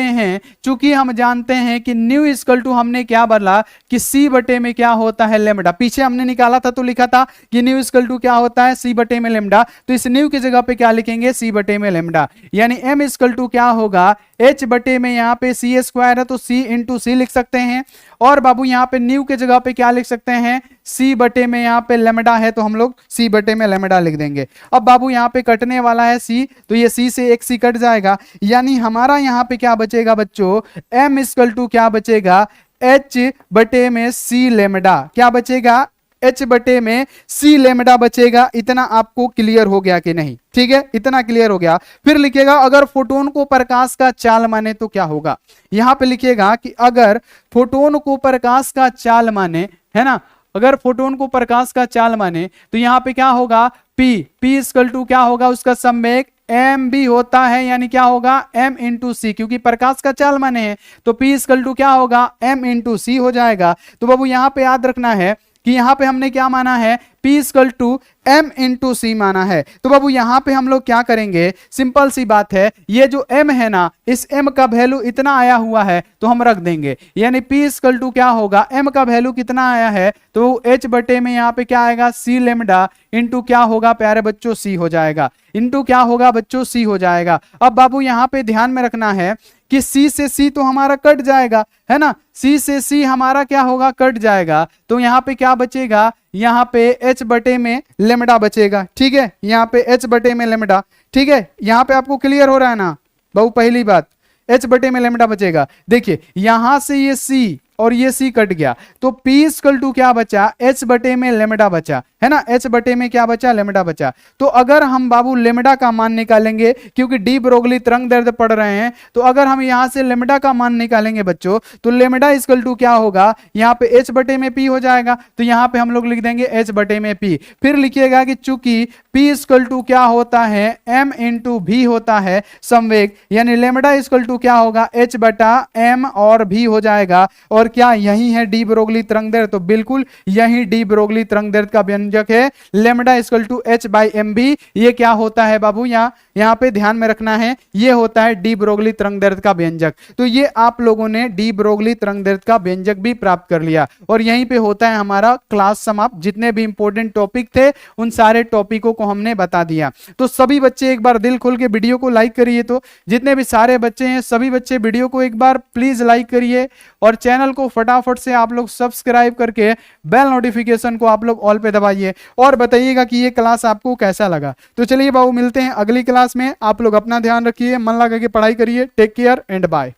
हैं कि न्यू इक्वल टू हमने क्या बदला कि c बटे में क्या होता है लेमडा, पीछे हमने निकाला था तो लिखा था कि न्यू इक्वल टू क्या होता है, c बटे में लेमडा, तो इस न्यू की जगह पे क्या लिखेंगे, c बटे में लेमडा, यानी m इक्वल टू क्या होगा, h बटे में यहाँ पे c² है तो c इंटू सी लिख सकते हैं, और बाबू यहाँ पे न्यू के जगह पे क्या लिख सकते हैं, c बटे में यहाँ पे लेमडा है तो हम लोग c बटे में लेमडा लिख देंगे। अब बाबू यहाँ पे कटने वाला है c, तो ये c से एक c कट जाएगा, यानी हमारा यहाँ पे क्या बचेगा बच्चों, m इक्वल टू क्या बचेगा, h बटे में c लेमडा, क्या बचेगा, h बटे में c लेमडा बचेगा। इतना आपको क्लियर हो गया कि नहीं, ठीक है, इतना क्लियर हो गया। फिर लिखिएगा अगर फोटोन को प्रकाश का चाल माने तो क्या होगा, यहां पे लिखिएगा कि अगर फोटोन को प्रकाश का चाल माने, है ना, अगर फोटोन को प्रकाश का चाल माने तो यहां पे क्या होगा, p इक्वल टू क्या होगा, उसका संवेग m भी होता है, यानी क्या होगा, m इंटू सी, क्योंकि प्रकाश का चाल माने हैं तो p इक्वल टू क्या होगा, m इंटू सी हो जाएगा। तो बाबू यहां पे याद रखना है कि यहां पे हमने क्या माना है, P equal to m into c माना है। तो बाबू यहां पे हम लोग क्या करेंगे, सिंपल सी बात है, ये जो m है ना, इस m का वैल्यू इतना आया हुआ है तो हम रख देंगे, यानी P इक्वल टू क्या होगा, m का वैल्यू कितना आया है तो h बटे में यहाँ पे क्या आएगा, c लेमडा इंटू क्या होगा प्यारे बच्चों, c हो जाएगा, इंटू क्या होगा बच्चों, c हो जाएगा। अब बाबू यहाँ पे ध्यान में रखना है कि c से c तो हमारा कट जाएगा, है ना, c से c हमारा क्या होगा, कट जाएगा, तो यहाँ पे क्या बचेगा, यहाँ पे h बटे में लेमडा बचेगा, ठीक है, यहाँ पे h बटे में लेमडा, ठीक है, यहाँ पे आपको क्लियर हो रहा है ना बहु, पहली बात h बटे में लेमडा बचेगा। देखिए यहां से ये c और ये c कट गया तो P इक्वल टू क्या बचा, h बटे में लेमडा बचा, है ना, h बटे में क्या बचा, लेमडा बचा। तो अगर हम बाबू लेमडा का मान निकालेंगे, क्योंकि डी ब्रोगली तरंग दैर्ध्य पढ़ रहे हैं, तो अगर हम यहां से लेमडा का मान निकालेंगे बच्चों तो लेमडा इक्वल टू क्या होगा, यहाँ पे h बटे में p हो जाएगा, तो यहाँ पे हम लोग लिख देंगे h बटे में p। फिर लिखिएगा कि चूंकि p इक्वल टू क्या होता है, m इंटू v होता है संवेग, यानी लेमडा इक्वल टू क्या होगा, h बटा m और v हो जाएगा। और क्या यही है डी ब्रोगली तरंग दैर्ध्य, तो बिल्कुल यही डी ब्रोगली तरंग दैर्ध्य का व्यंजक है, lambda equal to h by M V. ये क्या होता है बाबू, यहाँ पे ध्यान में रखना है, ये होता है डी ब्रोगली तरंग दैर्ध्य का व्यंजक। तो ये आप लोगों ने डी ब्रोगली तरंग दैर्ध्य का व्यंजक भी प्राप्त कर लिया, और यहीं पे होता है हमारा क्लास समाप्त। जितने भी इंपॉर्टेंट टॉपिक थे उन सारे टॉपिकों को हमने बता दिया। तो सभी बच्चे एक बार दिल खोल के वीडियो को लाइक करिए, तो जितने भी सारे बच्चे हैं सभी बच्चे वीडियो को एक बार प्लीज लाइक करिए, और चैनल चैनल को फटाफट से आप लोग सब्सक्राइब करके बेल नोटिफिकेशन को आप लोग ऑल पे दबाइए और बताइएगा कि ये क्लास आपको कैसा लगा। तो चलिए बाबू, मिलते हैं अगली क्लास में। आप लोग अपना ध्यान रखिए, मन लगा के पढ़ाई करिए। Take care and bye.